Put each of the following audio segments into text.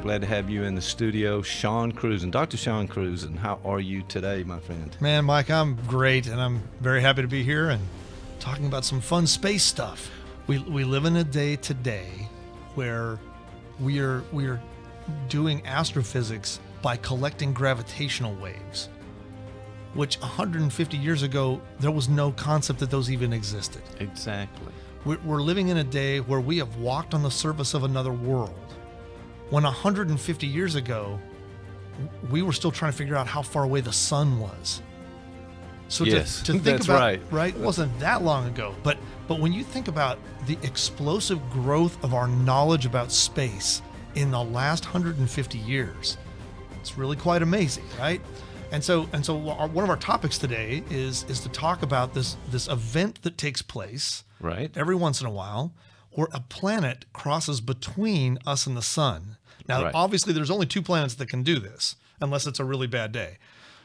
glad to have you in the studio. Sean Cruzen, Dr. Sean Cruzen, how are you today, my friend? Man, Mike, I'm great, and I'm very happy to be here and talking about some fun space stuff. We live in a day today where we are doing astrophysics by collecting gravitational waves, which 150 years ago, there was no concept that those even existed. Exactly. We're living in a day where we have walked on the surface of another world, when 150 years ago, we were still trying to figure out how far away the sun was. So yes, to think that's about, right. It wasn't that long ago. But when you think about the explosive growth of our knowledge about space in the last 150 years, it's really quite amazing, right? And so one of our topics today is to talk about this event that takes place right every once in a while, where a planet crosses between us and the sun. Now, right. Obviously, there's only two planets that can do this, unless it's a really bad day.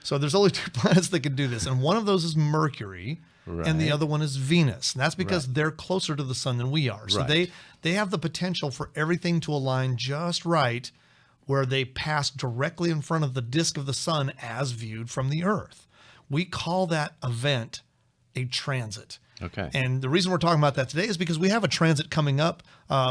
So there's only two planets that can do this, and one of those is Mercury, right. and the other one is Venus. And that's because right. they're closer to the sun than we are. So right. they have the potential for everything to align just right, where they pass directly in front of the disk of the sun as viewed from the Earth. We call that event a transit. Okay. And the reason we're talking about that today is because we have a transit coming up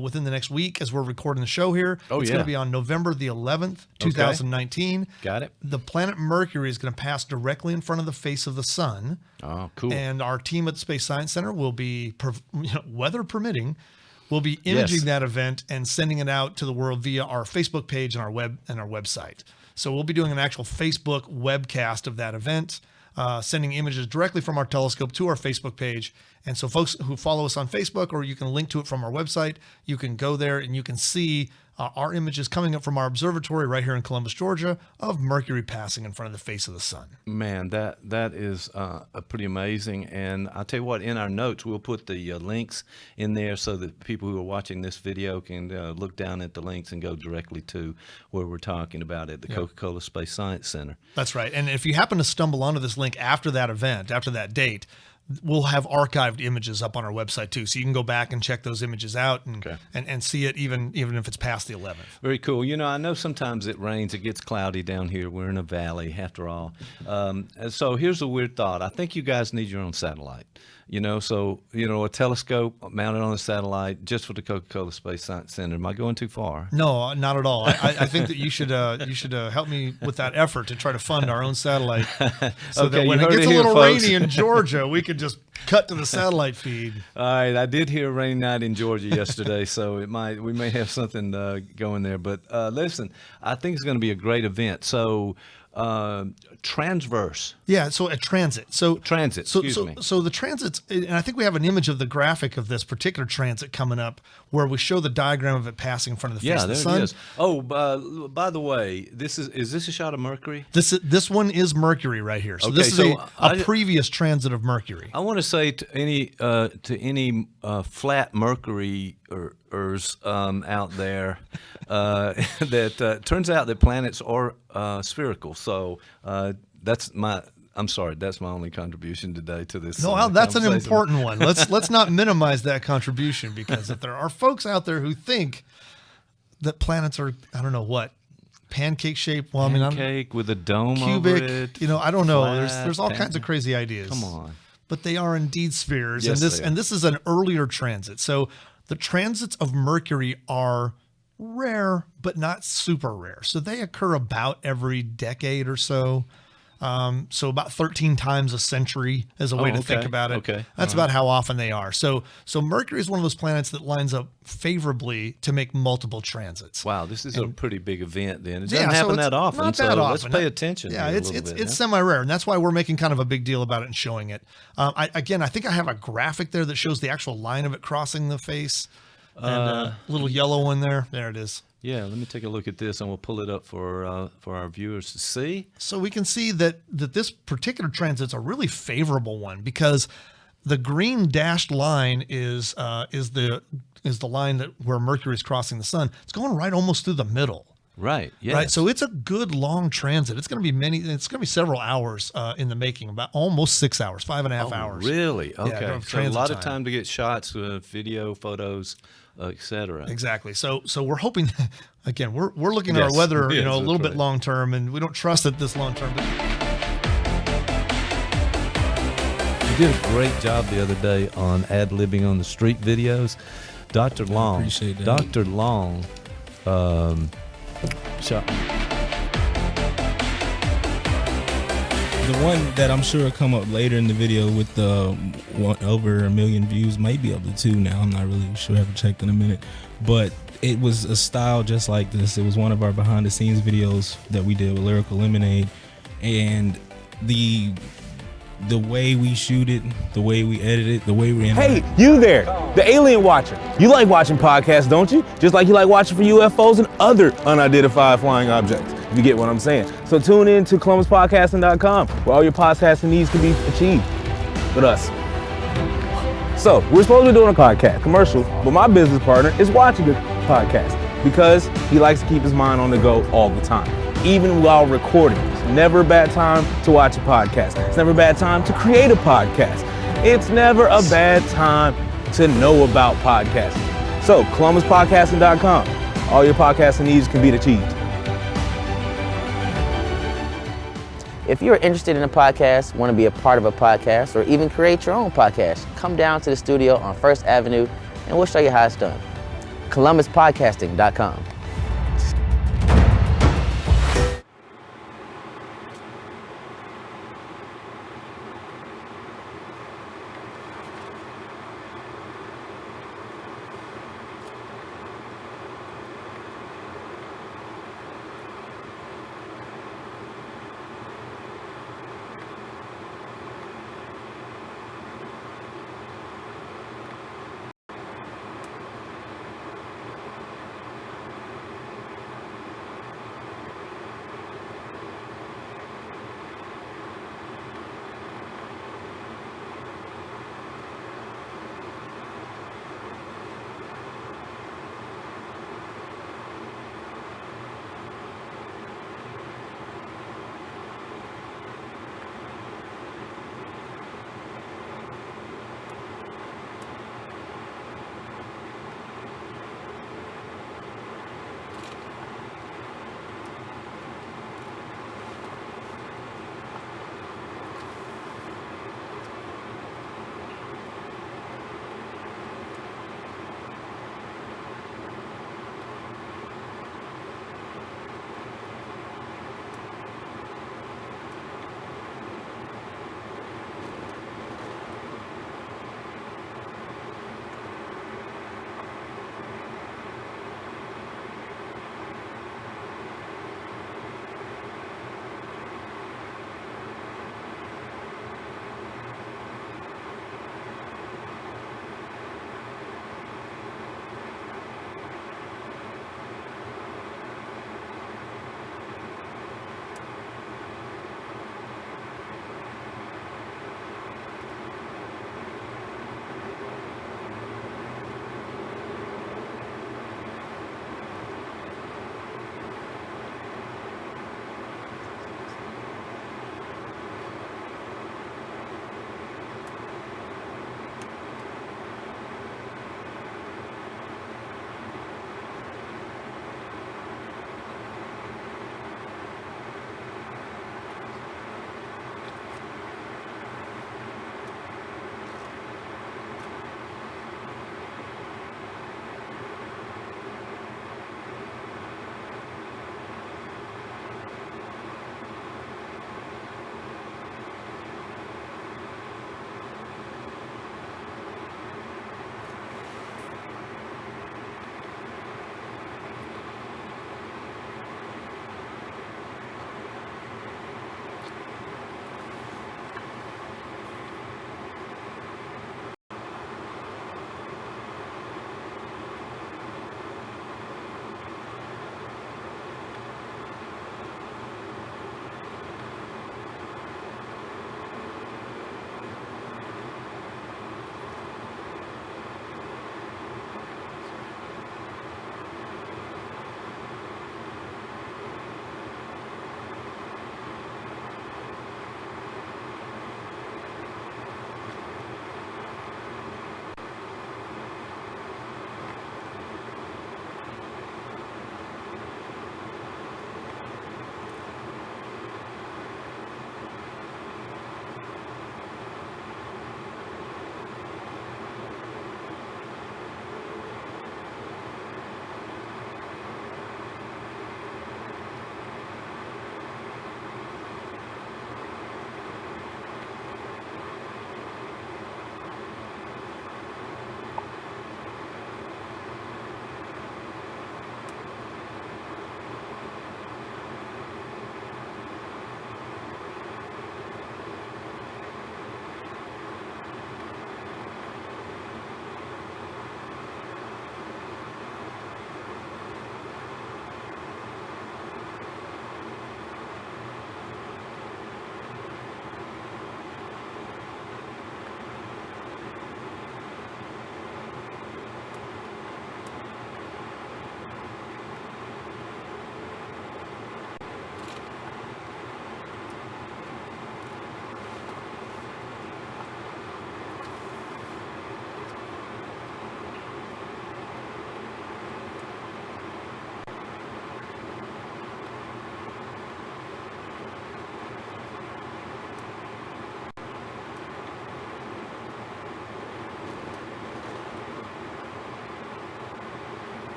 within the next week as we're recording the show here. It's going to be on November the 11th, 2019. Okay. Got it. The planet Mercury is going to pass directly in front of the face of the sun. Oh, cool. And our team at the Space Science Center will be, weather permitting, will be imaging that event and sending it out to the world via our Facebook page and our website. So we'll be doing an actual Facebook webcast of that event. Sending images directly from our telescope to our Facebook page. And so folks who follow us on Facebook, or you can link to it from our website, you can go there and you can see our images coming up from our observatory right here in Columbus, Georgia, of Mercury passing in front of the face of the sun. Man, that is pretty amazing. And I'll tell you what, in our notes, we'll put the links in there so that people who are watching this video can look down at the links and go directly to where we're talking about at the Coca-Cola Space Science Center. That's right. And if you happen to stumble onto this link after that event, after that date, we'll have archived images up on our website too, so you can go back and check those images out and see it even if it's past the 11th. Very cool. I know sometimes it rains, it gets cloudy down here. We're in a valley after all. So here's a weird thought. I think you guys need your own satellite. A telescope mounted on a satellite just for the Coca-Cola Space Science Center. Am I going too far? No, not at all. I think that you should help me with that effort to try to fund our own satellite, so that when it gets a little rainy in Georgia, we could just cut to the satellite feed. All right, I did hear a rainy night in Georgia yesterday, so we may have something going there. But listen, I think it's going to be a great event. So. Transverse. Yeah, so a transit. Transit, excuse me. So the transits, and I think we have an image of the graphic of this particular transit coming up where we show the diagram of it passing in front of the face of the sun. Yeah, there it is. Oh, by the way, is this a shot of Mercury? This one is Mercury right here. So this is a previous transit of Mercury. I want to say to any flat Mercuryers out there that turns out that planets are spherical. So that's my only contribution today to this. No, that's an important one. Let's not minimize that contribution, because if there are folks out there who think that planets are, I don't know what, pancake shaped. Well, pancake with a dome cubic, over it. I don't know. There's all kinds of crazy ideas. Come on. But they are indeed spheres. Yes, and this is an earlier transit. So the transits of Mercury are rare, but not super rare. So they occur about every decade or so. So about 13 times a century is a way to think about it. Okay. That's about how often they are. So Mercury is one of those planets that lines up favorably to make multiple transits. Wow, this is a pretty big event then. It doesn't happen that often. Not that often. Let's pay attention. Yeah, it's semi-rare, and that's why we're making kind of a big deal about it and showing it. I think I have a graphic there that shows the actual line of it crossing the face. And a little yellow one there. There it is. Yeah, let me take a look at this, and we'll pull it up for our viewers to see. So we can see that this particular transit's a really favorable one, because the green dashed line is the line where Mercury is crossing the sun. It's going right almost through the middle. Right. Yes. Right. So it's a good long transit. It's going to be several hours in the making, about almost 6 hours, 5.5 hours. Really? Okay. of So a lot of transit time to get shots, video, photos, etc. Exactly. So we're hoping, again, we're looking at our Yes. weather, Yes, a that's little bit right. long term, and we don't trust it this long term. But You did a great job the other day on ad-libbing on the street videos. Dr. Long. appreciate that. Dr. Long shot. The one that I'm sure will come up later in the video with the over 1 million views, might be up to 2 now. I'm not really sure. I haven't checked in a minute. But it was a style just like this. It was one of our behind the scenes videos that we did with Lyrical Lemonade. And the way we shoot it, the way we edit it, the way we Hey, you there, the alien watcher. You like watching podcasts, don't you? Just like you like watching for UFOs and other unidentified flying objects, if you get what I'm saying. So tune in to ColumbusPodcasting.com, where all your podcasting needs can be achieved with us. So we're supposed to be doing a podcast commercial, but my business partner is watching the podcast because he likes to keep his mind on the go all the time, even while recording. It's never a bad time to watch a podcast. It's never a bad time to create a podcast. It's never a bad time to know about podcasting. So ColumbusPodcasting.com, all your podcasting needs can be achieved. If you're interested in a podcast, want to be a part of a podcast, or even create your own podcast, come down to the studio on First Avenue and we'll show you how it's done. ColumbusPodcasting.com.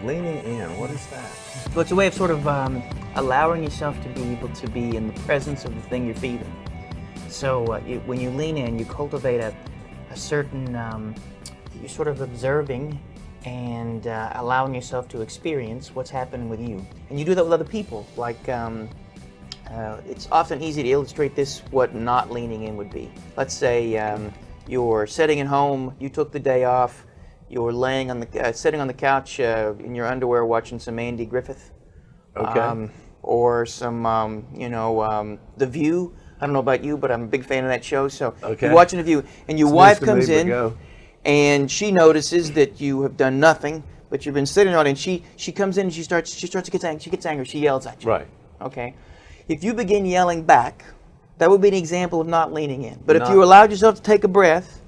Leaning in, what is that? So it's a way of sort of allowing yourself to be able to be in the presence of the thing you're feeling. So when you lean in, you cultivate a certain, you're sort of observing and allowing yourself to experience what's happening with you. And you do that with other people. Like, it's often easy to illustrate this, what not leaning in would be. Let's say you're sitting at home, you took the day off, you're laying on the, sitting on the couch in your underwear watching some Andy Griffith. Okay. Or some, The View. I don't know about you, but I'm a big fan of that show. So Okay. you're watching The View, and your It's wife news to me, comes but in, go. and she notices that you have done nothing, but you've been sitting on it. And she comes in and she starts to get angry. She gets angry. She yells at you. Right. Okay. If you begin yelling back, that would be an example of not leaning in. But if Not- you allowed yourself to take a breath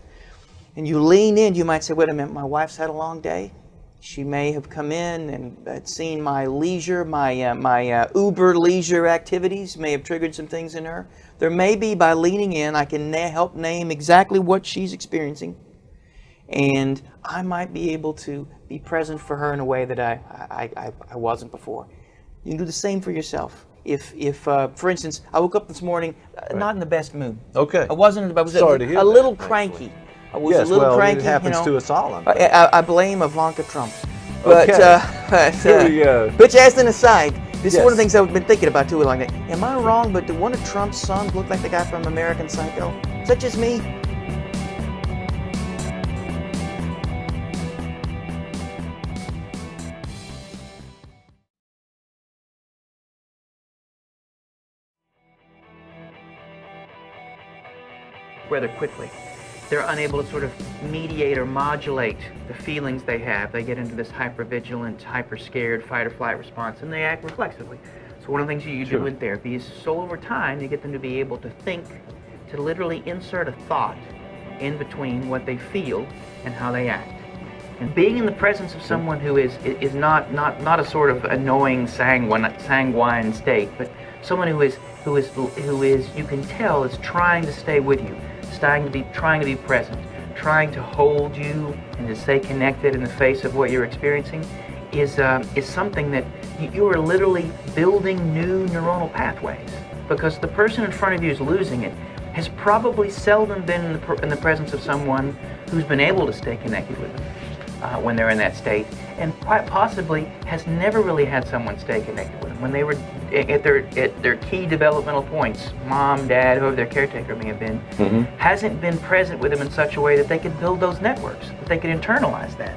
and you lean in, you might say, wait a minute, my wife's had a long day. She may have come in and had seen my leisure, my Uber leisure activities may have triggered some things in her. There may be, by leaning in, I can help name exactly what she's experiencing. And I might be able to be present for her in a way that I wasn't before. You can do the same for yourself. If for instance, I woke up this morning not in the best mood. Okay. I wasn't. I was Sorry to hear a that, little actually. cranky. I was Yes, a little well, cranky. it happens you know. to us all. I blame Ivanka Trump. But, Okay. Here we go. but as an aside, this is one of the Yes. things I've been thinking about too. Like, am I wrong? But did one of Trump's sons look like the guy from American Psycho? Is that just me? Rather quickly. They're unable to sort of mediate or modulate the feelings they have. They get into this hypervigilant, hyper-scared fight or flight response, and they act reflexively. So one of the things you do in therapy is, so over time, you get them to be able to think, to literally insert a thought in between what they feel and how they act. And being in the presence of someone who is not a sort of annoying sanguine state, but someone who is you can tell is trying to stay with you, trying to be present, trying to hold you and to stay connected in the face of what you're experiencing, is something that you are literally building new neuronal pathways, because the person in front of you is losing it, has probably seldom been in the presence of someone who's been able to stay connected with them when they're in that state, and quite possibly has never really had someone stay connected with them when they were at their key developmental points. Mom, dad, whoever their caretaker may have been, hasn't been present with them in such a way that they could build those networks, that they could internalize that.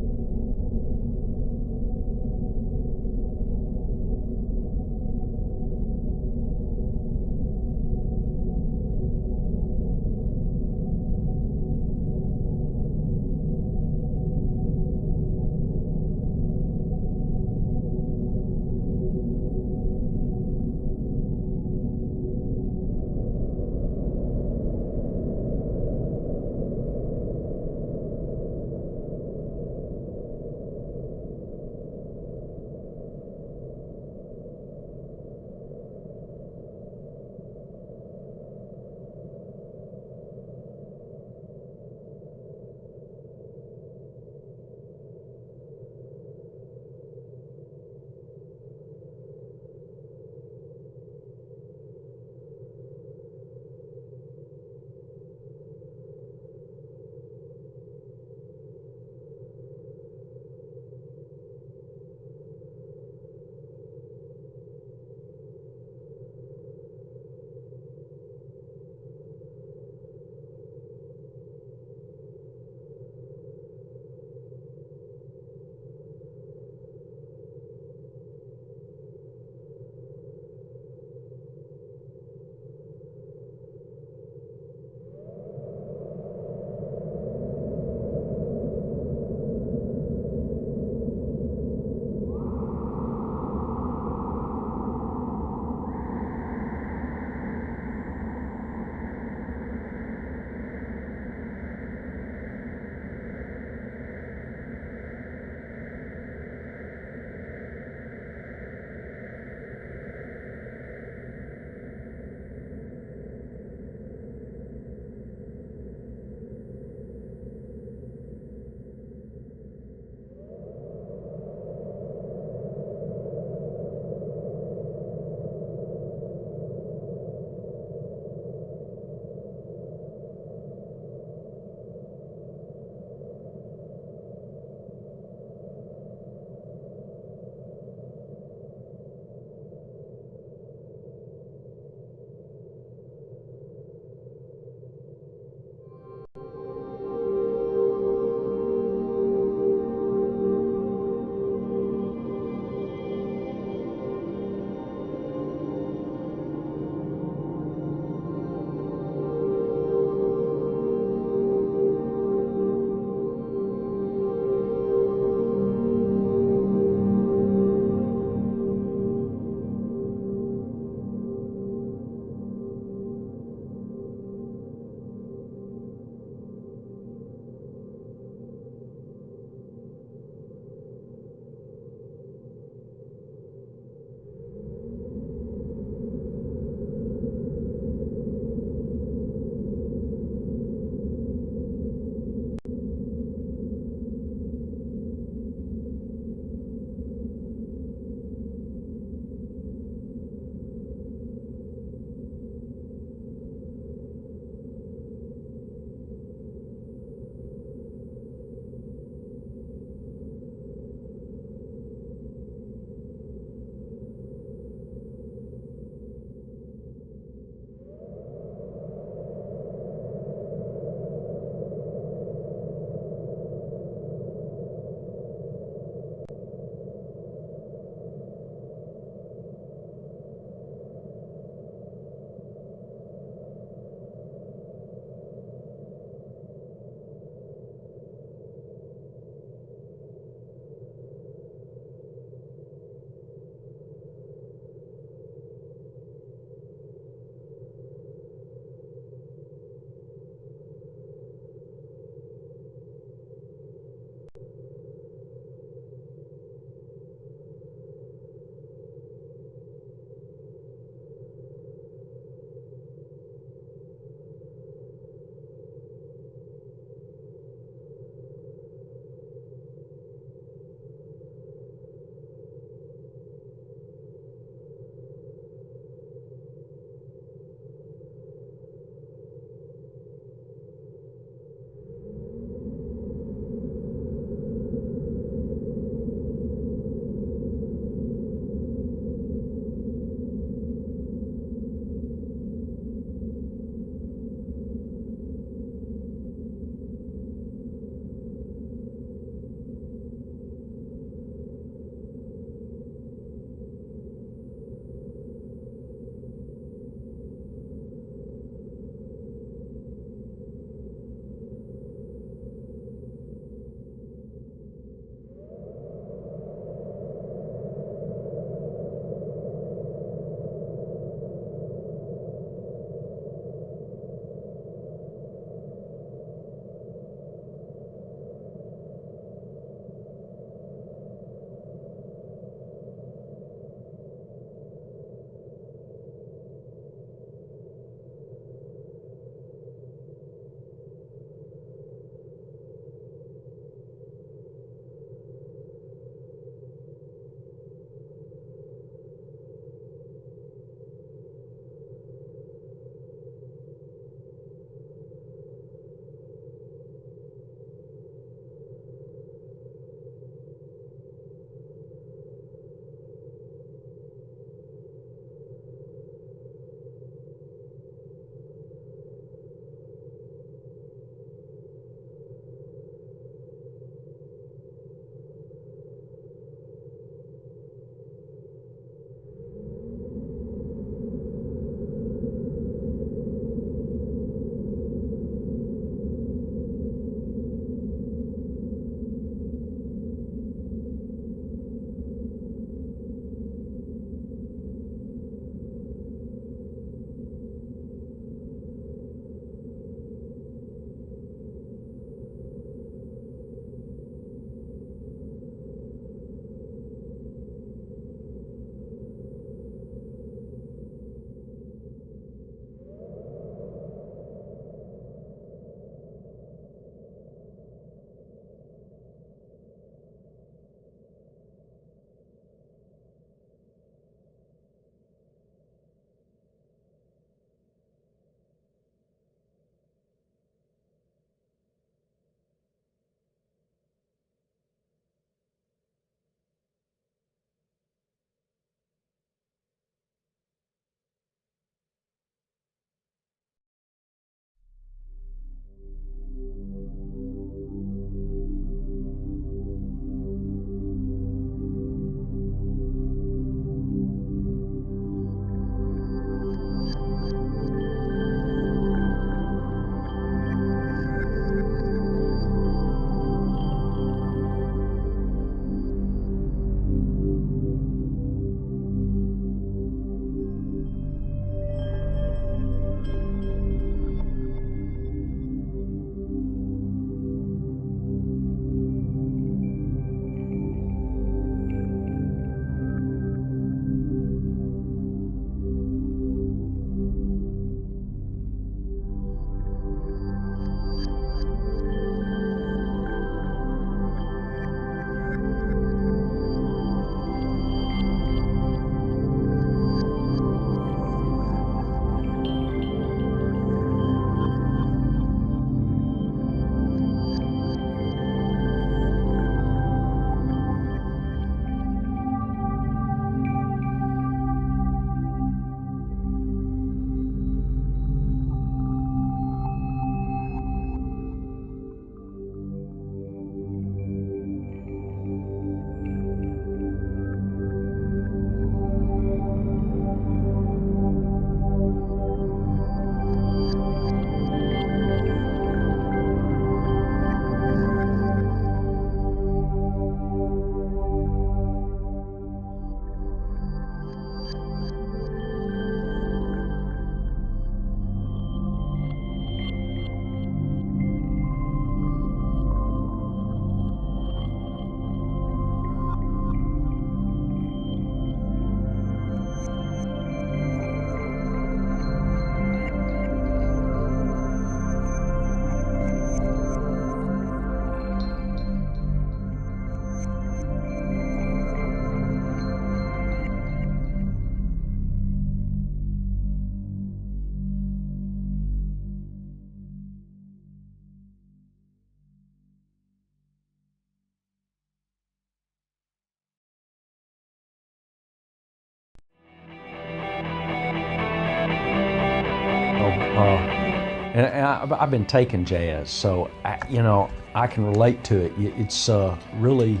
I've been taking jazz, so I can relate to it. It's really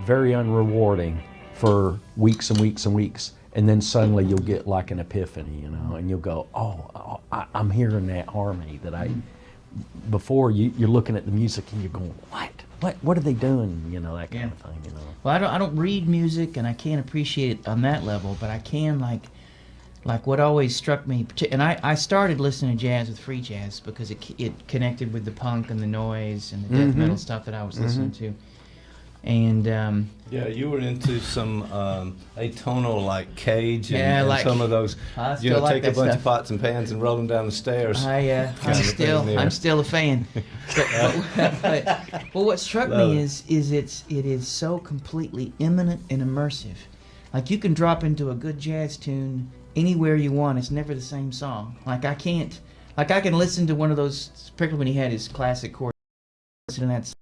very unrewarding for weeks and weeks and weeks, and then suddenly you'll get like an epiphany, and you'll go, oh, I'm hearing that harmony that I. Before you're looking at the music and you're going, what are they doing? That kind of thing. Well, I don't read music and I can't appreciate it on that level, but I can like what always struck me, and I started listening to jazz with free jazz because it connected with the punk and the noise and the death metal stuff that I was listening to. And yeah, you were into some atonal like Cage and, Yeah, and like- I those. I still like take a that bunch stuff. of pots and pans and roll them down the stairs. I'm Kind of still thing there. I'm still a fan. But what struck Love me it. is it is so completely imminent and immersive. Like you can drop into a good jazz tune anywhere you want. It's never the same song. Like I can listen to one of those, particularly when he had his classic chord. Listen to that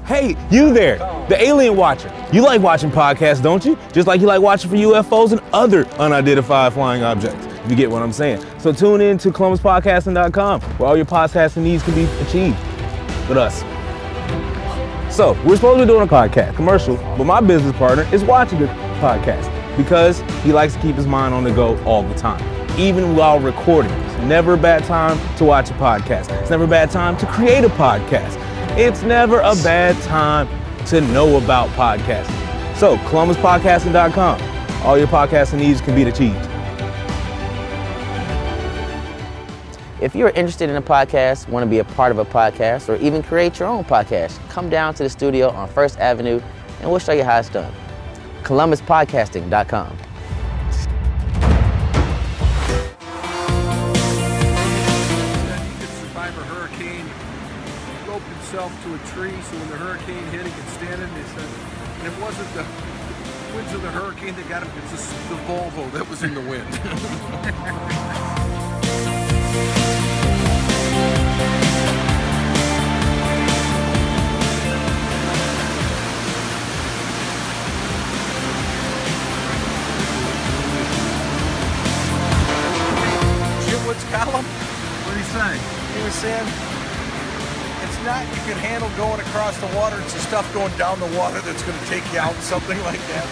Hey, you there, the alien watcher. You like watching podcasts, don't you? Just like you like watching for UFOs and other unidentified flying objects. If you get what I'm saying. So tune in to ColumbusPodcasting.com, where all your podcasting needs can be achieved with us. So we're supposed to be doing a podcast commercial, but my business partner is watching the podcast because he likes to keep his mind on the go all the time, even while recording. It's never a bad time to watch a podcast. It's never a bad time to create a podcast. It's never a bad time to know about podcasting. So ColumbusPodcasting.com, all your podcasting needs can be achieved. If you're interested in a podcast, want to be a part of a podcast, or even create your own podcast, come down to the studio on First Avenue and we'll show you how it's done. ColumbusPodcasting.com. He could survive a hurricane, roped himself to a tree so when the hurricane hit, he could stand it. And it wasn't the winds of the hurricane that got him, it's just the Volvo that was in the wind. Column? What did he say? He was saying it's not you can handle going across the water, it's the stuff going down the water that's going to take you out, something like that.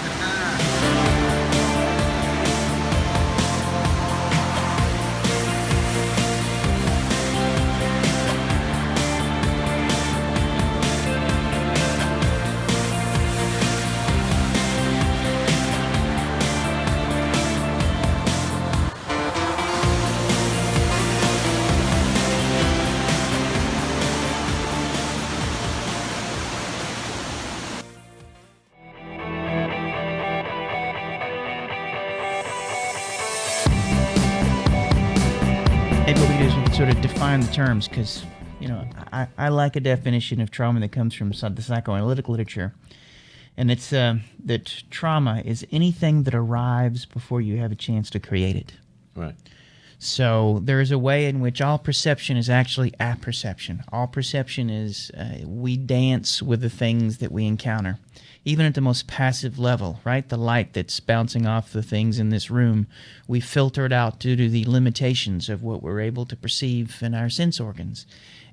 Maybe what we do is we can sort of define the terms, because, you know, I like a definition of trauma that comes from the psychoanalytic literature. And it's that trauma is anything that arrives before you have a chance to create it. Right. So there is a way in which all perception is actually apperception. All perception is we dance with the things that we encounter, even at the most passive level, right? The light that's bouncing off the things in this room, we filter it out due to the limitations of what we're able to perceive in our sense organs.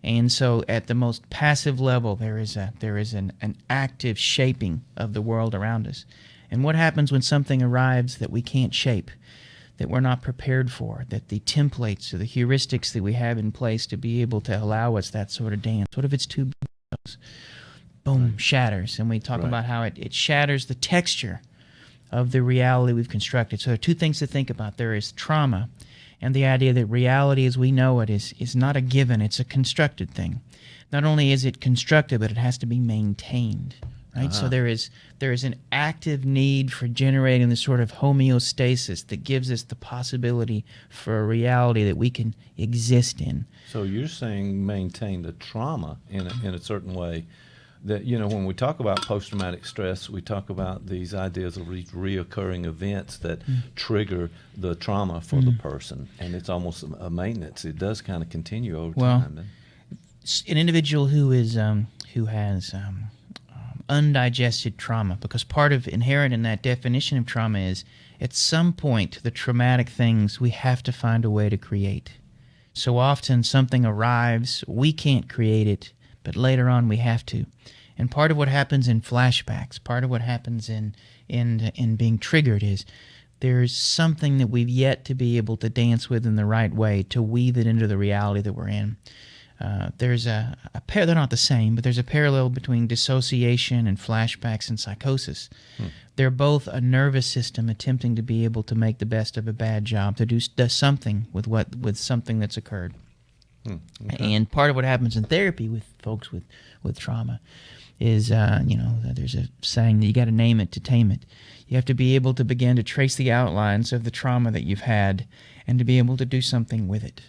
And so at the most passive level, there is an active shaping of the world around us. And what happens when something arrives that we can't shape, that we're not prepared for, that the templates or the heuristics that we have in place to be able to allow us that sort of dance? What if it's too big? Boom, shatters. And we talk about how it shatters the texture of the reality we've constructed. So there are two things to think about. There is trauma and the idea that reality as we know it is not a given, it's a constructed thing. Not only is it constructed, but it has to be maintained. Right? So there is an active need for generating the sort of homeostasis that gives us the possibility for a reality that we can exist in. So you're saying maintain the trauma in a certain way. That, you know, when we talk about post-traumatic stress, we talk about these ideas of reoccurring events that trigger the trauma for the person, and it's almost a maintenance. It does kind of continue over time. An individual who is who has undigested trauma, because part of inherent in that definition of trauma is at some point the traumatic things we have to find a way to create. So often something arrives, we can't create it, but later on we have to. And part of what happens in flashbacks, part of what happens in being triggered is there's something that we've yet to be able to dance with in the right way to weave it into the reality that we're in. There's a pair, they're not the same, but there's a parallel between dissociation and flashbacks and psychosis. They're both a nervous system attempting to be able to make the best of a bad job, to do something with something that's occurred. Okay. And part of what happens in therapy with folks with trauma is, there's a saying that you got to name it to tame it. You have to be able to begin to trace the outlines of the trauma that you've had and to be able to do something with it.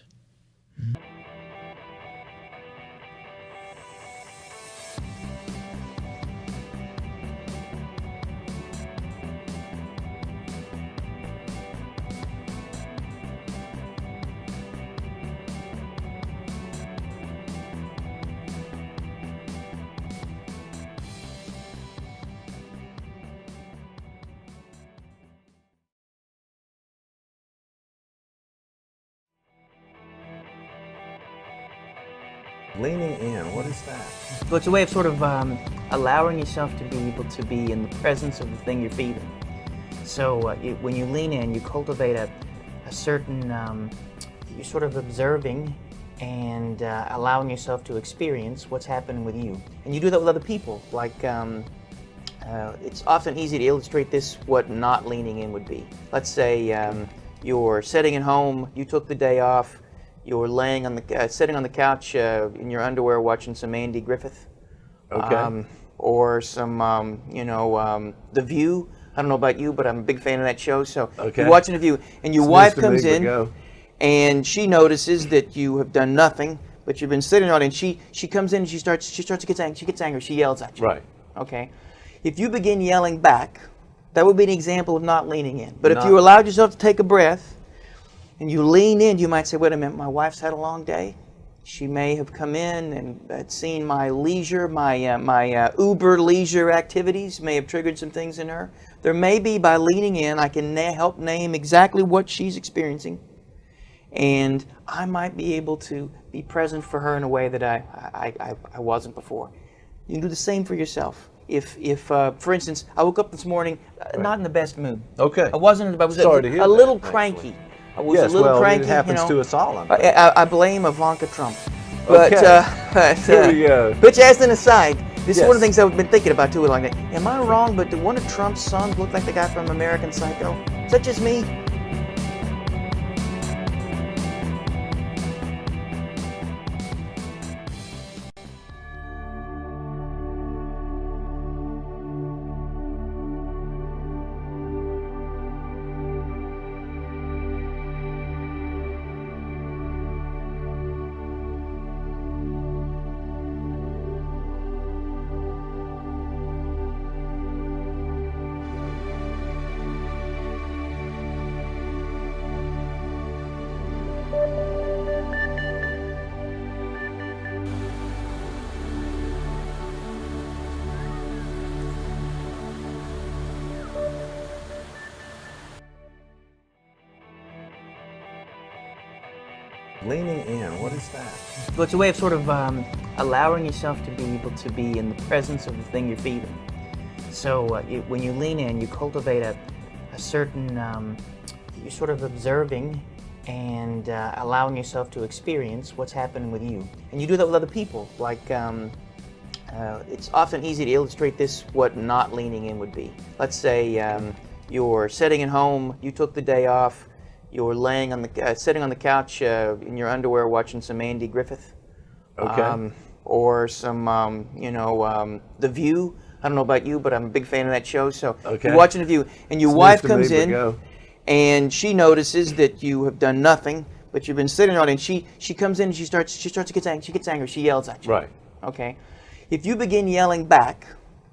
Leaning in, what is that? So it's a way of sort of allowing yourself to be able to be in the presence of the thing you're feeling. So when you lean in, you cultivate a certain, you're sort of observing and allowing yourself to experience what's happening with you. And you do that with other people. Like, it's often easy to illustrate this, what not leaning in would be. Let's say you're sitting at home, you took the day off, you're laying on the, sitting on the couch in your underwear watching some Andy Griffith. Okay. Or some, The View. I don't know about you, but I'm a big fan of that show. So Okay. you're watching The View, and your It's wife news to me, comes but in, go. and she notices that you have done nothing, but you've been sitting on it. And she comes in, and she starts to get angry. She gets angry. She yells at you. Right. Okay. If you begin yelling back, that would be an example of not leaning in. But if Not- you allowed yourself to take a breath, and you lean in, you might say, "Wait a minute, my wife's had a long day. She may have come in and had seen my leisure, my Uber leisure activities may have triggered some things in her. There may be, by leaning in, I can help name exactly what she's experiencing, and I might be able to be present for her in a way that I wasn't before." You can do the same for yourself. If for instance, I woke up this morning not in the best mood. Okay. I wasn't. I was Sorry to hear a that, little actually. cranky. I was Yes, a little well, cranky. it happens you know. to us all. I blame Ivanka Trump. But, Okay. Here we go. but as an aside, this is one of the Yes. things I've been thinking about too. Like, am I wrong? But did one of Trump's sons look like the guy from American Psycho? Is that just me? Leaning in, what is that? So it's a way of sort of allowing yourself to be able to be in the presence of the thing you're feeling. So when you lean in, you cultivate a certain, you're sort of observing and allowing yourself to experience what's happening with you. And you do that with other people. Like, it's often easy to illustrate this, what not leaning in would be. Let's say you're sitting at home, you took the day off, you're laying on the, sitting on the couch in your underwear watching some Andy Griffith. Okay. Or some, The View. I don't know about you, but I'm a big fan of that show. So Okay. you're watching The View, and your It's wife news to me, comes but in, go. and she notices that you have done nothing, but you've been sitting on it. And she comes in, and she starts to get angry. She gets angry. She yells at you. Right. Okay. If you begin yelling back,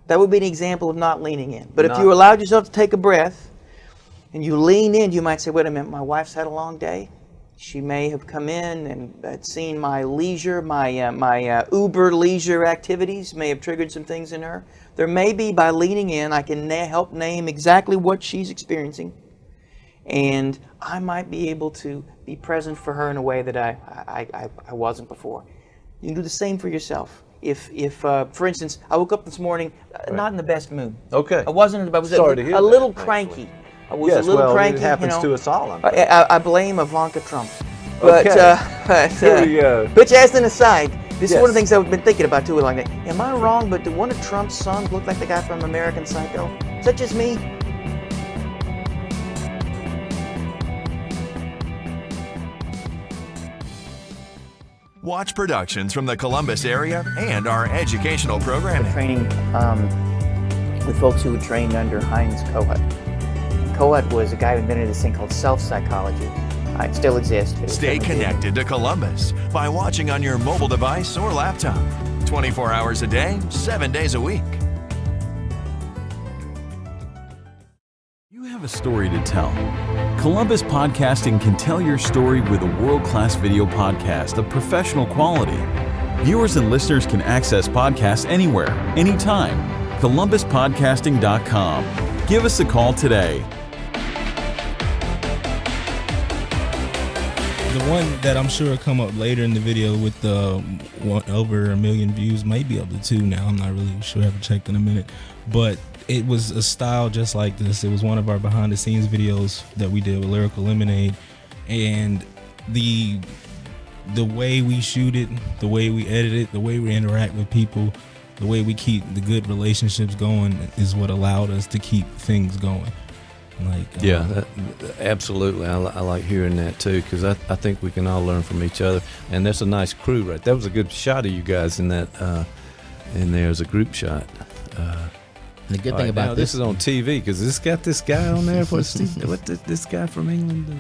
that would be an example of not leaning in. But if Not- you allowed yourself to take a breath, and you lean in, you might say, "Wait a minute, my wife's had a long day. She may have come in and had seen my leisure, my Uber leisure activities may have triggered some things in her. There may be, by leaning in, I can help name exactly what she's experiencing, and I might be able to be present for her in a way that I wasn't before." You can do the same for yourself. If for instance, I woke up this morning not in the best mood. Okay. I wasn't. I was Sorry to hear a that, little actually. cranky. I was Yes, a little well, cranky. it happens you know. to us all. I blame Ivanka Trump. But, Okay. Here we go. but as an aside, this is one of Yes. the things I've been thinking about too. Like, am I wrong? But did one of Trump's sons look like the guy from American Psycho? Is that just me? Watch productions from the Columbus area and our educational programming. Training with folks who were trained under Heinz Kohut. Kohut was a guy who invented this thing called self-psychology. It still exists. But it Stay doesn't do- connected to Columbus by watching on your mobile device or laptop. 24 hours a day, 7 days a week. You have a story to tell. Columbus Podcasting can tell your story with a world-class video podcast of professional quality. Viewers and listeners can access podcasts anywhere, anytime. ColumbusPodcasting.com. Give us a call today. The The one that I'm sure will come up later in the video with the over 1 million views, might be up to 2 now. I'm not really sure. I haven't checked in a minute. But it was a style just like this. It was one of our behind the scenes videos that we did with Lyrical Lemonade. And the way we shoot it, the way we edit it, the way we interact with people, the way we keep the good relationships going is what allowed us to keep things going. Absolutely. I like hearing that too, because I think we can all learn from each other, and that's a nice crew, right? That was a good shot of you guys in that. In there as a group shot. The good thing about this is on TV because this got this guy on there. This guy from England?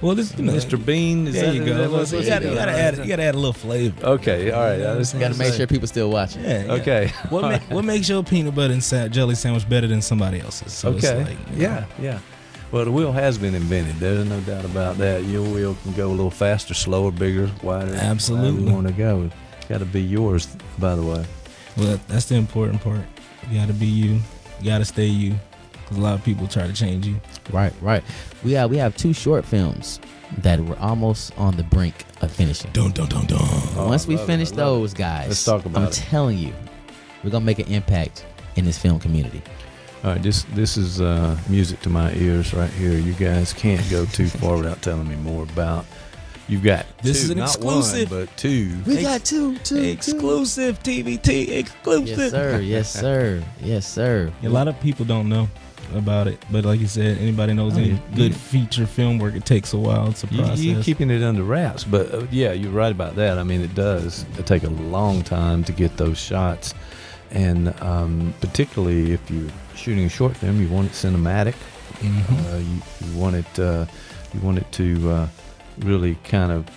Well, this Mr. Bean. There you go. You gotta add a little flavor. Okay, all right. Got to make sure people still watching. Yeah. Okay. What makes your peanut butter and jelly sandwich better than somebody else's? So okay. Yeah. Well, the wheel has been invented. There's no doubt about that. Your wheel can go a little faster, slower, bigger, wider. Absolutely. You want to go. It's got to be yours, by the way. Well, that's the important part. You got to be you. You got to stay you. Because a lot of people try to change you. Right. We have 2 short films that were almost on the brink of finishing. Dun. Once we finish those, guys, let's talk about it. I'm telling you, we're going to make an impact in this film community. All right, this is music to my ears right here. You guys can't go too far without telling me more about. You've got this two, is an not exclusive, one, but 2. We got two exclusive TVT exclusive. Yes, sir. A lot of people don't know about it, but like you said, anybody knows any good feature film work, it takes a while. It's a process. You're keeping it under wraps, but yeah, you're right about that. I mean, it does take a long time to get those shots, and particularly if you're shooting a short film, you want it cinematic. You want it to really kind of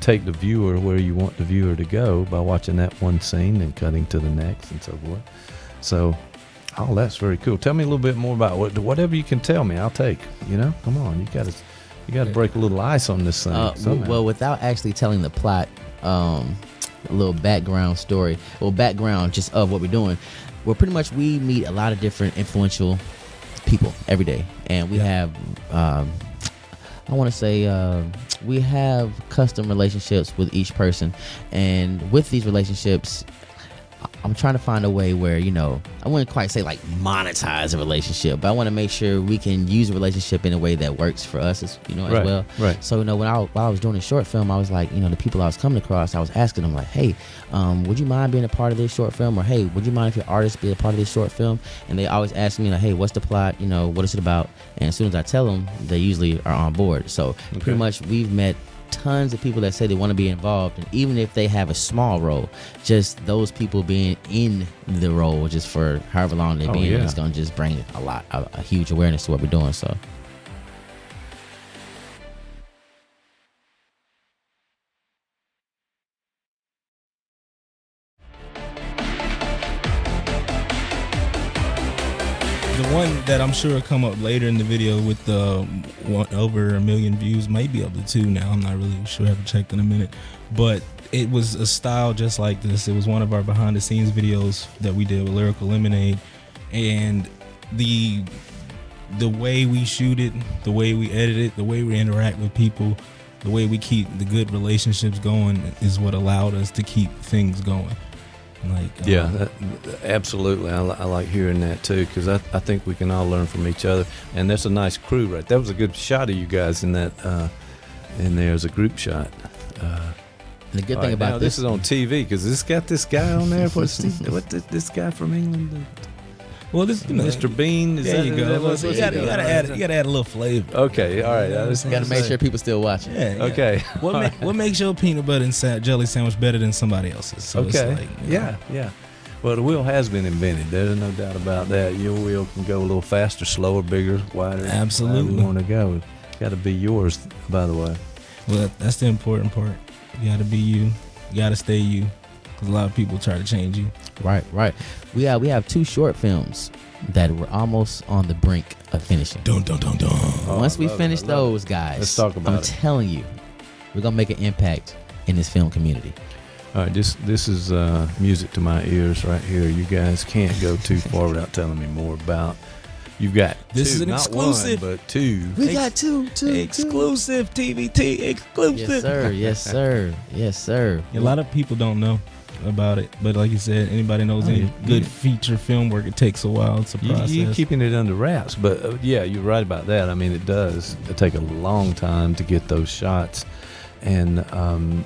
take the viewer where you want the viewer to go by watching that one scene and cutting to the next and so forth. So, that's very cool. Tell me a little bit more about whatever you can tell me. I'll take. Come on, you got to break a little ice on this thing. Well, without actually telling the plot, a little background story, background just of what we're doing. Well, pretty much we meet a lot of different influential people every day, and we have. I want to say we have custom relationships with each person, and with these relationships, I'm trying to find a way where, I wouldn't quite say like monetize a relationship, but I want to make sure we can use a relationship in a way that works for us, as well. Right. So, while I was doing the short film, I was like, the people I was coming across, I was asking them like, hey, would you mind being a part of this short film? Or, hey, would you mind if your artist be a part of this short film? And they always ask me like, hey, what's the plot? What is it about? And as soon as I tell them, they usually are on board. So pretty much we've met tons of people that say they want to be involved, and even if they have a small role, just those people being in the role just for however long they've been is going to just bring a huge awareness to what we're doing. So the one that I'm sure will come up later in the video with the over 1 million views, might be up to 2 now. I'm not really sure. I haven't checked in a minute. But it was a style just like this. It was one of our behind the scenes videos that we did with Lyrical Lemonade. And the way we shoot it, the way we edit it, the way we interact with people, the way we keep the good relationships going is what allowed us to keep things going. Absolutely. I like hearing that too, because I think we can all learn from each other, and that's a nice crew, right? That was a good shot of you guys in that. In there as a group shot. The good thing about this is on TV because this got this guy on there. This guy from England? Well, this Mr. Bean. There you go. You gotta add a little flavor. Okay, all right. Got to make sure people still watching. Yeah. Okay. What makes your peanut butter and jelly sandwich better than somebody else's? So okay. Yeah. Well, the wheel has been invented. There's no doubt about that. Your wheel can go a little faster, slower, bigger, wider. Absolutely. You want to go. It's got to be yours, by the way. Well, that's the important part. You got to be you. You got to stay you. Because a lot of people try to change you. Right. We have 2 short films that were almost on the brink of finishing. Dun. Once we finish those, guys, let's talk about it. I'm telling you, we're going to make an impact in this film community. All right, this is music to my ears right here. You guys can't go too far without telling me more about. You've got This two, is an not exclusive. one, but two. We got two Exclusive TVT exclusive. Yes, sir. Yes, sir. Yes, sir. A lot of people don't know about it, but like you said, anybody knows any good feature film work, it takes a while. It's a process. You're keeping it under wraps, but yeah, you're right about that. I mean, it does take a long time to get those shots, and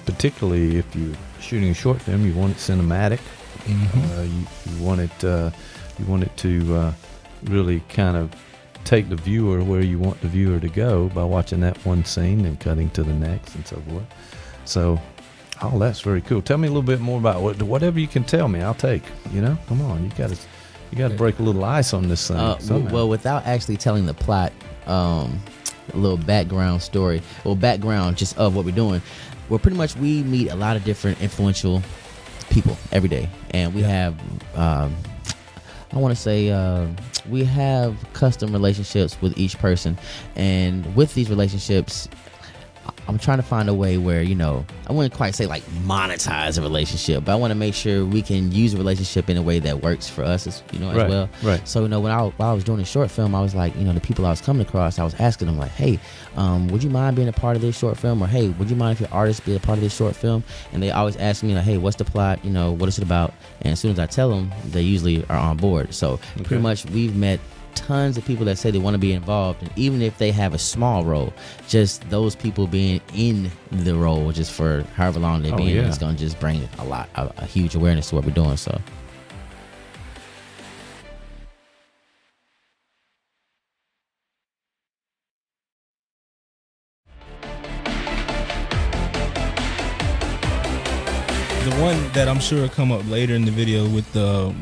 particularly if you're shooting a short film, you want it cinematic. You want it to really kind of take the viewer where you want the viewer to go by watching that one scene and cutting to the next and so forth. So, oh, that's very cool. Tell me a little bit more about whatever you can tell me. I'll take. Come on, you got to break a little ice on this thing. Well, without actually telling the plot, a little background story. Well, background just of what we're doing. Well, pretty much we meet a lot of different influential people every day, and we have I want to say we have custom relationships with each person, and with these relationships, I'm trying to find a way where, I wouldn't quite say like monetize a relationship, but I want to make sure we can use a relationship in a way that works for us, as well. Right. So, while I was doing a short film, I was like, the people I was coming across, I was asking them like, hey, would you mind being a part of this short film? Or, hey, would you mind if your artist be a part of this short film? And they always ask me like, hey, what's the plot? What is it about? And as soon as I tell them, they usually are on board. So pretty much we've met tons of people that say they want to be involved, and even if they have a small role, just those people being in the role just for however long they've been is going to just bring a huge awareness to what we're doing. So The one that I'm sure will come up later in the video with the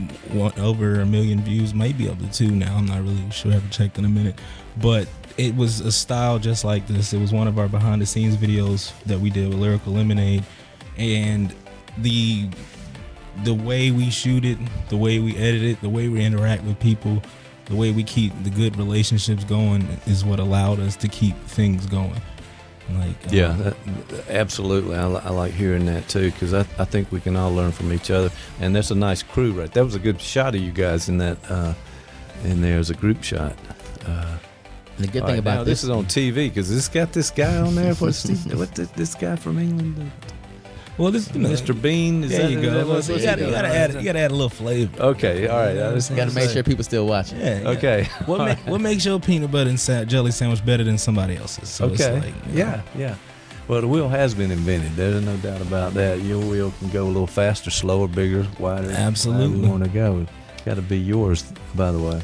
over 1 million views, might be up to 2 now. I'm not really sure. I haven't checked in a minute. But it was a style just like this. It was one of our behind the scenes videos that we did with Lyrical Lemonade. And the way we shoot it, the way we edit it, the way we interact with people, the way we keep the good relationships going is what allowed us to keep things going. Absolutely. I like hearing that too, because I think we can all learn from each other, and that's a nice crew, right? That was a good shot of you guys in that. In there as a group shot. The good thing about this is on TV, because this got this guy on there. This guy from England? Well, this Mr. Bean. There you go. You gotta add a little flavor. Okay, all right. Got to make sure people still watching. Yeah. Okay. What makes your peanut butter and jelly sandwich better than somebody else's? So okay. It's like, yeah. Well, the wheel has been invented. There's no doubt about that. Your wheel can go a little faster, slower, bigger, wider. Absolutely. You want to go. Got to be yours, by the way.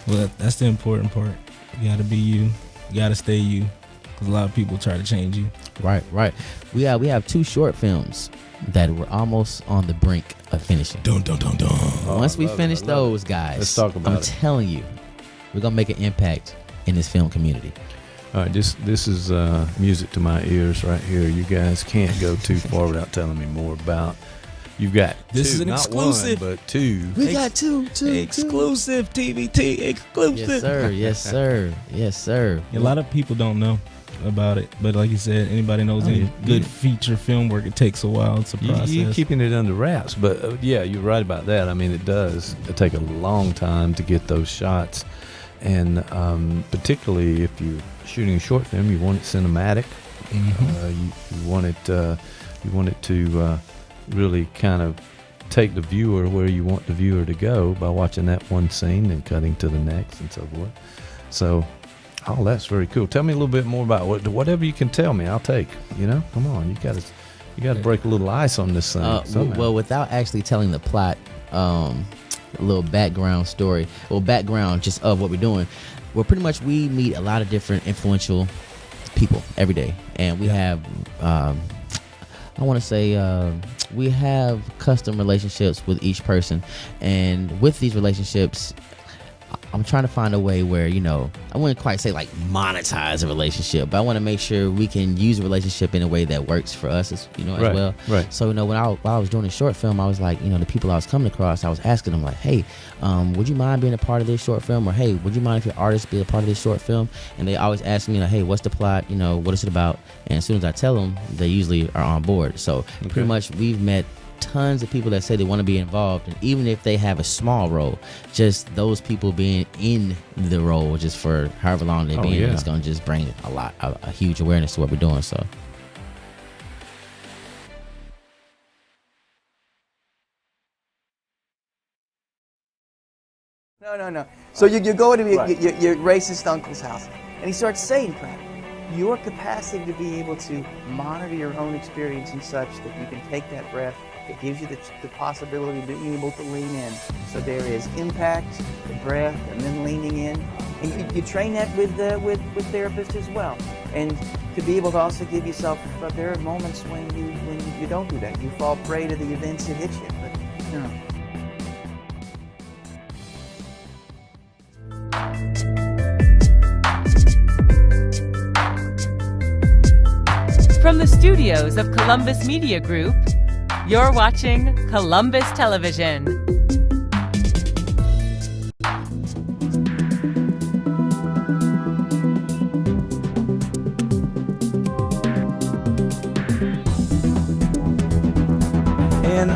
Well, that's the important part. You got to be you. You got to stay you. Because a lot of people try to change you. Right. We have 2 short films that were almost on the brink of finishing. Dun. Once we finish those, guys, let's talk about I'm telling you, we're going to make an impact in this film community. All right, this is music to my ears right here. You guys can't go too far without telling me more about. You've got this two, is an not exclusive, one, but 2. We got two exclusive TVT exclusive. Yes, sir. A lot of people don't know about it, but like you said, anybody knows any good feature film work, it takes a while. It's a process. You're keeping it under wraps, but yeah, you're right about that. I mean, it does take a long time to get those shots, and particularly if you're shooting a short film, you want it cinematic. You want it to really kind of take the viewer where you want the viewer to go by watching that one scene and cutting to the next and so forth. So, oh, that's very cool. Tell me a little bit more about whatever you can tell me. I'll take. Come on, you got to break a little ice on this thing. Well, without actually telling the plot, a little background story. Well, background just of what we're doing. Well, pretty much we meet a lot of different influential people every day, and we have. I want to say we have custom relationships with each person, and with these relationships, I'm trying to find a way where, I wouldn't quite say like monetize a relationship, but I want to make sure we can use a relationship in a way that works for us, as well. Right. So, while I was doing a short film, I was like, the people I was coming across, I was asking them like, hey, would you mind being a part of this short film? Or, hey, would you mind if your artist be a part of this short film? And they always ask me like, hey, what's the plot? What is it about? And as soon as I tell them, they usually are on board. So pretty much we've met tons of people that say they want to be involved, and even if they have a small role, just those people being in the role just for however long they've been, it's going to just bring a huge awareness to what we're doing. So. No. So you go to your racist uncle's house, and he starts saying crap. Your capacity to be able to monitor your own experience and such that you can take that breath, it gives you the possibility of being able to lean in. So there is impact, the breath, and then leaning in. And you train that with therapists as well. And to be able to also give yourself, there are moments when you don't do that. You fall prey to the events that hit you. But, you know. From the studios of Columbus Media Group, you're watching Columbus Television. And,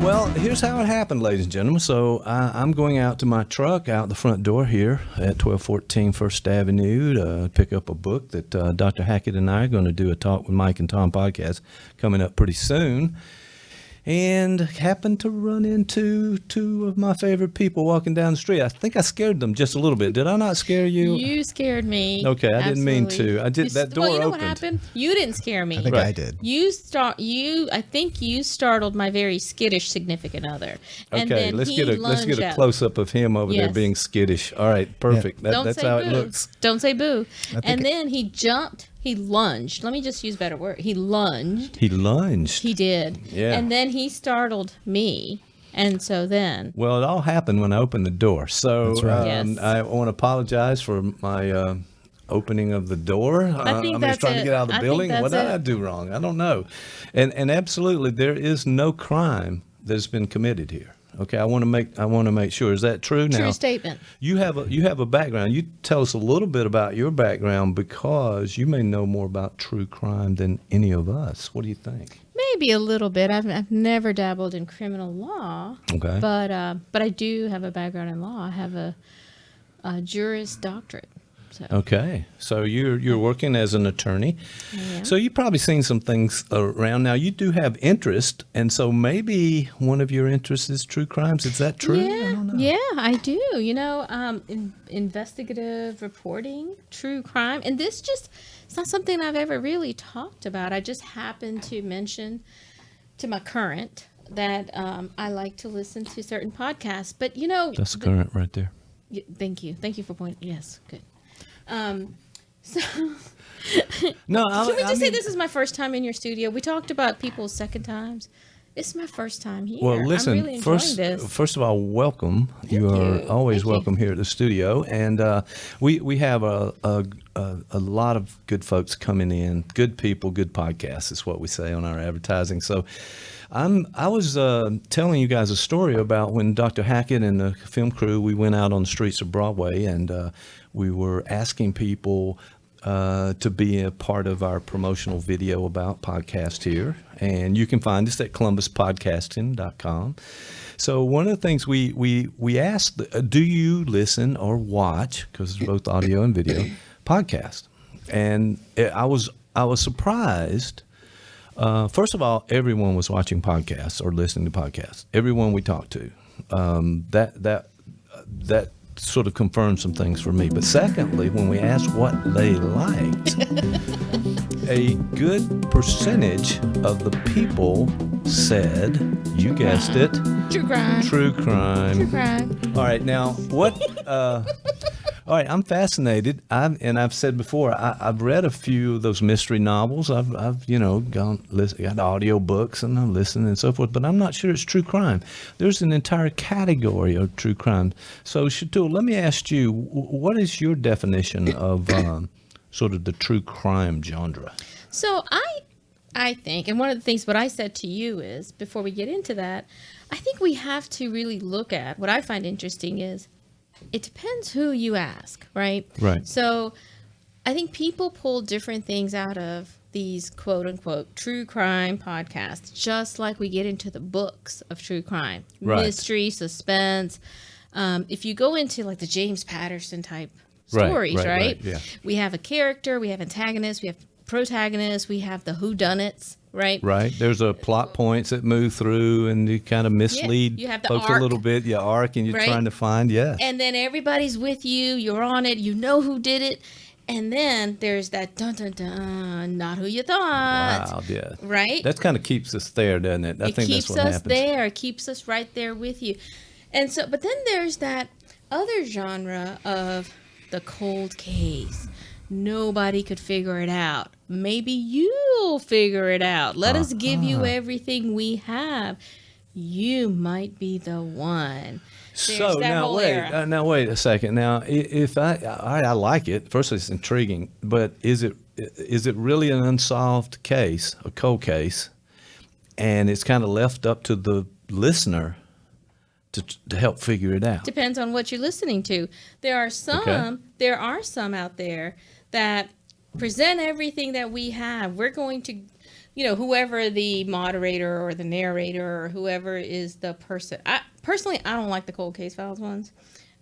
well, here's how it happened, ladies and gentlemen. So I'm going out to my truck out the front door here at 1214 First Avenue to pick up a book that Dr. Hackett and I are going to do a Talk with Mike and Tom podcast coming up pretty soon. And happened to run into two of my favorite people walking down the street. I think I scared them just a little bit. Did I not scare you? You scared me. Okay, I didn't mean to. I did. That door well, you know opened. What happened? You didn't scare me. I think I did. I think you startled my very skittish significant other. And okay, then let's get a close up of him over there being skittish. All right, perfect. Yeah. That's how it looks. Don't say boo. And then he jumped. He lunged. Let me just use a better word. He lunged. He lunged. He did. Yeah. And then he startled me. And so then. Well, it all happened when I opened the door. So That's right. Yes. I want to apologize for my opening of the door. I think was trying to get out of the building. What did it. I do wrong? I don't know. And absolutely, there is no crime that's been committed here. Okay, I want to make sure. Is that true? Now, true statement. You have a background. You tell us a little bit about your background because you may know more about true crime than any of us. What do you think? Maybe a little bit. I've never dabbled in criminal law. Okay. But I do have a background in law. I have a Juris Doctorate. So. Okay, so you're working as an attorney, so you've probably seen some things around. Now you do have interest, and so maybe one of your interests is true crimes. Is that true? Yeah, I do. You know, investigative reporting, true crime, and it's not something I've ever really talked about. I just happened to mention to my current that I like to listen to certain podcasts, but you know, that's current right there. Thank you for pointing. Yes, good. So no, can we just say this is my first time in your studio? We talked about people's second times. It's my first time here. Well, listen, I'm really enjoying this. First of all, welcome. You are always welcome here at the studio, and we have a lot of good folks coming in, good people, good podcasts is what we say on our advertising. So I was telling you guys a story about when Dr. Hackett and the film crew, we went out on the streets of Broadway, and we were asking people to be a part of our promotional video about podcast here. And you can find us at columbuspodcasting.com. So one of the things we asked, do you listen or watch, because it's both audio and video, podcast? And I was surprised. First of all, everyone was watching podcasts or listening to podcasts. Everyone we talked to. That sort of confirmed some things for me. But secondly, when we asked what they liked, a good percentage of the people said, you guessed it, true crime. True crime. True crime. All right, now what? All right, I'm fascinated. I've said before, I've read a few of those mystery novels. I've got audio books and I'm listening and so forth, but I'm not sure it's true crime. There's an entire category of true crime. So, Shatul, let me ask you, what is your definition of sort of the true crime genre? So I think, and one of the things what I said to you is, before we get into that, I think we have to really look at, what I find interesting is, it depends who you ask, right? Right. So I think people pull different things out of these quote unquote true crime podcasts, just like we get into the books of true crime, Right. mystery, suspense. If you go into like the James Patterson type stories, right? Yeah. We have a character, we have antagonists, we have protagonists, we have the whodunits, right? Right. There's a plot points that move through and you kind of mislead you have the folks arc. a little bit. Yeah, arc, and you're Right. trying to find, And then everybody's with you, you're on it, you know who did it. And then there's that dun dun dun, not who you thought. Wow, yeah. Right? That kind of keeps us there, doesn't it? I It think keeps that's what us happens. there. It keeps us right there with you. And so, but then there's that other genre of the cold case. Nobody could figure it out. Maybe you'll figure it out. Let us give you everything we have. You might be the one. So There's that now whole wait, era. now wait a second. Now, if I like it. First, it's intriguing, but is it really an unsolved case, a cold case, and it's kind of left up to the listener to help figure it out? Depends on what you're listening to. There are some out there that present everything that we have. We're going to, whoever the moderator or the narrator or whoever is the person. Personally, I don't like the cold case files ones.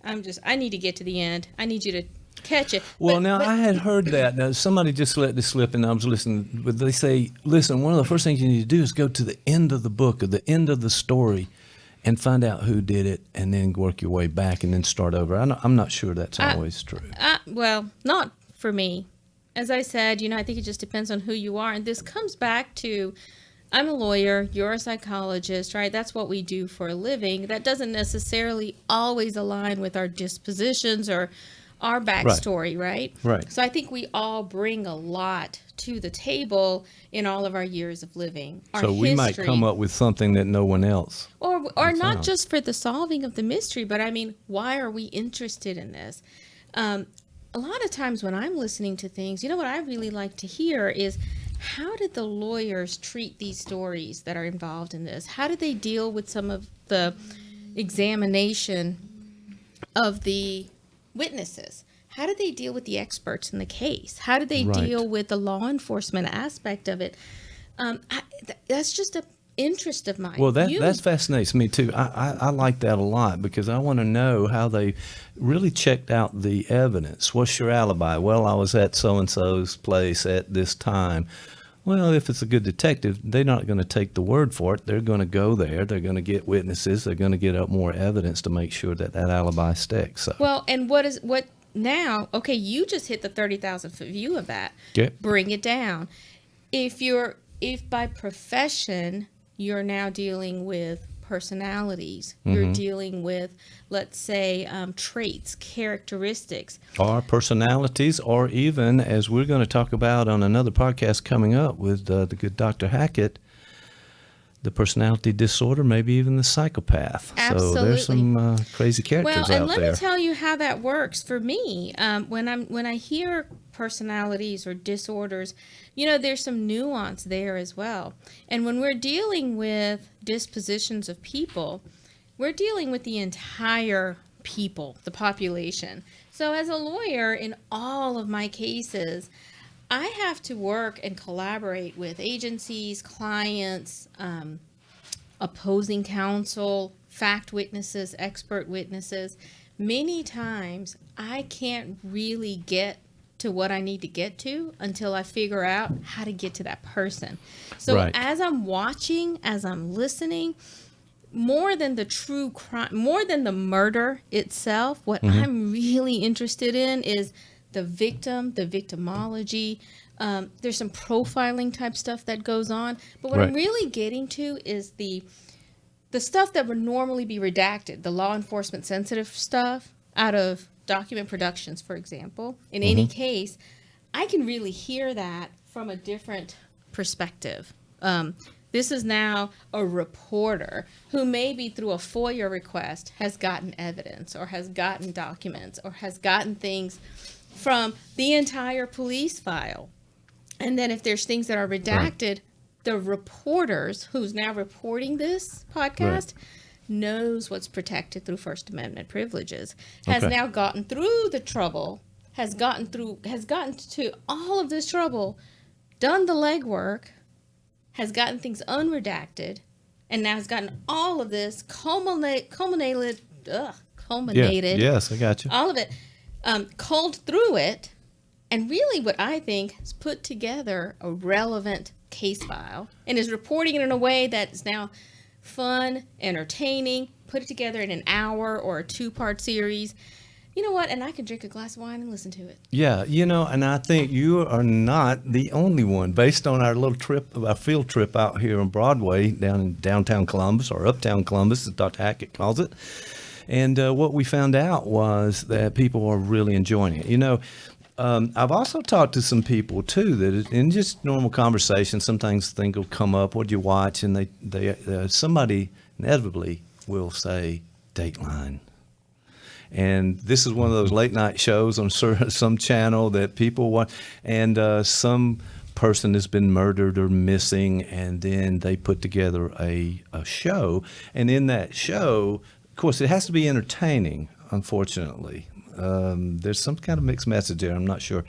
I need to get to the end. I need you to catch it. Well, I had heard that. Now, somebody just let this slip, and I was listening. But they say, listen, one of the first things you need to do is go to the end of the book or the end of the story and find out who did it, and then work your way back and then start over. I'm not sure that's always true. Well, not for me. As I said, I think it just depends on who you are. And this comes back to, I'm a lawyer, you're a psychologist, right? That's what we do for a living. That doesn't necessarily always align with our dispositions or our backstory, right? Right. So I think we all bring a lot to the table in all of our years of living. Our So we might history. come up with something that no one else. Or not found. just for the solving of the mystery, but I mean, why are we interested in this? A lot of times when I'm listening to things, what I really like to hear is, how did the lawyers treat these stories that are involved in this? How did they deal with some of the examination of the witnesses? How did they deal with the experts in the case? How did they Right. deal with the law enforcement aspect of it? That's just an interest of mine. Well, that fascinates me too. I like that a lot because I want to know how they really checked out the evidence. What's your alibi? Well, I was at so-and-so's place at this time. Well, if it's a good detective, they're not going to take the word for it. They're going to go there. They're going to get witnesses. They're going to get up more evidence to make sure that alibi sticks. So. Well, and what now? Okay, you just hit the 30,000 foot view of that. Yeah. Bring it down. If by profession you're now dealing with personalities, you're dealing with, let's say, traits, characteristics. Or personalities, or even, as we're going to talk about on another podcast coming up with the good Dr. Hackett, the personality disorder, maybe even the psychopath. Absolutely. So there's some crazy characters Well, and out let there. me tell you how that works for me. When I hear personalities or disorders, there's some nuance there as well. And when we're dealing with dispositions of people, we're dealing with the entire people, the population. So as a lawyer, in all of my cases, I have to work and collaborate with agencies, clients, opposing counsel, fact witnesses, expert witnesses. Many times I can't really get to what I need to get to until I figure out how to get to that person. So Right. as I'm watching, as I'm listening, more than the true crime, more than the murder itself, what I'm really interested in is the victim, the victimology. There's some profiling type stuff that goes on. But what I'm Right. really getting to is the stuff that would normally be redacted, the law enforcement sensitive stuff out of document productions, for example. In any case, I can really hear that from a different perspective. This is now a reporter who maybe through a FOIA request has gotten evidence or has gotten documents or has gotten things from the entire police file. And then if there's things that are redacted, the reporters who's now reporting this podcast knows what's protected through First Amendment privileges, has Okay. now gotten through the trouble, has gotten to all of this trouble done the legwork, has gotten things unredacted, and now has gotten all of this culminated. Yes, I got you. All of it, culled through it, and really what I think is put together a relevant case file and is reporting it in a way that is now fun, entertaining, put it together in an hour or a 2-part series. You know what? And I can drink a glass of wine and listen to it. Yeah, and I think you are not the only one. Based on our little trip, our field trip out here on Broadway, down in downtown Columbus, or uptown Columbus, as Dr. Hackett calls it. And what we found out was that people are really enjoying it. I've also talked to some people too that in just normal conversation, sometimes things will come up. What'd you watch? And they somebody inevitably will say Dateline. And this is one of those late night shows on some channel that people watch, and some person has been murdered or missing, and then they put together a show. And in that show, of course, it has to be entertaining, unfortunately. There's some kind of mixed message there, I'm not sure.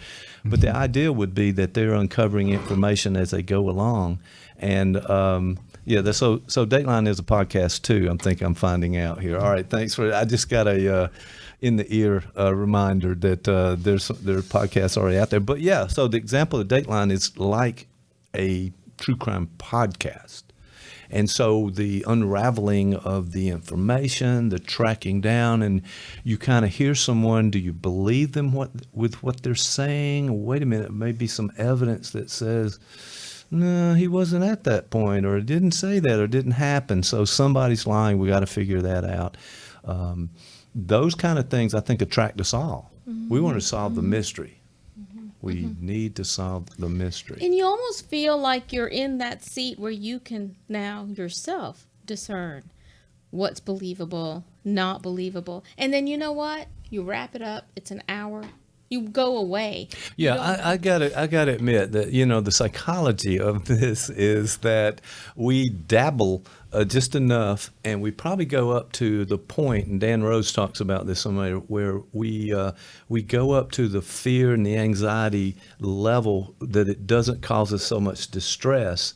But the idea would be that they're uncovering information as they go along. And so Dateline is a podcast too, I'm finding out here. All right, thanks I just got a in the ear reminder that there are podcasts already out there. But yeah, so the example of Dateline is like a true crime podcast. And so the unraveling of the information, the tracking down, and you kind of hear someone, do you believe them with what they're saying? Wait a minute, maybe some evidence that says, no, he wasn't at that point, or it didn't say that, or it didn't happen. So somebody's lying. We got to figure that out. Those kind of things, I think, attract us all. Mm-hmm. We want to solve the mystery. We need to solve the mystery. And you almost feel like you're in that seat where you can now yourself discern what's believable, not believable. And then you know what? You wrap it up. It's an hour. You go away. Yeah, I gotta admit that, the psychology of this is that we dabble just enough, and we probably go up to the point, and Dan Rose talks about this somewhere, where we go up to the fear and the anxiety level that it doesn't cause us so much distress,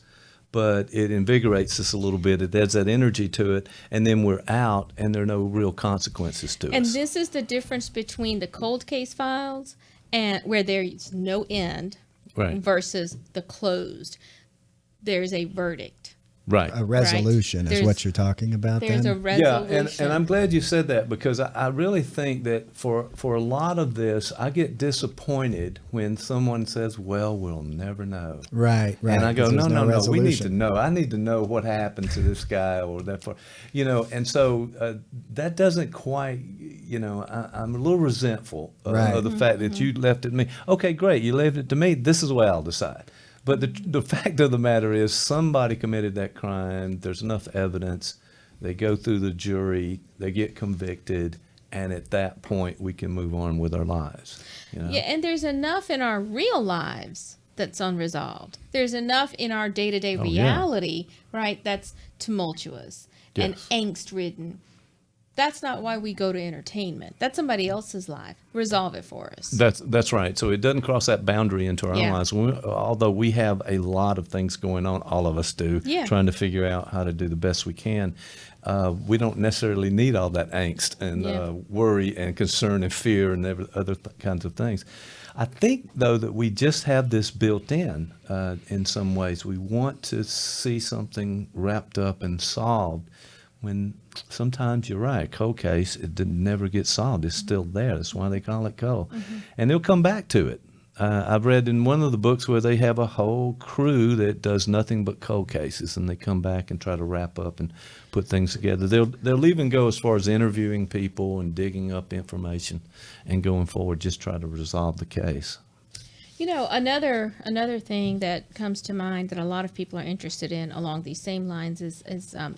but it invigorates us a little bit. It adds that energy to it, and then we're out, and there are no real consequences to us. And this is the difference between the cold case files, and where there's no end, right, versus the closed. There's a verdict. Right. A resolution is what you're talking about there's then? A resolution. Yeah, and I'm glad you said that, because I really think that for a lot of this, I get disappointed when someone says, well, we'll never know. Right. And I go, no, we need to know. I need to know what happened to this guy or that, and so that doesn't quite, I'm a little resentful of the fact that you left it to me. Okay, great, you left it to me. This is the way I'll decide. But the fact of the matter is, somebody committed that crime. There's enough evidence. They go through the jury. They get convicted. And at that point, we can move on with our lives. Yeah, and there's enough in our real lives that's unresolved. There's enough in our day-to-day reality, right, that's tumultuous and angst-ridden. That's not why we go to entertainment. That's somebody else's life. Resolve it for us. That's right. So it doesn't cross that boundary into our own lives. Although we have a lot of things going on, all of us do, trying to figure out how to do the best we can. We don't necessarily need all that angst and worry and concern and fear and other kinds of things. I think, though, that we just have this built in some ways. We want to see something wrapped up and solved, when sometimes you're right, cold case, it never gets solved. It's still there. That's why they call it cold. Mm-hmm. And they'll come back to it. I've read in one of the books where they have a whole crew that does nothing but cold cases, and they come back and try to wrap up and put things together. They'll even go as far as interviewing people and digging up information and going forward, just try to resolve the case. Another thing that comes to mind that a lot of people are interested in along these same lines is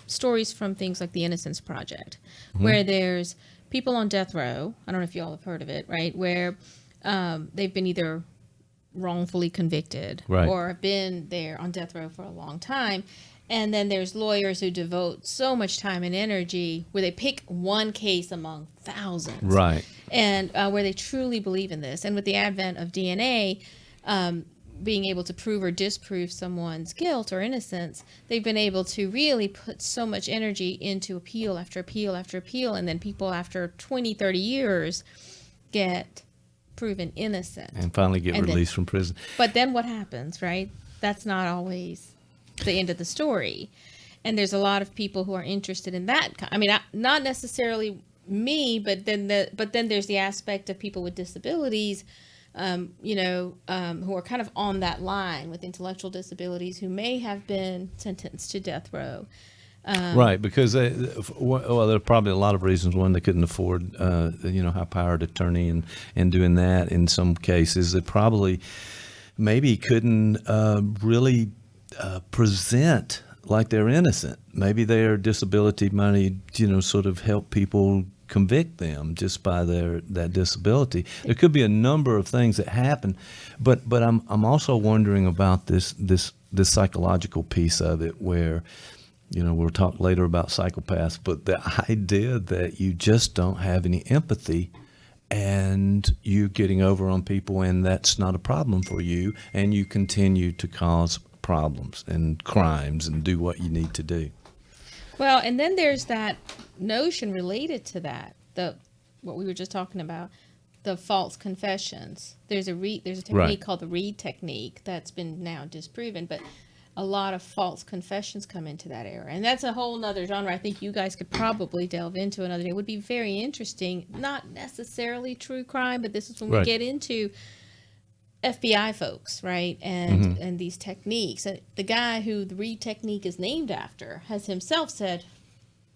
stories from things like the Innocence Project, where there's people on death row. I don't know if you all have heard of it, right? Where they've been either wrongfully convicted or have been there on death row for a long time. And then there's lawyers who devote so much time and energy where they pick one case among thousands. Right. And where they truly believe in this. And with the advent of DNA, being able to prove or disprove someone's guilt or innocence, they've been able to really put so much energy into appeal after appeal after appeal, and then people after 20, 30 years get proven innocent. And finally get released from prison. But then what happens, right? That's not always the end of the story. And there's a lot of people who are interested in that. I mean, not necessarily me, but then there's the aspect of people with disabilities, who are kind of on that line with intellectual disabilities, who may have been sentenced to death row. Right, because there are probably a lot of reasons. One, they couldn't afford, high-powered attorney and doing that. In some cases, they probably maybe couldn't really present like they're innocent. Maybe their disability money, sort of help people convict them just by that disability. There could be a number of things that happen, but I'm also wondering about this psychological piece of it, where we'll talk later about psychopaths, but the idea that you just don't have any empathy and you're getting over on people and that's not a problem for you, and you continue to cause problems and crimes and do what you need to do. Well, and then there's that notion related to that, what we were just talking about, the false confessions. There's a technique called the Reid technique that's been now disproven, but a lot of false confessions come into that era. And that's a whole nother genre I think you guys could probably delve into another day. It would be very interesting, not necessarily true crime, but this is when we get into FBI folks, right? And these techniques. The guy who the Reid technique is named after has himself said,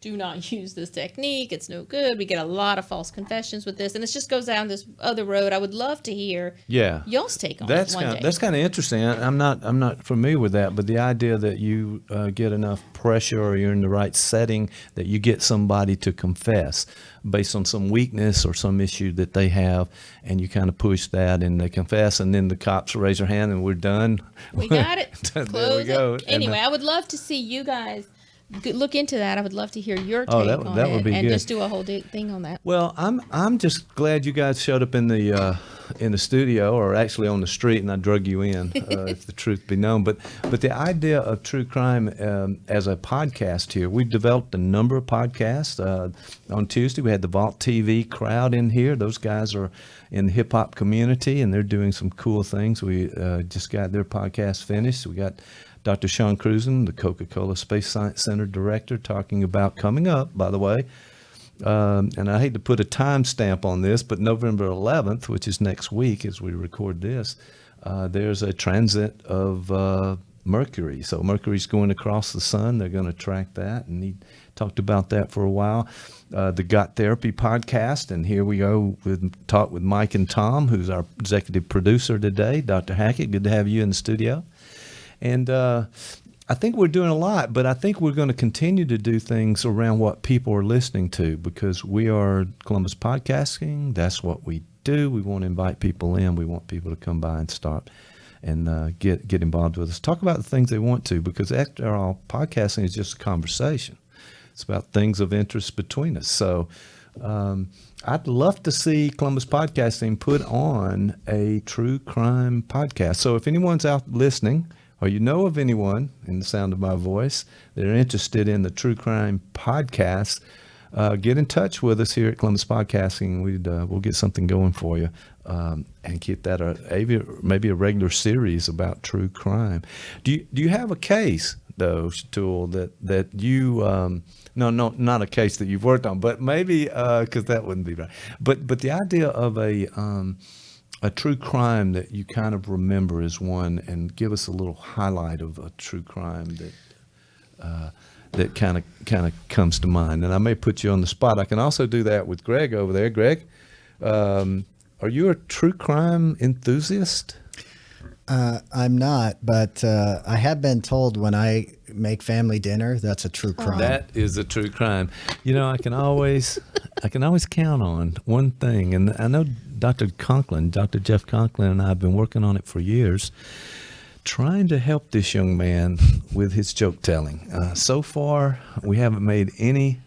do not use this technique. It's no good. We get a lot of false confessions with this. And it just goes down this other road. I would love to hear y'all's take on it one day. That's kind of interesting. I'm not familiar with that, but the idea that you get enough pressure or you're in the right setting that you get somebody to confess based on some weakness or some issue that they have, and you kind of push that and they confess, and then the cops raise their hand and we're done. We got it. There we go. Anyway, I would love to see you guys look into that. I would love to hear your take on it, would be and good. just do a whole thing on that. Well, I'm just glad you guys showed up in the studio, or actually on the street, and I drug you in, if the truth be known. But the idea of true crime as a podcast here, we've developed a number of podcasts. On Tuesday, we had the Vault TV crowd in here. Those guys are in the hip hop community, and they're doing some cool things. We just got their podcast finished. We got Dr. Sean Cruzen, the Coca-Cola Space Science Center director, talking about coming up, by the way, and I hate to put a timestamp on this, but November 11th, which is next week as we record this, there's a transit of Mercury. So Mercury's going across the sun. They're going to track that, and he talked about that for a while. The Got Therapy podcast, and here we go with talk with Mike and Tom, who's our executive producer today. Dr. Hackett, good to have you in the studio. And I think we're doing a lot, but I think we're going to continue to do things around what people are listening to, because we are Columbus Podcasting. That's what we do. We want to invite people in. We want people to come by and start and get involved with us. Talk about the things they want to, because after all, podcasting is just a conversation. It's about things of interest between us. So I'd love to see Columbus Podcasting put on a true crime podcast. So if anyone's out listening, or you know of anyone in the sound of my voice that are interested in the true crime podcast, get in touch with us here at Columbus Podcasting. We'll get something going for you, and keep that maybe a regular series about true crime. Do you have a case though, Shatul, that you no, not a case that you've worked on, but maybe because that wouldn't be right. But the idea of a true crime that you kind of remember is one, and give us a little highlight of a true crime that kind of comes to mind. And I may put you on the spot. I can also do that with Greg over there. Greg, are you a true crime enthusiast? I'm not, but I have been told when I make family dinner, that's a true crime. That is a true crime. I can always count on one thing, and I know Dr. Jeff Conklin, and I have been working on it for years, trying to help this young man with his joke telling. So far, we haven't made any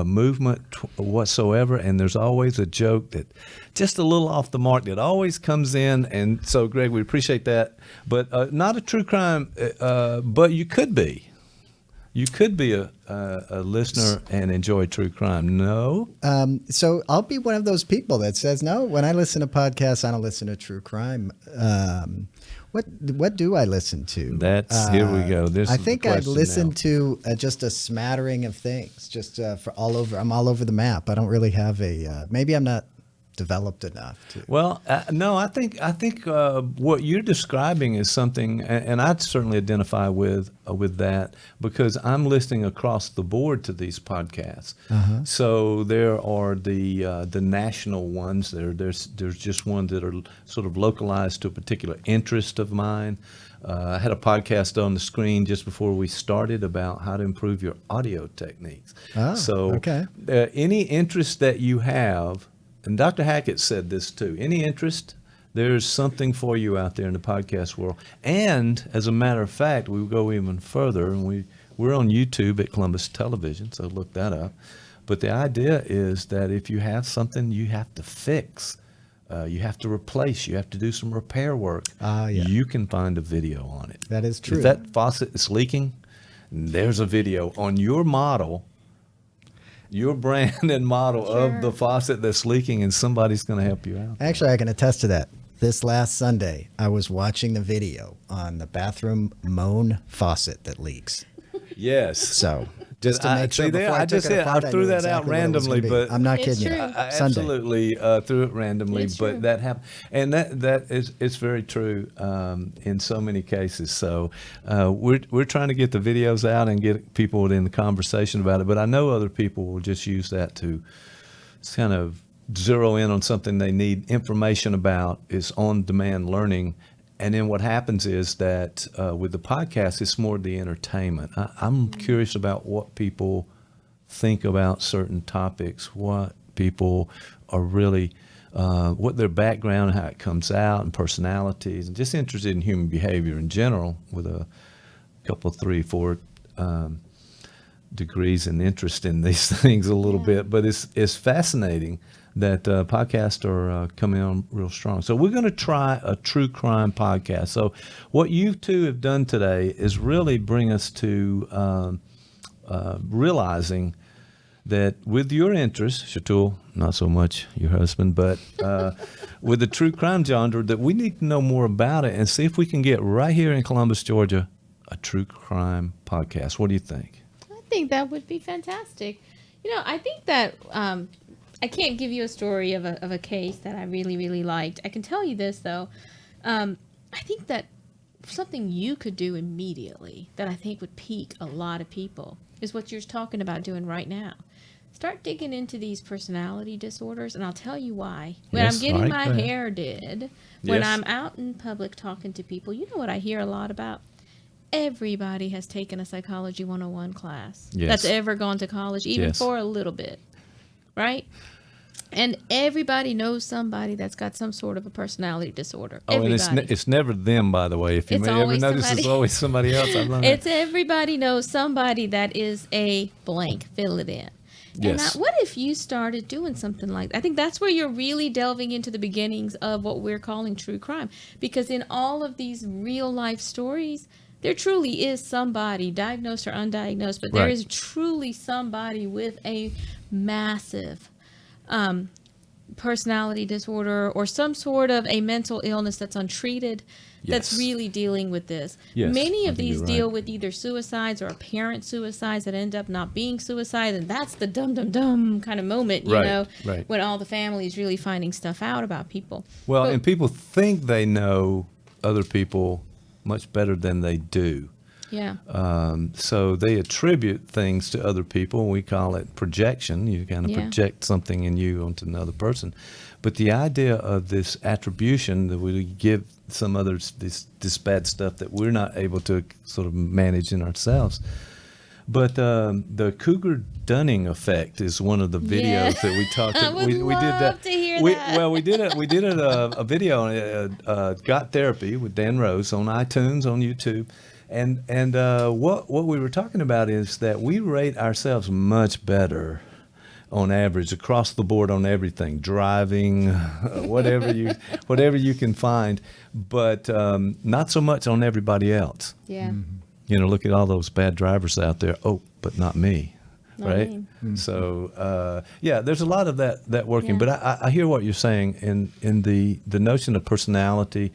movement whatsoever, and there's always a joke that just a little off the mark that always comes in. And so, Greg, we appreciate that, but not a true crime. But you could be. You could be a listener and enjoy true crime. No? So I'll be one of those people that says, no, when I listen to podcasts, I don't listen to true crime. What do I listen to? That's here we go. I think I listen to just a smattering of things, just for all over. I'm all over the map. I don't really have a. Maybe I'm not developed enough to. Well, no, I think what you're describing is something, and I'd certainly identify with that because I'm listening across the board to these podcasts. Uh-huh. So there are the national ones. There's just ones that are sort of localized to a particular interest of mine. I had a podcast on the screen just before we started about how to improve your audio techniques. Oh, so okay. Any interest that you have. And Dr. Hackett said this too. Any interest, there's something for you out there in the podcast world. And as a matter of fact, we go even further, and we're on YouTube at Columbus Television, so look that up. But the idea is that if you have something you have to fix, you have to replace, you have to do some repair work, you can find a video on it. That is true. If that faucet is leaking, there's a video on your model, your brand and model of the faucet that's leaking, and somebody's going to help you out. Actually, I can attest to that. This last Sunday, I was watching the video on the bathroom Moan faucet that leaks. Yes. So just to make sure before I threw that out randomly, but I'm not kidding you. I Sunday. absolutely threw it randomly, but that happened, and it's very true in so many cases. So we're trying to get the videos out and get people in the conversation about it. But I know other people will just use that to kind of zero in on something they need information about. Is on-demand learning. And then what happens is that with the podcast, it's more the entertainment. I'm curious about what people think about certain topics, what people are really, what their background, how it comes out, and personalities, and just interested in human behavior in general with a couple, 3, 4 degrees and interest in these things a little bit. But it's fascinating that podcasts are coming on real strong. So we're going to try a true crime podcast. So what you two have done today is really bring us to realizing that with your interest, Shatul, not so much your husband, but with the true crime genre, that we need to know more about it and see if we can get right here in Columbus, Georgia, a true crime podcast. What do you think? I think that would be fantastic. I think that I can't give you a story of a case that I really, really liked. I can tell you this, though. I think that something you could do immediately that I think would pique a lot of people is what you're talking about doing right now. Start digging into these personality disorders, and I'll tell you why. When I'm getting my hair did, when I'm out in public talking to people, you know what I hear a lot about? Everybody has taken a Psychology 101 class that's ever gone to college, even for a little bit. Right? And everybody knows somebody that's got some sort of a personality disorder. Oh, and it's never them, by the way. If you may ever notice, it's always somebody else. It's everybody knows somebody that is a blank. Fill it in. Yes. And what if you started doing something like that? I think that's where you're really delving into the beginnings of what we're calling true crime. Because in all of these real life stories, there truly is somebody, diagnosed or undiagnosed, but there is truly somebody with a massive personality disorder or some sort of a mental illness that's untreated that's really dealing with this. Many of these deal with either suicides or apparent suicides that end up not being suicide, and that's the dum kind of moment, you know, when all the family is really finding stuff out about people. Well, and people think they know other people much better than they do. Yeah. So they attribute things to other people. We call it projection. You kind of project something in you onto another person. But the idea of this attribution that we give some others this bad stuff that we're not able to sort of manage in ourselves. But the Cougar-Dunning effect is one of the videos that we talked about. We did that. To hear that. Well, we did a video on Got Therapy with Dan Rose on iTunes, on YouTube. And what we were talking about is that we rate ourselves much better on average across the board on everything, driving, whatever you can find, but not so much on everybody else. Yeah. You know, look at all those bad drivers out there. Oh, but not me. Not right? me. So there's a lot of that working. Yeah. But I hear what you're saying in the notion of personality,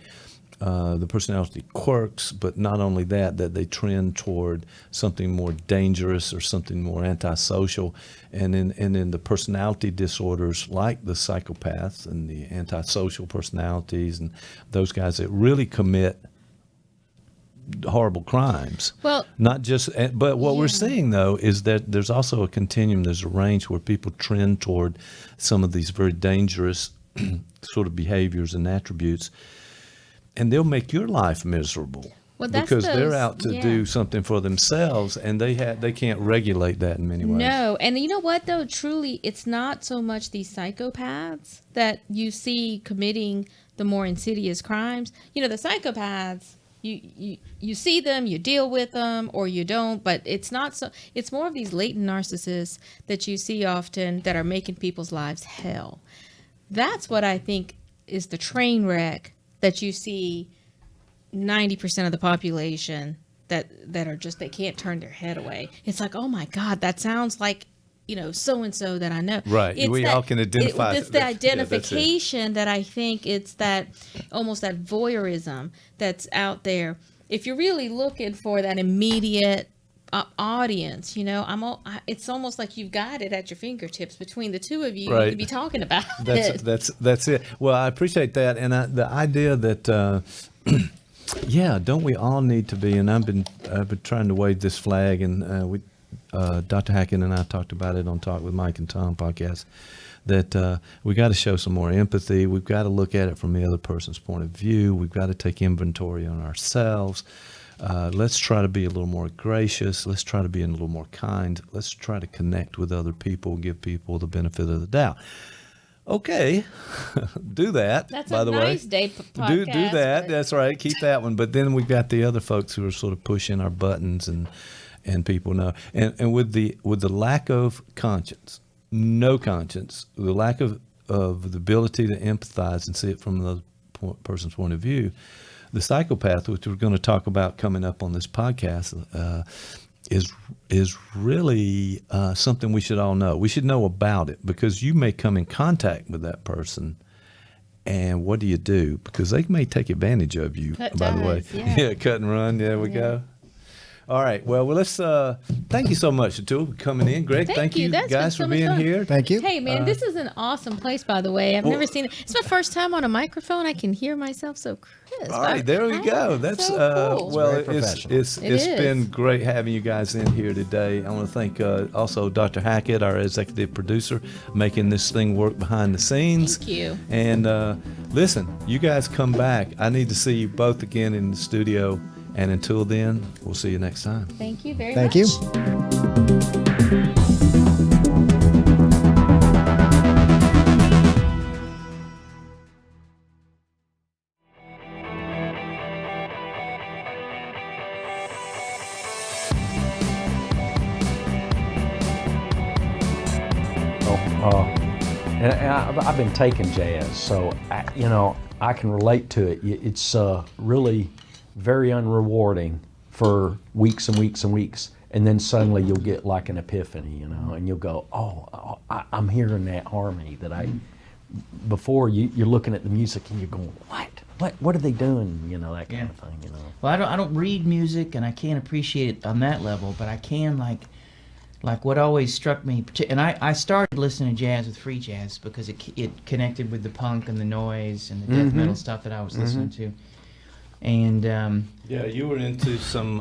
the personality quirks, but not only that they trend toward something more dangerous or something more antisocial, and in the personality disorders like the psychopaths and the antisocial personalities and those guys that really commit horrible crimes. Well, not just, but what we're seeing though is that there's also a continuum. There's a range where people trend toward some of these very dangerous sort of behaviors and attributes, and they'll make your life miserable. Well, that's because they're those- out to yeah. do something for themselves, and they can't regulate that in many ways. No, and you know what though? Truly, it's not so much these psychopaths that you see committing the more insidious crimes. You know, the psychopaths, you see them, you deal with them, or you don't. But it's not so. It's more of these latent narcissists that you see often that are making people's lives hell. That's what I think is the train wreck that you see. 90% of the population that are just, they can't turn their head away. It's like, oh my God, that sounds like, you know, so-and-so that I know. Right. It's We all can identify. It's the Yeah, that's it. identification that I think it's that, almost that voyeurism that's out there. If you're really looking for that immediate audience, you know, it's almost like you've got it at your fingertips between the two of you. Right. You can be talking about it. That's it. Well, I appreciate that, and the idea that. Yeah, don't we all need to be? And I've been trying to wave this flag, and Dr. Hackett and I talked about it on Talk with Mike and Tom podcast. That we got to show some more empathy. We've got to look at it from the other person's point of view. We've got to take inventory on ourselves. Let's try to be a little more gracious. Let's try to be a little more kind. Let's try to connect with other people, give people the benefit of the doubt. Okay, do that. That's by a the nice way. day podcast. Do that. That's right. Keep that one. But then we've got the other folks who are sort of pushing our buttons, and people know. And with the lack of conscience, no conscience, the lack of the ability to empathize and see it from the person's point of view, the psychopath, which we're going to talk about coming up on this podcast, is really something we should all know. We should know about it, because you may come in contact with that person, and what do you do? Because they may take advantage of you. Cut by the way, ties, yeah. cut and run. There we go. All right. Well, let's thank you so much, Atul, for coming in. Greg, thank you That's guys been so for much being fun. here. Thank you. Hey, man, this is an awesome place, by the way. I've never seen it. It's my first time on a microphone. I can hear myself so crisp. All right, there we go. That's so cool. well, It's very professional. it's It is. been great having you guys in here today. I want to thank also Dr. Hackett, our executive producer, making this thing work behind the scenes. Thank you. And listen, you guys come back. I need to see you both again in the studio. And until then, we'll see you next time. Thank you very Thank much. you. And I've been taking jazz, so I can relate to it. It's really very unrewarding for weeks and weeks and weeks, and then suddenly you'll get like an epiphany, and you'll go, "Oh, I'm hearing that harmony that I." Before you're looking at the music and you're going, "What are they doing?" That kind of thing. Well, I don't read music, and I can't appreciate it on that level, but I can like what always struck me, and I started listening to jazz with free jazz because it connected with the punk and the noise and the death metal stuff that I was listening to, and Yeah, you were into some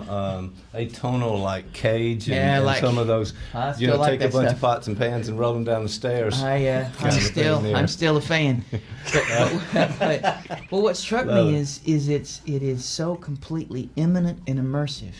atonal like Cage and, Yeah, and like- I those, I still like take a that bunch stuff. of pots and pans and roll them down the stairs. I'm kind of thing there. still a fan. But what struck Love me it. is it is so completely imminent and immersive.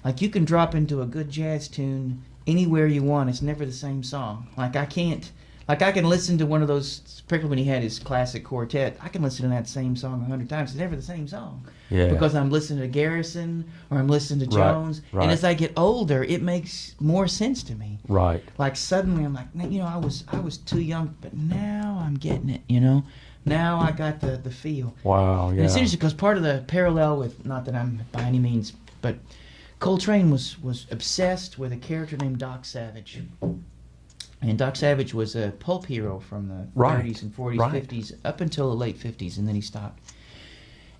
Like you can drop into a good jazz tune anywhere you want. It's never the same song. Like I can't. Like I can listen to one of those, particularly when he had his classic quartet, I can listen to that same song 100 times. It's never the same song. Yeah. Because I'm listening to Garrison or I'm listening to Right, Jones. right. And as I get older, it makes more sense to me. Right. Like suddenly I'm like, you know, I was too young, but now I'm getting it, you know? Now I got the feel. Wow, And yeah. it's interesting because part of the parallel with, not that I'm by any means, but Coltrane was obsessed with a character named Doc Savage. And Doc Savage was a pulp hero from the Right. 30s and 40s, Right. 50s, up until the late 50s, and then he stopped.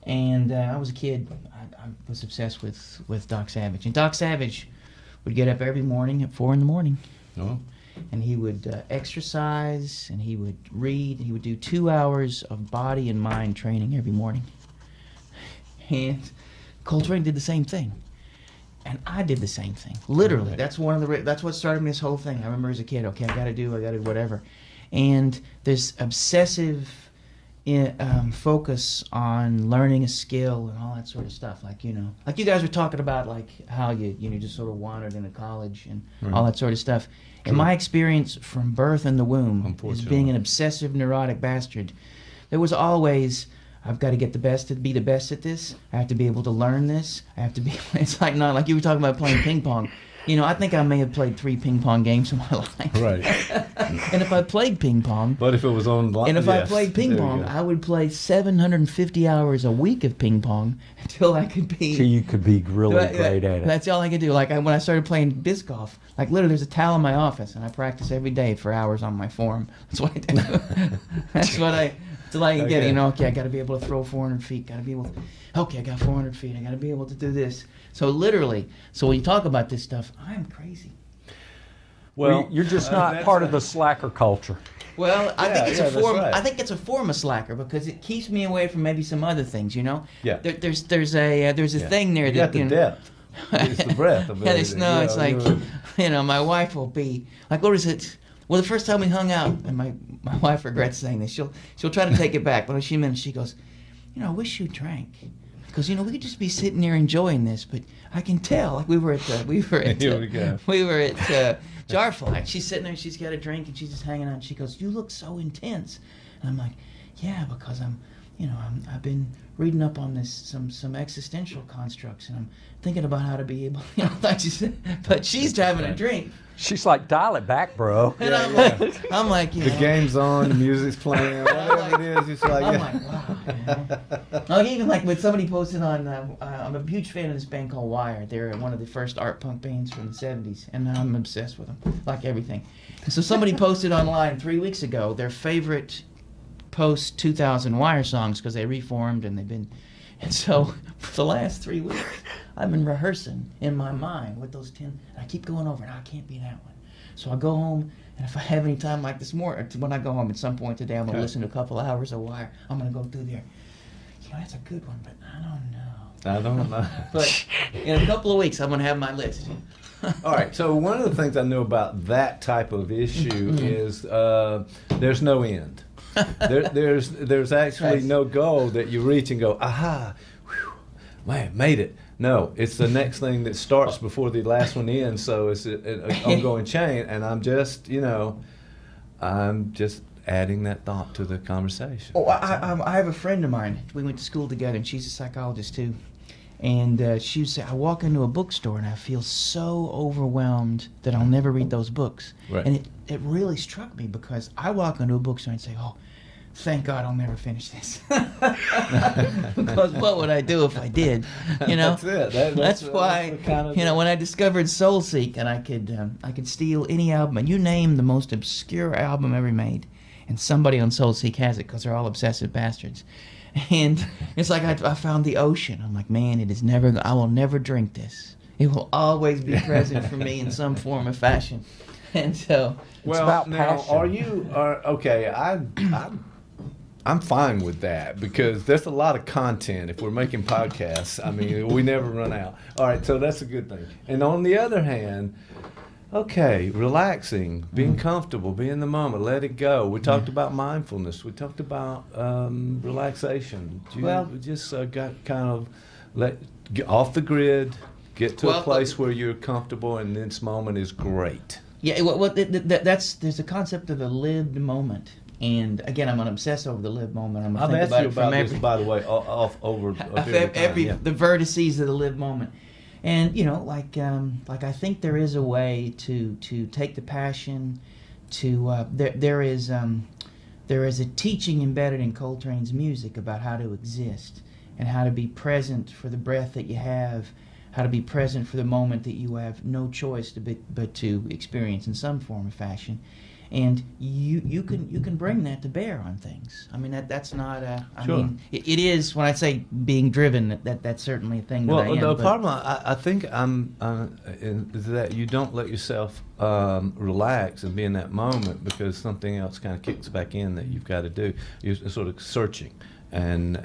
And I was a kid. I was obsessed with Doc Savage. And Doc Savage would get up every morning at 4 in the morning. Oh. And he would exercise, and he would read. He would do 2 hours of body and mind training every morning. And Coltrane did the same thing. And I did the same thing. Literally, that's that's what started me this whole thing. I remember as a kid, okay, I got to do whatever. And this obsessive focus on learning a skill and all that sort of stuff. Like, you know, like you guys were talking about, like how you just sort of wandered into college and all that sort of stuff. And my experience from birth in the womb is being an obsessive, neurotic bastard. There was always, I've got to get the best, to be the best at this. I have to be able to learn this. I have to be, it's like, not like you were talking about playing ping pong. You know, I think I may have played 3 ping pong games in my life. Right. And if I played ping pong. But if it was online. And if I played ping pong, I would play 750 hours a week of ping pong until I could be. So you could be really great at it. That's all I could do. Like when I started playing disc golf, like literally there's a towel in my office and I practice every day for hours on my form. That's what I do. That's what I. Till I can get it, you know, okay, I got to be able to throw 400 feet. Got to be able to, okay, I got 400 feet. I got to be able to do this. So literally, so when you talk about this stuff, I'm crazy. Well, you're just not part of the slacker culture. Well, I think it's a that's form. right. I think it's a form of slacker because it keeps me away from maybe some other things. You know. Yeah. There's a thing there You that got the depth. It's the breadth of yeah, everything. it's like, you know, my wife will be like, what is it? Well, the first time we hung out, and my wife regrets saying this. She'll try to take it back, but she goes, you know, I wish you drank, because you know we could just be sitting there enjoying this, but I can tell. Like we were at Here we go. Jarfly. She's sitting there, she's got a drink, and she's just hanging out. And she goes, you look so intense, and I'm like, yeah, because I've been reading up on this some existential constructs, and I'm thinking about how to be able. You know, but she's having a drink. She's like, dial it back, bro. And I'm like, you The know, game's on, the music's playing, whatever it is. It's like, I'm like, wow. You know? Like even like when somebody posted on, I'm a huge fan of this band called Wire. They're one of the first art punk bands from the '70s, and I'm obsessed with them, like everything. So somebody posted online 3 weeks ago their favorite post 2000 Wire songs because they reformed and they've been, and so for the last 3 weeks I've been rehearsing in my mind with those 10. And I keep going over, and I can't be that one. So I go home, and if I have any time like this morning, when I go home at some point today, I'm going to listen to a couple of hours of Wire. I'm going to go through there. You know, that's a good one, but I don't know. But in a couple of weeks, I'm going to have my list. All right. So one of the things I know about that type of issue is there's no end. There's actually no goal that you reach and go, aha, whew, man, made it. No, it's the next thing that starts before the last one ends. So it's an ongoing chain, and I'm just adding that thought to the conversation. Oh, I have a friend of mine. We went to school together, and she's a psychologist too. And she would say, I walk into a bookstore and I feel so overwhelmed that I'll never read those books. Right. And it really struck me because I walk into a bookstore and say, oh, thank God I'll never finish this. Because what would I do if I did? You know, That's it. That's why, the kind of you know, when I discovered Soulseek and I could steal any album, and you name the most obscure album ever made, and somebody on Soulseek has it because they're all obsessive bastards. And it's like I found the ocean. I'm like, man, I will never drink this. It will always be present for me in some form or fashion. And so, Well, about now, passion. okay? I'm fine with that because there's a lot of content. If we're making podcasts, I mean, we never run out. All right, so that's a good thing. And on the other hand, okay, relaxing, being comfortable, be in the moment, let it go. We talked about mindfulness. We talked about relaxation. Just got kind of get off the grid, get to a place where you're comfortable, and this moment is great. Yeah, well there's a concept of a lived moment. And again, I'm going to obsess over the lived moment. I'm going to think about it from every, by the way, the vertices of the lived moment. And like I think there is a way to take the passion to there is a teaching embedded in Coltrane's music about how to exist and how to be present for the breath that you have, how to be present for the moment that you have no choice but to experience in some form or fashion. And you can bring that to bear on things. I mean that's not Sure. I mean it is when I say being driven that's certainly a thing that I am. Well, the problem I think is that you don't let yourself relax and be in that moment because something else kind of kicks back in that you've got to do. You're sort of searching. And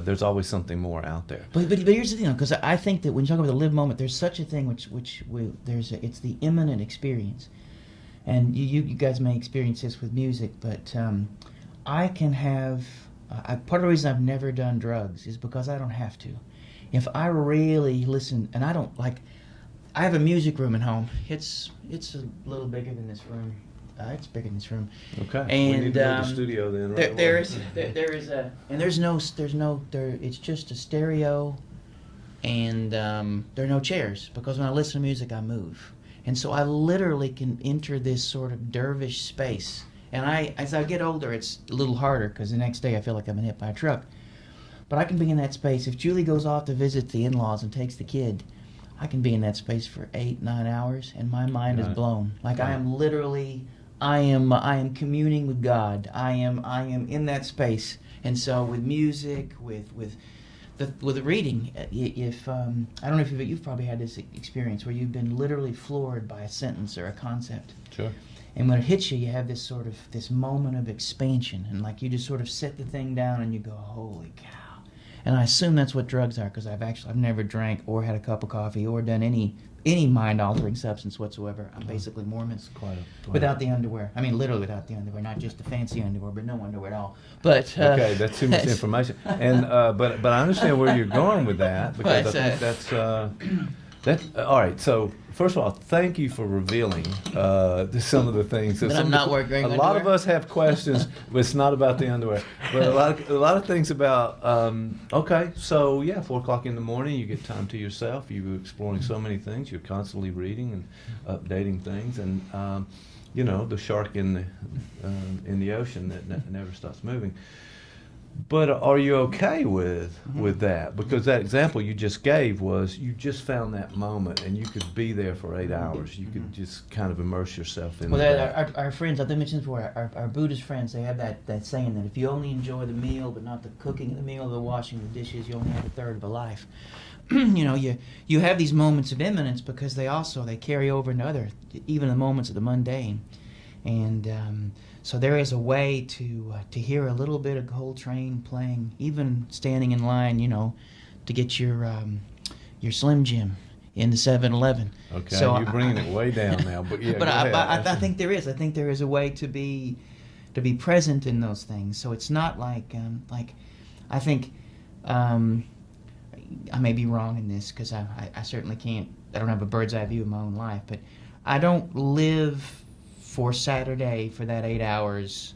there's always something more out there. But here's the thing, because I think that when you talk about the live moment, there's such a thing it's the imminent experience. And you guys may experience this with music, but I can have part of the reason I've never done drugs is because I don't have to. If I really listen, and I have a music room at home. It's a little bigger than this room. It's bigger than this room. Okay. And we need to build a studio then. Right there is a, and there's no it's just a stereo, and there are no chairs because when I listen to music I move. And so I literally can enter this sort of dervish space. And as I get older, it's a little harder because the next day I feel like I've been hit by a truck. But I can be in that space. If Julie goes off to visit the in-laws and takes the kid, I can be in that space for 8-9 hours, and my mind is blown. Like I am literally, I am communing with God. I am in that space. And so with music, with the reading, if I don't know if you've probably had this experience where you've been literally floored by a sentence or a concept. Sure. And when it hits you have this sort of this moment of expansion, and like you just sort of set the thing down and you go, holy cow. And I assume that's what drugs are because I've never drank or had a cup of coffee or done any mind-altering substance whatsoever. I'm basically Mormon. Without the underwear. I mean, literally without the underwear, not just the fancy underwear, but no underwear at all. But okay, that's too much information. And but I understand where you're going with that because I think that's all right. So first of all, thank you for revealing some of the things. But I'm not wearing underwear. A lot of us have questions, but it's not about the underwear. But a lot of things about. Okay, so yeah, 4 o'clock in the morning, you get time to yourself. You're exploring so many things. You're constantly reading and updating things, and the shark in the ocean that never stops moving. But are you okay with that? Because that example you just gave was you just found that moment and you could be there for 8 hours. You could just kind of immerse yourself in that. Our friends, I've mentioned before, our Buddhist friends, they have that saying that if you only enjoy the meal but not the cooking of the meal or the washing of the dishes, you only have a third of a life. You have these moments of immanence because they carry over into even the moments of the mundane. And so there is a way to hear a little bit of Coltrane playing, even standing in line, to get your Slim Jim in the 7-Eleven. Okay, so you're bringing it way down now, but yeah. But I think there is. I think there is a way to be present in those things. So it's not like I think I may be wrong in this because I certainly can't. I don't have a bird's eye view of my own life, but I don't live for Saturday for that 8 hours.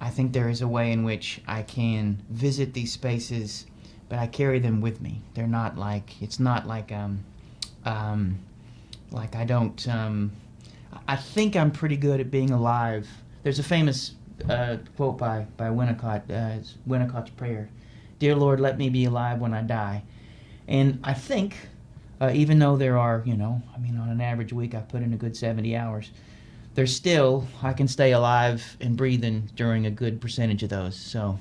I think there is a way in which I can visit these spaces, but I carry them with me. They're not like, it's not like I don't, I think I'm pretty good at being alive. There's a famous quote by Winnicott's prayer, "Dear Lord, let me be alive when I die." And I think, even though there are, on an average week I put in a good 70 hours, there's still, I can stay alive and breathing during a good percentage of those. So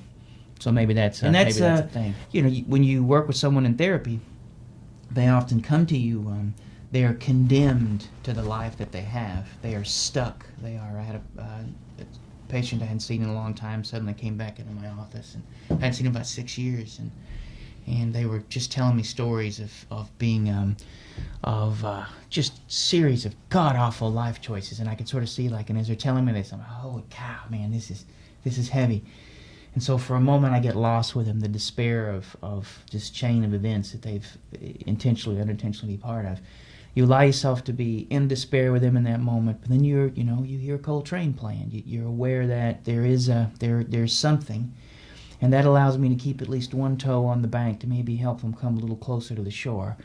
maybe that's a thing. When you work with someone in therapy, they often come to you, they are condemned to the life that they have. They are stuck. I had a patient I hadn't seen in a long time suddenly came back into my office, and I hadn't seen him about 6 years, and they were just telling me stories of being just series of god-awful life choices, and I could sort of see, and as they're telling me this, I'm like, holy cow, man, this is heavy. And so for a moment I get lost with them, the despair of this chain of events that they've intentionally or unintentionally be part of. you allow yourself to be in despair with him in that moment, but then you hear Coltrane playing. You're aware that there's something, and that allows me to keep at least one toe on the bank to maybe help him come a little closer to the shore.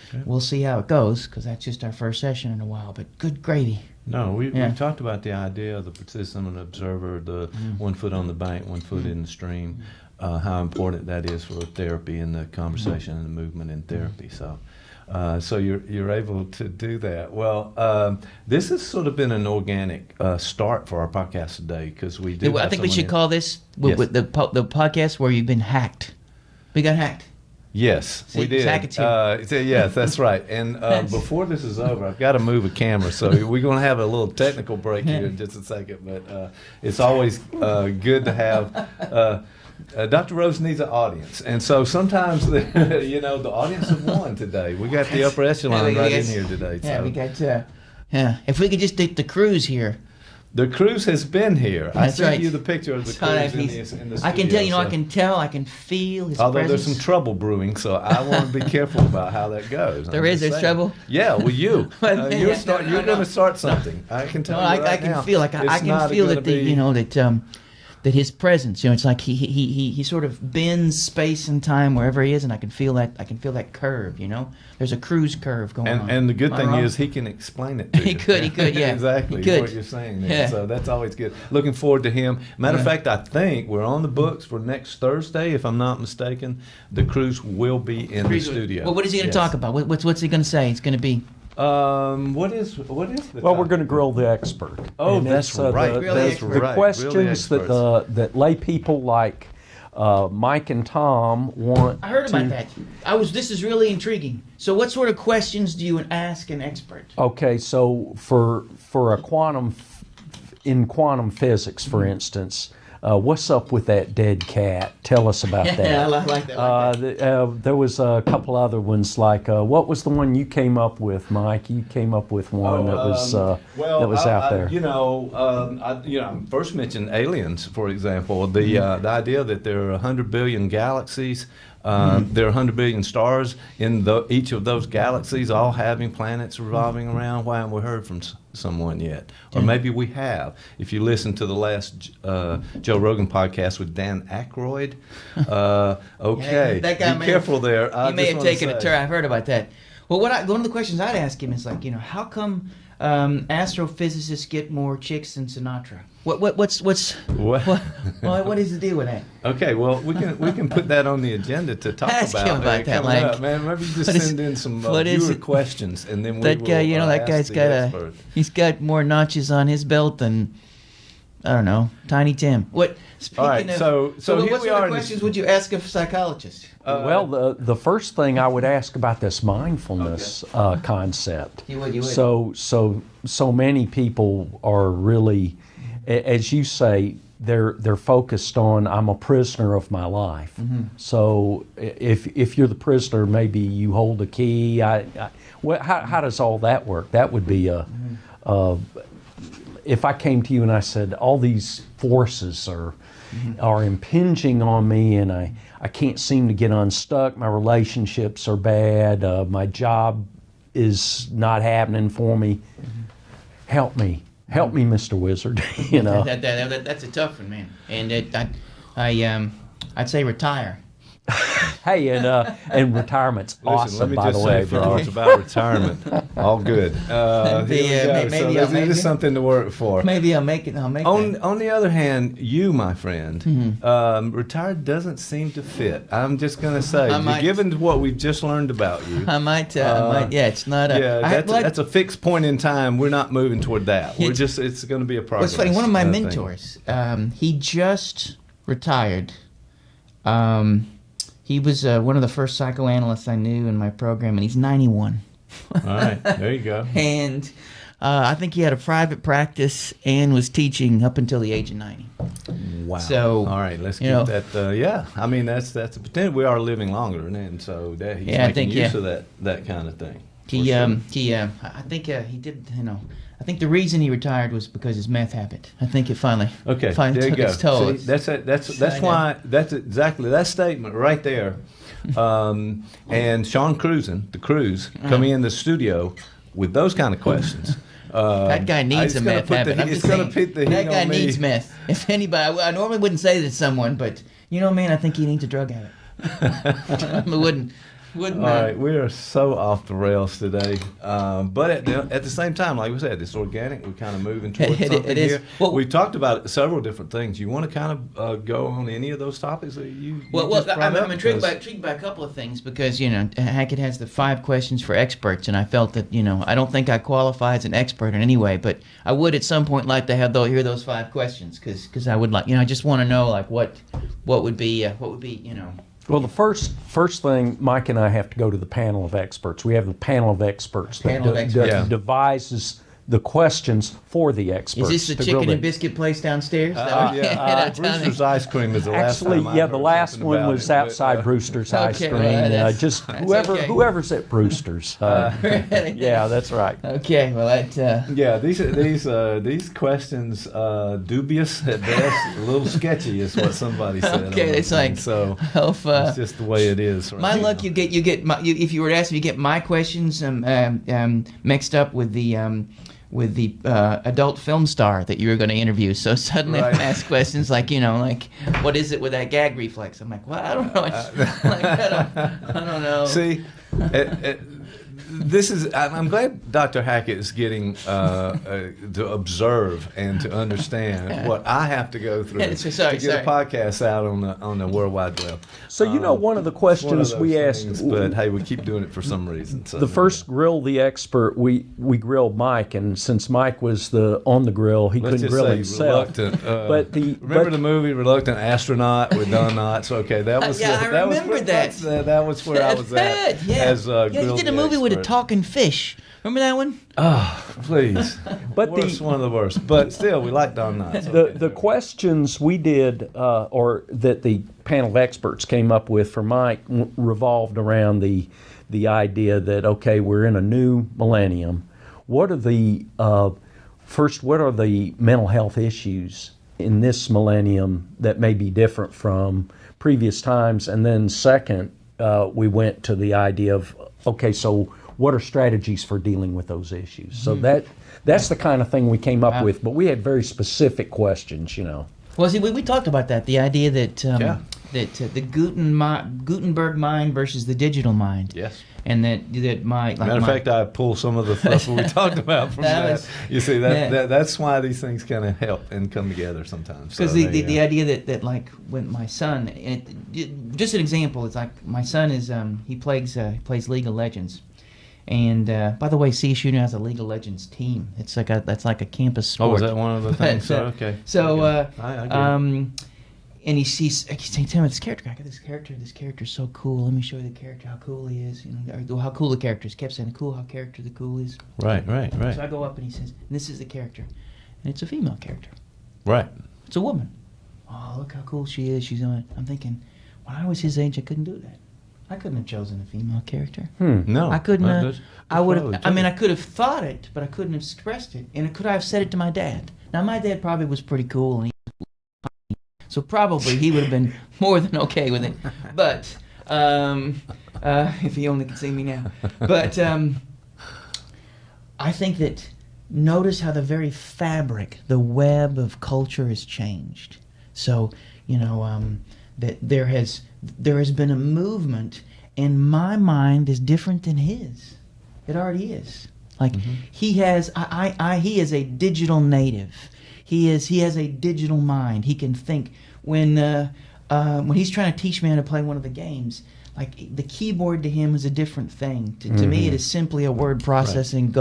Okay. We'll see how it goes, because that's just our first session in a while, but good gravy. No, we talked about the idea of the participant and observer, the 1 foot on the bank, 1 foot in the stream, how important that is for therapy and the conversation and the movement in therapy. So you're able to do that. Well, this has sort of been an organic start for our podcast today, because we do. I think we should call this with the podcast where you've been hacked. We got hacked. Yes, we did. Yes, that's right. And before this is over, I've got to move a camera, so we're going to have a little technical break here in just a second. But it's always good to have. Dr. Rose needs an audience, and so sometimes the audience of one today. We got the upper echelon right in here today. Yeah, we got. If we could just take the cruise here. The cruise has been here. That's I sent right. you the picture of the cruise in the studio. I can tell. I can tell. I can feel his Although presence. there's some trouble brewing, so I want to be careful about how that goes. There's trouble. Yeah, well, you're going to start something. I can tell you right now. I can feel that his presence. It's like he sort of bends space and time wherever he is, and I can feel that. I can feel that curve. There's a cruise curve going on. And the good thing is he can explain it to you. He could, yeah. Exactly what you're saying there. Yeah. So that's always good. Looking forward to him. Matter of fact, I think we're on the books for next Thursday, if I'm not mistaken. The cruise will be in the studio. Well, what is he going to talk about? What's he going to say? It's going to be. What is the Well, we're going to grill the expert. Oh, that's right. The questions that lay people like Mike and Tom want. I heard about that. This is really intriguing. So, what sort of questions do you ask an expert? Okay, so for a in quantum physics, for instance. What's up with that dead cat? Tell us about that. Yeah, I like that. There was a couple other ones, like what was the one you came up with, Mike? You came up with one that was out there. I first mentioned aliens, for example. The idea that there are 100 billion galaxies. There are 100 billion stars in each of those galaxies, all having planets revolving around. Why haven't we heard from someone yet? Or maybe we have. If you listen to the last Joe Rogan podcast with Dan Aykroyd, okay, that guy be careful there. He may have taken a turn. I've heard about that. Well, one of the questions I'd ask him is like, how come astrophysicists get more chicks than Sinatra? What is the deal with that? Okay, well we can put that on the agenda to talk Ask about. him about that, coming like, up, man. Maybe just send in some viewer questions, and then that guy. That guy's got he's got more notches on his belt than I don't know, Tiny Tim. What? Speaking all right, of, so what here sort we are. of questions would you ask a psychologist? Well, the first thing I would ask about this mindfulness concept. You would. So many people are really, as you say, they're focused on I'm a prisoner of my life. Mm-hmm. So if you're the prisoner, maybe you hold a key. How does all that work? That would be if I came to you and I said all these forces are impinging on me and I can't seem to get unstuck, my relationships are bad, my job is not happening for me. Help me, Mr. Wizard. That's a tough one, man. And I'd say retire. Hey, and retarement's awesome, by the way, bro. It's about retirement. All good. Maybe something to work for. Maybe I'll make it. On the other hand, you, my friend, retired doesn't seem to fit. I'm just going to say, given what we've just learned about you, I might. Yeah, it's not. That's a fixed point in time. We're not moving toward that. It's going to be a progress. What's funny? One of my mentors, he just retired. He was one of the first psychoanalysts I knew in my program, and he's 91. All right, there you go. And I think he had a private practice and was teaching up until the age of 90. Wow. So, all right, let's keep that. Yeah, I mean that's a potential. We are living longer, and so he's making use of that kind of thing. I think he did. I think the reason he retired was because his meth habit. I think it finally there took you go. its toll. See, that's why that's exactly that statement right there. And Sean Cruzen, the Cruise, coming in the studio with those kind of questions. That guy needs a meth habit. I'm just saying, that guy me. needs meth. If anybody, I normally wouldn't say this to someone, but you know, man, I think he needs a drug habit. I wouldn't. All right, we are so off the rails today, but at the same time, like we said, it's organic. We're kind of moving towards something here. Well, we've talked about several different things. You want to kind of go on any of those topics that you just brought I'm up? intrigued by a couple of things because, you know, Hackett has the 5 questions for experts, and I felt that, you know, I don't think I qualify as an expert in any way, but I would at some point like to hear those 5 questions because I would like, you know, I just want to know like what would be, you know. Well, the first thing, Mike and I have to go to the panel of experts. We have the panel of experts that devises the questions for the experts. Is this the chicken and biscuit place downstairs? Brewster's Ice Cream is the last Actually, time I yeah, heard the last something one about was it, outside Brewster's Ice Okay, Cream. well, Just okay. whoever's at Brewster's. Yeah, that's right. Okay, well that. Yeah, these questions dubious at best, a little sketchy is what somebody said. Okay, it's like so. It's just the way it is. Right my now. luck, you get if you were to ask me, you get my questions mixed up with the adult film star that you were going to interview. So suddenly I'm asked questions like, you know, like, what is it with that gag reflex? I'm like, well, I don't know. I don't know. See, this is. I'm glad Dr. Hackett is getting to observe and to understand what I have to go through to get a podcast out on the World Wide Web. So you know, one of the questions we asked, but hey, we keep doing it for some reason. So, the first grill the expert, we grilled Mike, and since Mike was on the grill, he couldn't grill himself. Remember the movie Reluctant Astronaut with Don Knotts? Okay, that was I remember that. That was where I was at. As you did a movie with a talking fish. Remember that one? Oh, please. But one of the worst. But still, we like Don Knotts. The questions we did, or that the panel of experts came up with for Mike, revolved around the idea that, okay, we're in a new millennium. What are the mental health issues in this millennium that may be different from previous times? And then second, we went to the idea of, okay, so what are strategies for dealing with those issues? So that's the kind of thing we came up with, but we had very specific questions, you know. Well, see, we talked about that, the idea that the Gutenberg mind versus the digital mind. Yes. And that matter of fact, I pull some of the stuff we talked about from that. You see, that's why these things kind of help and come together sometimes. Because the idea that like when my son, just an example, it's like my son is he plays League of Legends. And by the way, CSU now has a League of Legends team. It's like that's like a campus sport. Oh, is that one of the things? Okay. So, I and he's telling me this character. I got this character. This character's so cool. Let me show you the character. How cool he is. You know, how cool the character is. Kept saying cool. How character the cool is. Right. So I go up and he says, "This is the character," and it's a female character. Right. It's a woman. Oh, look how cool she is. She's on it. I'm thinking, when I was his age, I couldn't do that. I couldn't have chosen a female character. No, I couldn't. I would have. I mean, I could have thought it, but I couldn't have expressed it. And could I have said it to my dad? Now, my dad probably was pretty cool, and so probably he would have been more than okay with it. But if he only could see me now. But I think that notice how the very fabric, the web of culture has changed. So you know that there has been a movement, and my mind is different than his. It already is. Like he has, he is a digital native. He has a digital mind. He can think. When he's trying to teach me how to play one of the games, like the keyboard to him is a different thing. To me, it is simply a word processing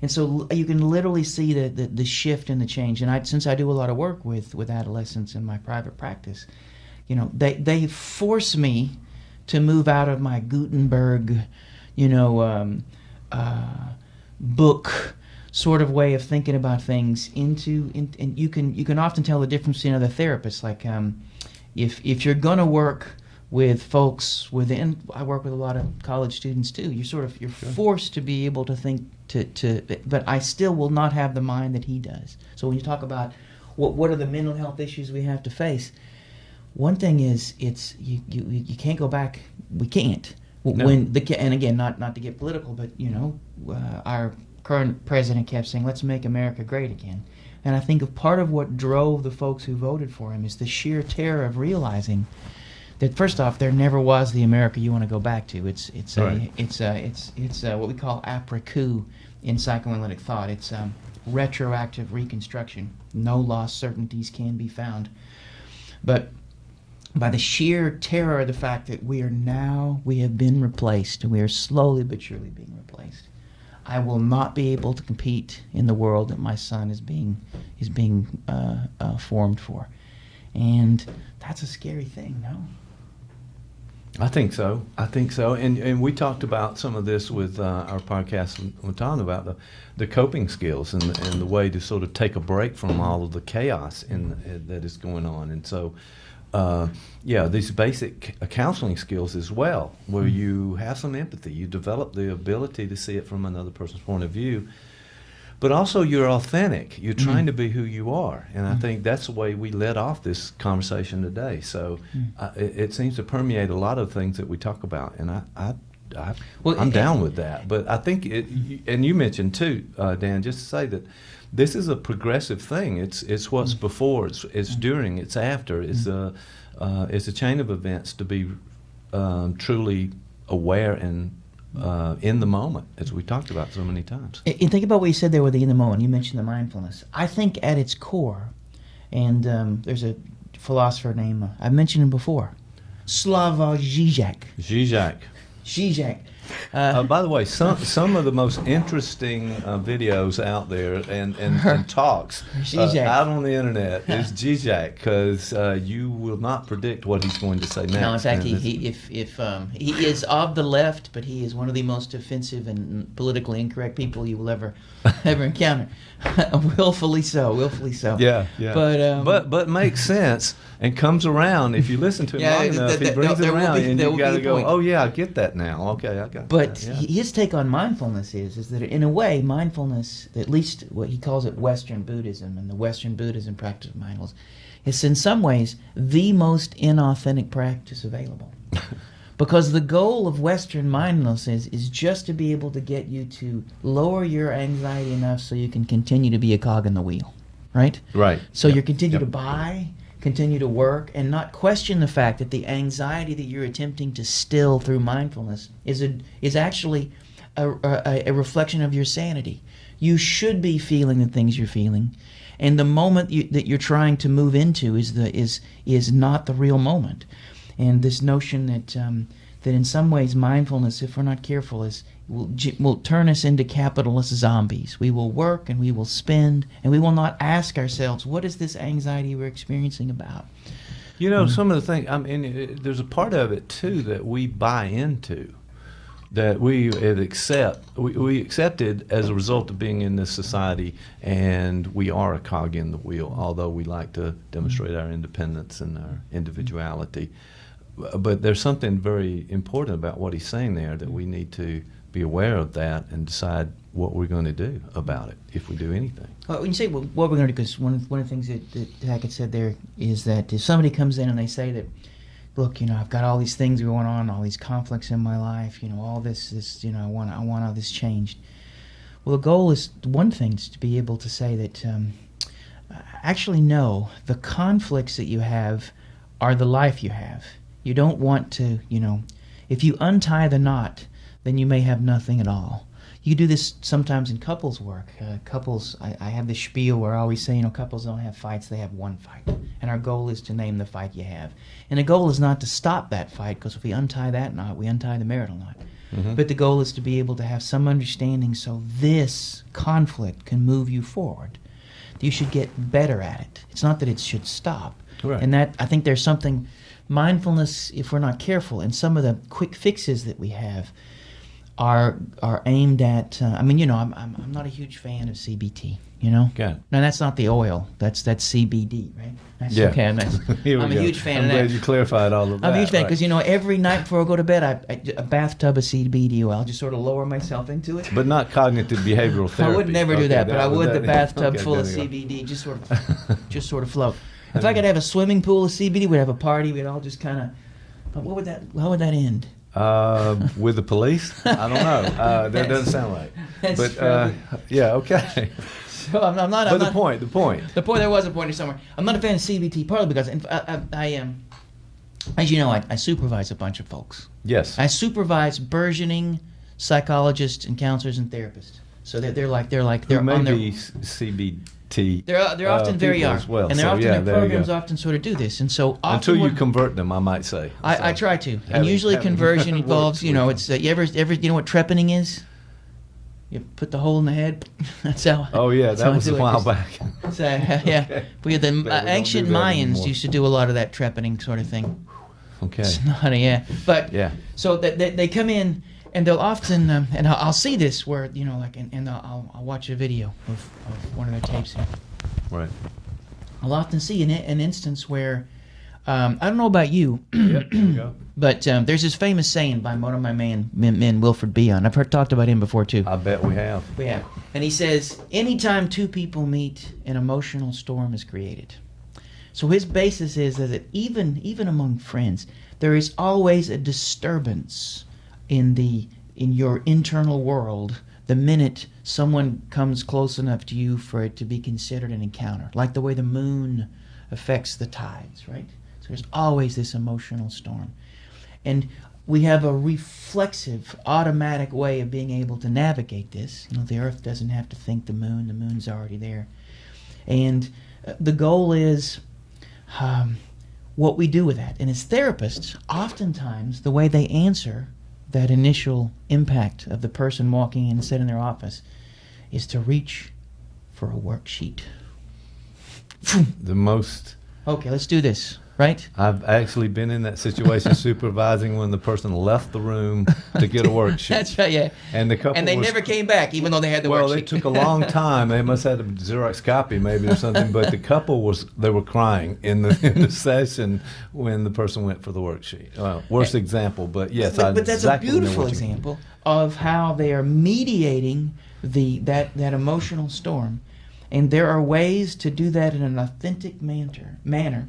and so you can literally see the shift and the change. And since I do a lot of work with adolescents in my private practice, you know, they force me to move out of my Gutenberg, you know, book sort of way of thinking about things and you can often tell the difference between other therapists. Like if you're gonna work with folks within, I work with a lot of college students too. You're forced to be able to think but I still will not have the mind that he does. So when you talk about what are the mental health issues we have to face, one thing is you can't go back. We can't. When and again, not to get political, but our current president kept saying, "Let's make America great again." And I think part of what drove the folks who voted for him is the sheer terror of realizing that, first off, there never was the America you want to go back to. It's what we call après-coup in psychoanalytic thought. It's retroactive reconstruction. No lost certainties can be found. But by the sheer terror of the fact that we have been replaced, and we are slowly but surely being replaced. I will not be able to compete in the world that my son is being formed for, and that's a scary thing, no? I think so. And we talked about some of this with our podcast with Tom about the coping skills and the way to sort of take a break from all of the chaos that is going on. And so, these basic counseling skills as well, where you have some empathy, you develop the ability to see it from another person's point of view, but also you're authentic. You're trying to be who you are, and I think that's the way we led off this conversation today. So it seems to permeate a lot of things that we talk about, and I'm down with that. But I think and you mentioned too, Dan, just to say that this is a progressive thing. It's what's before, it's during, it's after. It's a chain of events to be truly aware and in the moment, as we talked about so many times. And think about what you said there with the in the moment. You mentioned the mindfulness. I think at its core, and there's a philosopher named, I've mentioned him before, Slavoj Žižek. Žižek. By the way, some of the most interesting videos out there and talks out on the internet is Žižek, because you will not predict what he's going to say next. No, in fact, he is of the left, but he is one of the most offensive and politically incorrect people you will ever encounter. willfully so. Yeah. But makes sense and comes around if you listen to him long enough. He brings it around, and you got to go, "Oh yeah, I get that now. Okay, I got that." But his take on mindfulness is that in a way, mindfulness, at least what he calls it Western Buddhism, and the Western Buddhism practice of mindfulness, is in some ways the most inauthentic practice available. Because the goal of Western mindfulness is just to be able to get you to lower your anxiety enough so you can continue to be a cog in the wheel, right? Right. So you continue to buy, continue to work, and not question the fact that the anxiety that you're attempting to still through mindfulness is actually a reflection of your sanity. You should be feeling the things you're feeling, and the moment that you're trying to move into is not the real moment. And this notion that in some ways mindfulness, if we're not careful, will turn us into capitalist zombies. We will work and we will spend, and we will not ask ourselves, what is this anxiety we're experiencing about? Some of the things, I mean, there's a part of it too that we buy into, that we accepted as a result of being in this society, and we are a cog in the wheel, although we like to demonstrate our independence and our individuality. But there's something very important about what he's saying there, that we need to be aware of that and decide what we're going to do about it, if we do anything. Well, when you say what we're going to do, because one of the things that Hackett said there is that if somebody comes in and they say that, look, I've got all these things going on, all these conflicts in my life, all this, I want all this changed. Well, the goal is, one thing is to be able to say that, actually, no, the conflicts that you have are the life you have. You don't want to, if you untie the knot, then you may have nothing at all. You do this sometimes in couples work. I have this spiel where I always say, couples don't have fights, they have one fight. And our goal is to name the fight you have. And the goal is not to stop that fight, because if we untie that knot, we untie the marital knot. Mm-hmm. But the goal is to be able to have some understanding so this conflict can move you forward. You should get better at it. It's not that it should stop. Right. And that, I think there's something, mindfulness, if we're not careful, and some of the quick fixes that we have are aimed at, I'm not a huge fan of CBT, Okay. Now that's not the oil, that's CBD, right? That's okay. I'm a huge fan of that. I'm glad you clarified all of that. I'm a huge fan, because every night before I go to bed, a bathtub of CBD oil, I'll just sort of lower myself into it. But not cognitive behavioral therapy. I would never do that, but I would the bathtub full of CBD, just sort of float. If I could have a swimming pool of CBD, we'd have a party, we'd all just kind of, how would that end? With the police? I don't know. That doesn't sound right. That's But yeah, okay. So I'm not. But the not, point. The point. There was a point somewhere. I'm not a fan of CBT, partly because I am. As you know, I supervise a bunch of folks. Yes. I supervise burgeoning psychologists and counselors and therapists. So they're Who on may their. be CBT. They're often very people young, as well. and they're So, often yeah, their there you programs go. often sort of do this, and so often Until you what- convert them, I might say. I try to, and having- usually having conversion worked involves you know with it's you ever you know what trepanning is? You put the hole in the head. That's how. Oh yeah, that's how that I was do a it. while back. So, yeah, Okay. we had the Bet we don't ancient do that Mayans anymore. used to do a lot of that trepanning sort of thing. Okay. It's not but Yeah. so they come in and they'll often and I'll see this where you know like and I'll watch a video of one of their tapes here. Right. I'll often see an instance where I don't know about you, Yep, here we go. but there's this famous saying by one of my men Wilfred Bion. I've talked about him before too. I bet we have. We have, and he says, anytime two people meet, an emotional storm is created. So his basis is that even among friends, there is always a disturbance in your internal world the minute someone comes close enough to you for it to be considered an encounter, like the way the moon affects the tides, right? So there's always this emotional storm. And we have a reflexive, automatic way of being able to navigate this. You know, the Earth doesn't have to think the moon's already there. And the goal is what we do with that. And as therapists, oftentimes the way they answer that initial impact of the person walking in and sitting in their office is to reach for a worksheet. The most. Okay, let's do this, right? I've actually been in that situation supervising when the person left the room to get a worksheet. That's right, yeah. And the couple And they was- never came back, even though they had the well, worksheet. it took a long time. They must have had a Xerox copy maybe or something. But the couple they were crying in the session when the person went for the worksheet. Worst example, but yes, I But that's exactly a know beautiful what you mean. example of how they are mediating that emotional storm. And there are ways to do that in an authentic manner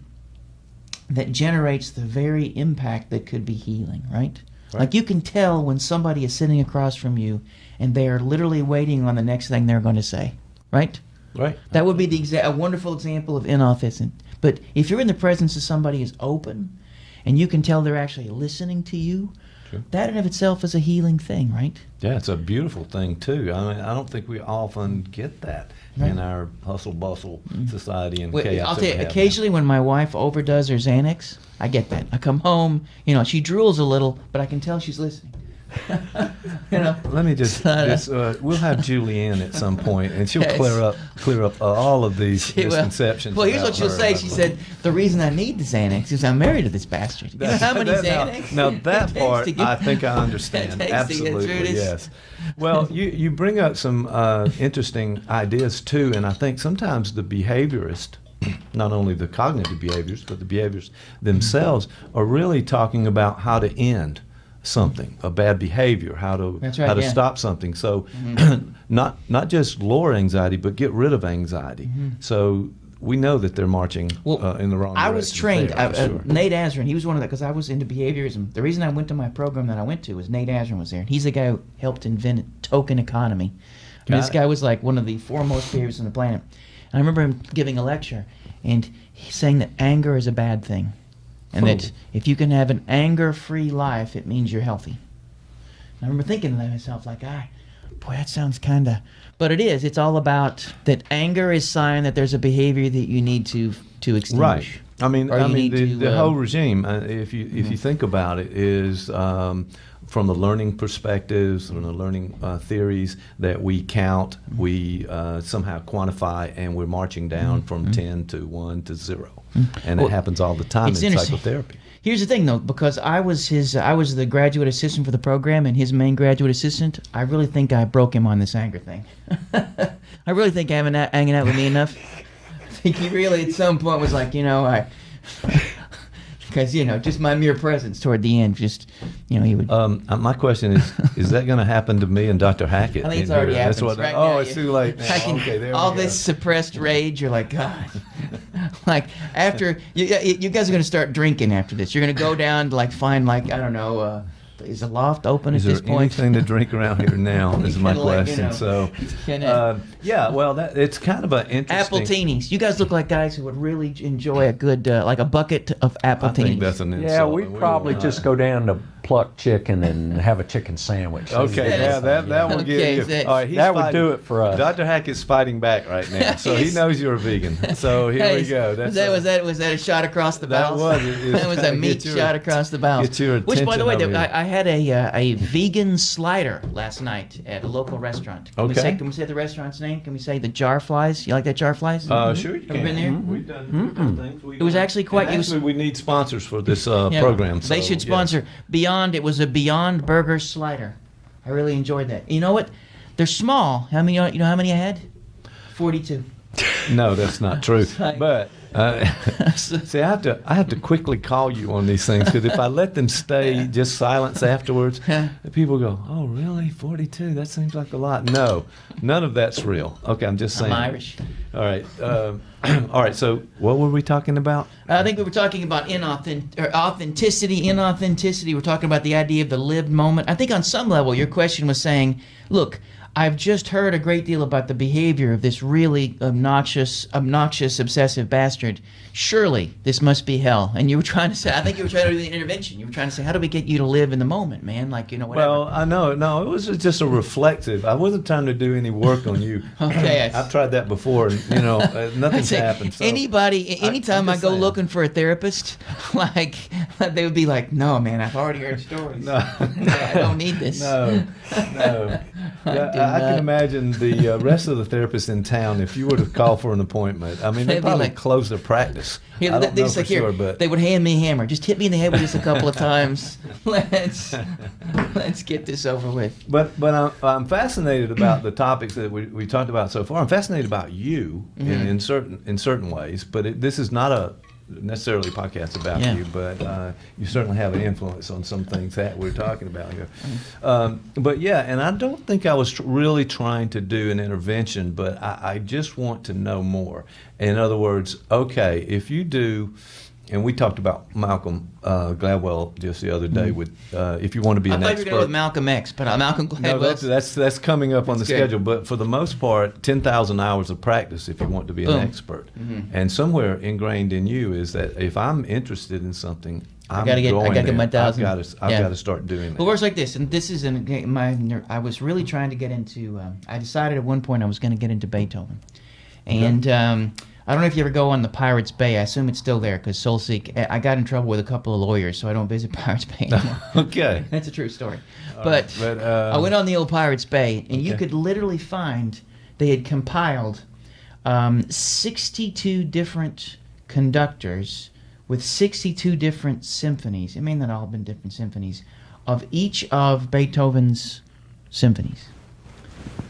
that generates the very impact that could be healing, right? Like you can tell when somebody is sitting across from you and they are literally waiting on the next thing they're going to say, right? Right. That would be a wonderful example of inauthentic. But if you're in the presence of somebody who's open and you can tell they're actually listening to you, that in of itself is a healing thing, right? Yeah, it's a beautiful thing too. I mean, I don't think we often get that in our hustle bustle society and chaos. I'll that tell we you, have occasionally when my wife overdoes her Xanax, I get that. I come home, you know, she drools a little, but I can tell she's listening. You know. Let me just we'll have Julianne at some point, and she'll Yes. clear up all of these She will. misconceptions. Well, here's about what she'll her. say. She said, the reason I need the Xanax is I'm married to this bastard. You know how many Xanax? Now it that takes part, to get- I think I understand. it takes to get through Absolutely, this? yes. Well, you bring up some interesting ideas too, and I think sometimes the behaviorist, not only the cognitive behaviors, but the behaviors themselves, are really talking about how to end something, a bad behavior, how to That's right, how to yeah. stop something. So, not just lower anxiety, but get rid of anxiety. So we know that they're marching in the wrong direction. I was trained. there, for sure. Nate Azrin, he was one of the, because I was into behaviorism. The reason I went to my program that I went to was Nate Azrin was there. And he's the guy who helped invent token economy. And this guy was like one of the foremost behaviorists on the planet. And I remember him giving a lecture, and he's saying that anger is a bad thing. And that if you can have an anger-free life, it means you're healthy. And I remember thinking to myself, like, boy, that sounds kind of... But it is. It's all about that anger is sign that there's a behavior that you need to extinguish. Right. I mean, Or you need to, the whole regime, if you think about it, is from the learning perspectives, from the learning theories that we count, we somehow quantify, and we're marching down from 10 to 1 to 0, and Well, it happens all the time it's in interesting. psychotherapy. Here's the thing, though, because I was the graduate assistant for the program, and his main graduate assistant. I really think I broke him on this anger thing. I really think hanging out with me enough. I think he really, at some point, was like, because just my mere presence toward the end, he would. My question is that going to happen to me and Dr. Hackett? I think it's in here? already That's happened. what- right oh, now, it's too late now. Okay, there all we go. this suppressed rage, you're like, God. Like, after, you guys are going to start drinking after this. You're going to go down to, find, I don't know, Is the loft open Is at this there point? anything to drink around here now? Is my Kinda like, question. So, Kinda- yeah, well, it's kind of an interesting. Appletini. You guys look like guys who would really enjoy a good, like a bucket of Appletini. I think that's an insult. Yeah, we'd probably just go down to pluck chicken and have a chicken sandwich. Okay, yeah, that will give you. All right, he's that would fighting- do it for us. Dr. Hackett's fighting back right now, so he knows you're a vegan. So here we go. Was that a shot across the That bowels? was. It That was a meat shot across the bowels. Get your Which, by the way, attention over here. I had a vegan slider last night at a local restaurant. Can we say the restaurant's name? Can we say the Jar Flies? You like that Jar Flies? Sure you Have can. you been there? We've done things. It was actually quite. And It was, actually, we need sponsors for this yeah, program. They so, should sponsor Beyond. It was a Beyond Burger slider. I really enjoyed that. You know what? They're small. How many? You know how many I had? 42. No, that's not true. But see, I have to quickly call you on these things because if I let them stay just silence afterwards, people go, "Oh, really? 42? That seems like a lot." No, none of that's real. Okay, I'm just saying. I'm Irish. All right. All right. So, what were we talking about? I think we were talking about authenticity, inauthenticity. We're talking about the idea of the lived moment. I think on some level, your question was saying, look, I've just heard a great deal about the behavior of this really obnoxious, obsessive bastard. Surely this must be hell. And you were trying to say, I think you were trying to do the intervention. You were trying to say, how do we get you to live in the moment, man? Like, whatever. Well, I know. No, it was just a reflective. I wasn't trying to do any work on you. Okay. I've tried that before, and nothing's happened. So anytime I just go saying. looking for a therapist, like, they would be like, no, man, I've already heard stories. No, I don't need this. No. I can imagine the rest of the therapists in town, if you were to call for an appointment, I mean, They'd they'd be probably like- close their practice. Here, I don't they know just for like, here, sure, but they would hand me a hammer. Just hit me in the head with this a couple of times. Let's get this over with. But I'm fascinated about the topics that we talked about so far. I'm fascinated about you in certain ways, but this is not a necessarily a podcast about you, but you certainly have an influence on some things that we're talking about here. But yeah, and I don't think I was really trying to do an intervention, but I just want to know more. In other words, okay, if you do, and we talked about Malcolm Gladwell just the other day with if you want to be an I thought expert. you were going with Malcolm X, but Malcolm Gladwell. No, that's coming up on the That's good. schedule. But for the most part, 10,000 hours of practice if you want to be an Boom. expert. Mhm. And somewhere ingrained in you is that if I'm interested in something, I gotta get my there. 1,000. I've got to start doing that. Well, it works like this, and this is I was really trying to get into. I decided at one point I was going to get into Beethoven, and I don't know if you ever go on the Pirates Bay. I assume it's still there because Soulseek. I got in trouble with a couple of lawyers, so I don't visit Pirates Bay anymore. Okay, that's a true story. All But, right, but, I went on the old Pirates Bay, and you Okay. could literally find they had compiled 62 different conductors with 62 different symphonies. It may not all have been different symphonies of each of Beethoven's symphonies.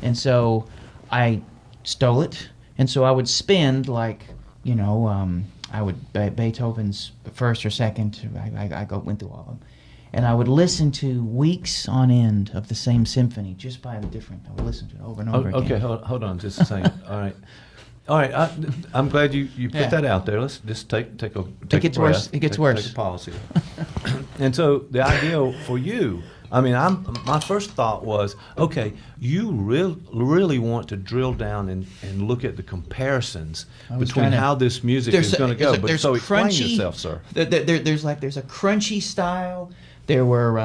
And so I stole it, and so I would spend I would Beethoven's first or second. I went through all of them, and I would listen to weeks on end of the same symphony just by the different. I would listen to it over and over again. Okay, hold on just a second. All right. I'm glad you put Yeah. that out there. Let's just take a It take gets a breath, worse. It gets take worse. a policy. And so the idea for you, my first thought was, okay, you really want to drill down and look at the comparisons I was between trying to- how this music There's is a- going to go. there's a- But there's so explain crunchy- yourself, sir. There's a crunchy style. There were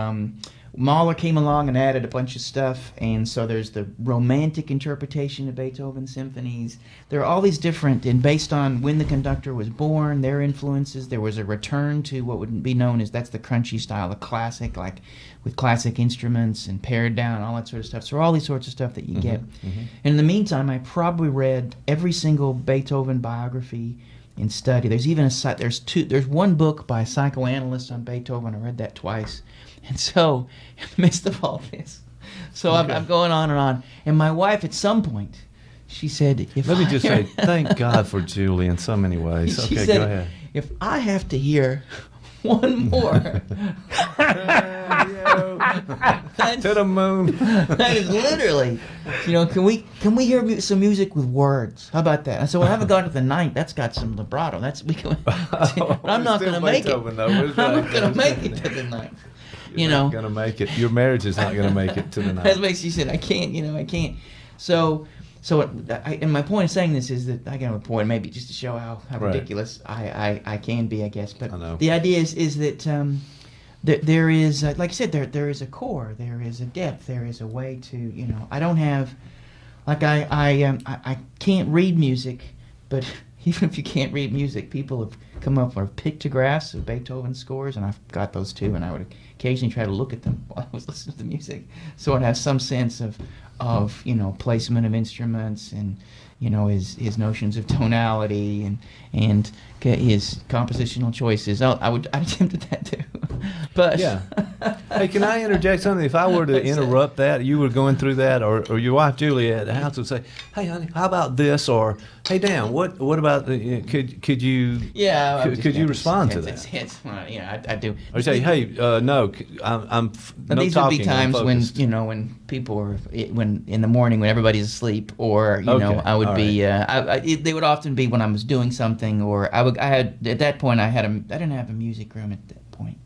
Mahler came along and added a bunch of stuff, and so there's the romantic interpretation of Beethoven's symphonies. There are all these different, and based on when the conductor was born, their influences. There was a return to what would be known as that's the crunchy style, the classic, like with classic instruments and pared down, all that sort of stuff. So all these sorts of stuff that you get. And in the meantime, I probably read every single Beethoven biography and study. There's even there's one book by a psychoanalyst on Beethoven. I read that twice. And so, in the midst of all this, I'm going on and on. And my wife, at some point, she said, Let me just say, thank God for Julie in so many ways. She Okay, said, go ahead. if I have to hear one more. To the moon. That is literally, can we hear some music with words? How about that? I said, well, I haven't gone to the ninth. That's got some vibrato. But I'm not going to make it. I'm not going to make it to the ninth. You're not going to make it. Your marriage is not going to make it to the ninth. That's what she said. I can't. I can't. So and my point of saying this is that I got a point, maybe just to show how ridiculous I can be, I guess. But the idea is that there is, like I said, there is a core, there is a depth, there is a way to, I don't have, like I can't read music, but even if you can't read music, people have come up with pictographs of Beethoven scores, and I've got those too, and I would occasionally try to look at them while I was listening to the music, so I'd have some sense of placement of instruments and his notions of tonality and his compositional choices. I'd attempted that too. But yeah. Hey, can I interject something? If I were to interrupt that, you were going through that, or your wife Julie at the house would say, "Hey, honey, how about this?" Or, "Hey, Dan, what about the? Could you? Yeah, could you respond to that?" I do. Or say, "Hey, no, I'm no these talking, would be times when people are when in the morning when everybody's asleep, or I would be. They would often be when I was doing something, or I had at that point I didn't have a music room at that point.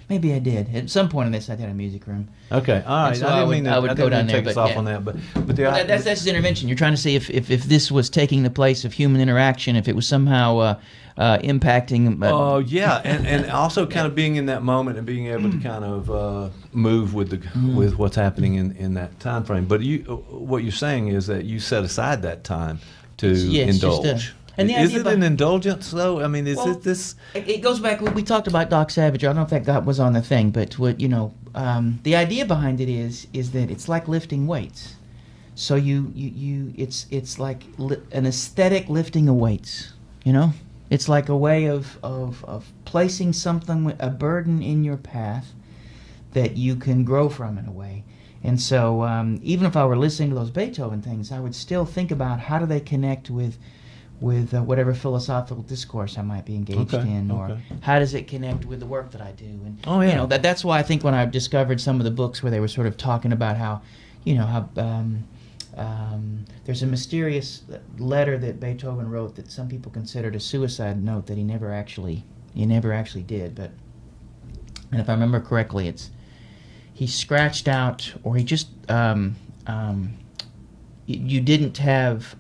Maybe I did. At some point in this, I had a music room. Okay, all right. So I would go down there. Take us off on that, but that's just intervention. You're trying to see if this was taking the place of human interaction, if it was somehow impacting. Oh yeah, and also kind of being in that moment and being able to kind of move with with what's happening in that time frame. But what you're saying is that you set aside that time to indulge. And is it an indulgence, though? I mean, it this? It goes back. We talked about Doc Savage. I don't know if that was on the thing, but the idea behind it is that it's like lifting weights. So it's like an aesthetic lifting of weights. It's like a way of placing something, a burden in your path that you can grow from in a way. And so even if I were listening to those Beethoven things, I would still think about how do they connect with whatever philosophical discourse I might be engaged in, or how does it connect with the work that I do? And that's why I think when I discovered some of the books where they were sort of talking about how there's a mysterious letter that Beethoven wrote that some people considered a suicide note that he never actually did. But and if I remember correctly, he scratched out, or he just you didn't have.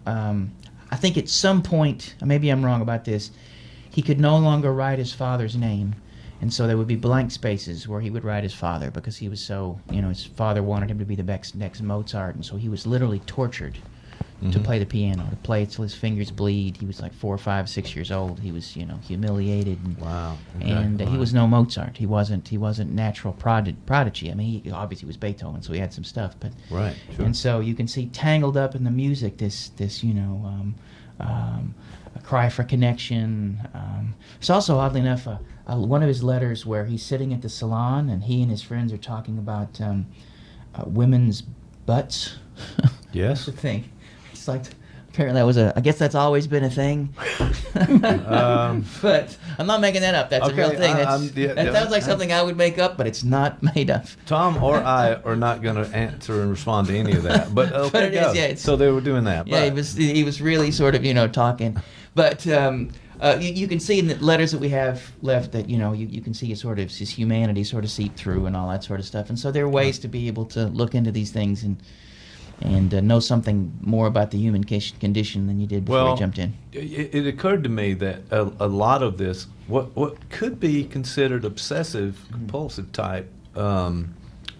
I think at some point, maybe I'm wrong about this, he could no longer write his father's name, and so there would be blank spaces where he would write his father because he was so, his father wanted him to be the next Mozart, and so he was literally tortured to play the piano, to play it till his fingers bleed. He was like 4, 5, 6 years old. He was, humiliated. And, wow. Okay. And he was no Mozart. He wasn't natural prodigy. I mean, he obviously was Beethoven, so he had some stuff. But right. Sure. And so you can see tangled up in the music this a cry for connection. It's also, oddly enough, one of his letters where he's sitting at the salon and he and his friends are talking about women's butts. Yes. That's the thing. It's like, apparently I guess that's always been a thing. But I'm not making that up. That's a real thing. That sounds like something I would make up, but it's not made up. Tom or I are not going to answer and respond to any of that. But okay, but it is, so they were doing that. Yeah, but. he was really sort of talking, but you can see in the letters that we have left that you can see his humanity sort of seep through and all that sort of stuff. And so there are ways to be able to look into these things and know something more about the human condition than you did before you jumped in. It occurred to me that a lot of this, what could be considered obsessive compulsive type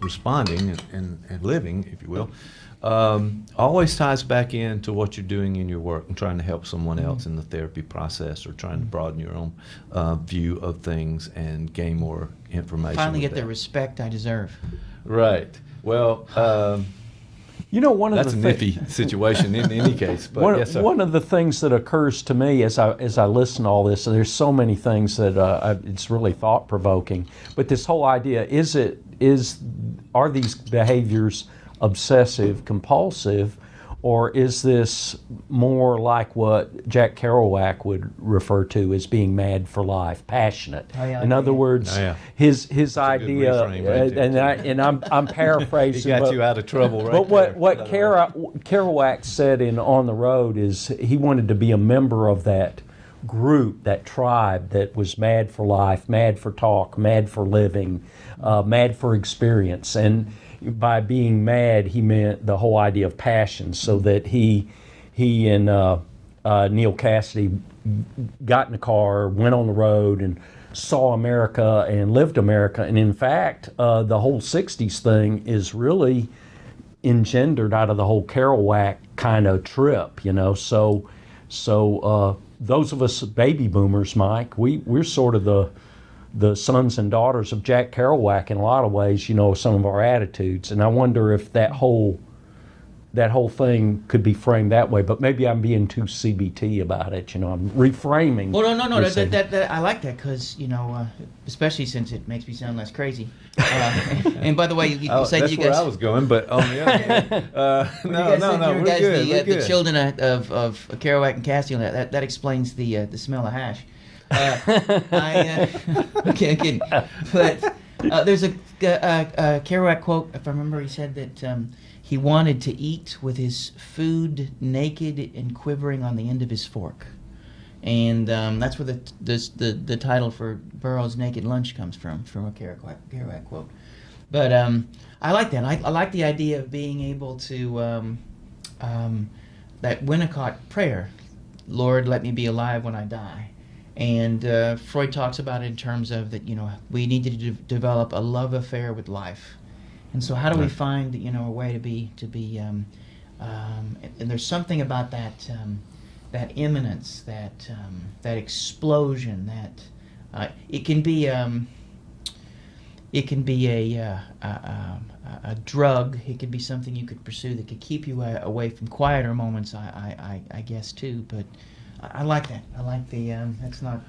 responding and living, if you will, always ties back into what you're doing in your work and trying to help someone else in the therapy process, or trying to broaden your own view of things and gain more information. Finally get the respect I deserve. Right. Well, one of that's a nifty situation in any case. But one of the things that occurs to me as I listen to all this, and there's so many things that it's really thought provoking. But this whole idea are these behaviors obsessive compulsive, or is this more like what Jack Kerouac would refer to as being mad for life, passionate? Oh, yeah, In other words, his idea, reframe right and I'm paraphrasing. He got but, you out of trouble, right? But what Kerouac said in On the Road is he wanted to be a member of that group, that tribe that was mad for life, mad for talk, mad for living, mad for experience. And by being mad, he meant the whole idea of passion, so that he and Neil Cassidy got in the car, went on the road, and saw America and lived America. And in fact, the whole 60s thing is really engendered out of the whole Kerouac kind of trip, you know. So those of us baby boomers, Mike, we're sort of the sons and daughters of Jack Kerouac in a lot of ways, you know, some of our attitudes. And I wonder if that whole thing could be framed that way. But maybe I'm being too CBT about it, you know. I'm reframing. Well, no. That I like that because, you know, especially since it makes me sound less crazy. And by the way, you said that's you guys. That's where I was going, but on the other hand, no, we're good. The children of Kerouac and Cassidy, that explains the smell of hash. Okay, kidding. But there's a Kerouac quote, if I remember, he said that he wanted to eat with his food naked and quivering on the end of his fork. And that's where the title for Burroughs' Naked Lunch comes from a Kerouac quote. But I like that. I like the idea of being able to, that Winnicott prayer, Lord, let me be alive when I die. And Freud talks about it in terms of that, you know, we need to develop a love affair with life. And so how do we find, you know, a way to be and there's something about that imminence, that explosion, that it can be a drug. It could be something you could pursue that could keep you away from quieter moments, I guess, too. But I like that. I like the that's not.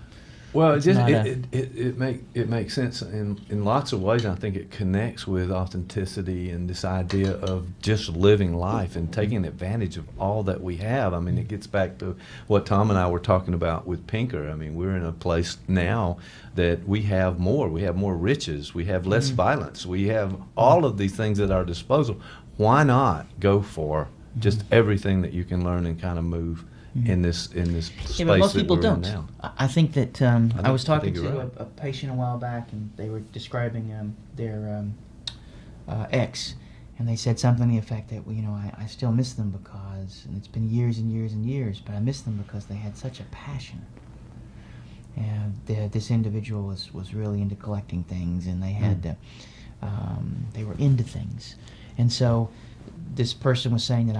Well, it makes sense in lots of ways. I think it connects with authenticity and this idea of just living life and taking advantage of all that we have. I mean, it gets back to what Tom and I were talking about with Pinker. I mean, we're in a place now that we have more. We have more riches. We have less violence. We have all of these things at our disposal. Why not go for just everything that you can learn and kind of move in this space but most that people we're don't. In now? I think that I was talking to right. a patient a while back, and they were describing their ex, and they said something to the effect that, you know, I still miss them because, and it's been years and years and years, but I miss them because they had such a passion. And this individual was really into collecting things, and they had they were into things, and so this person was saying that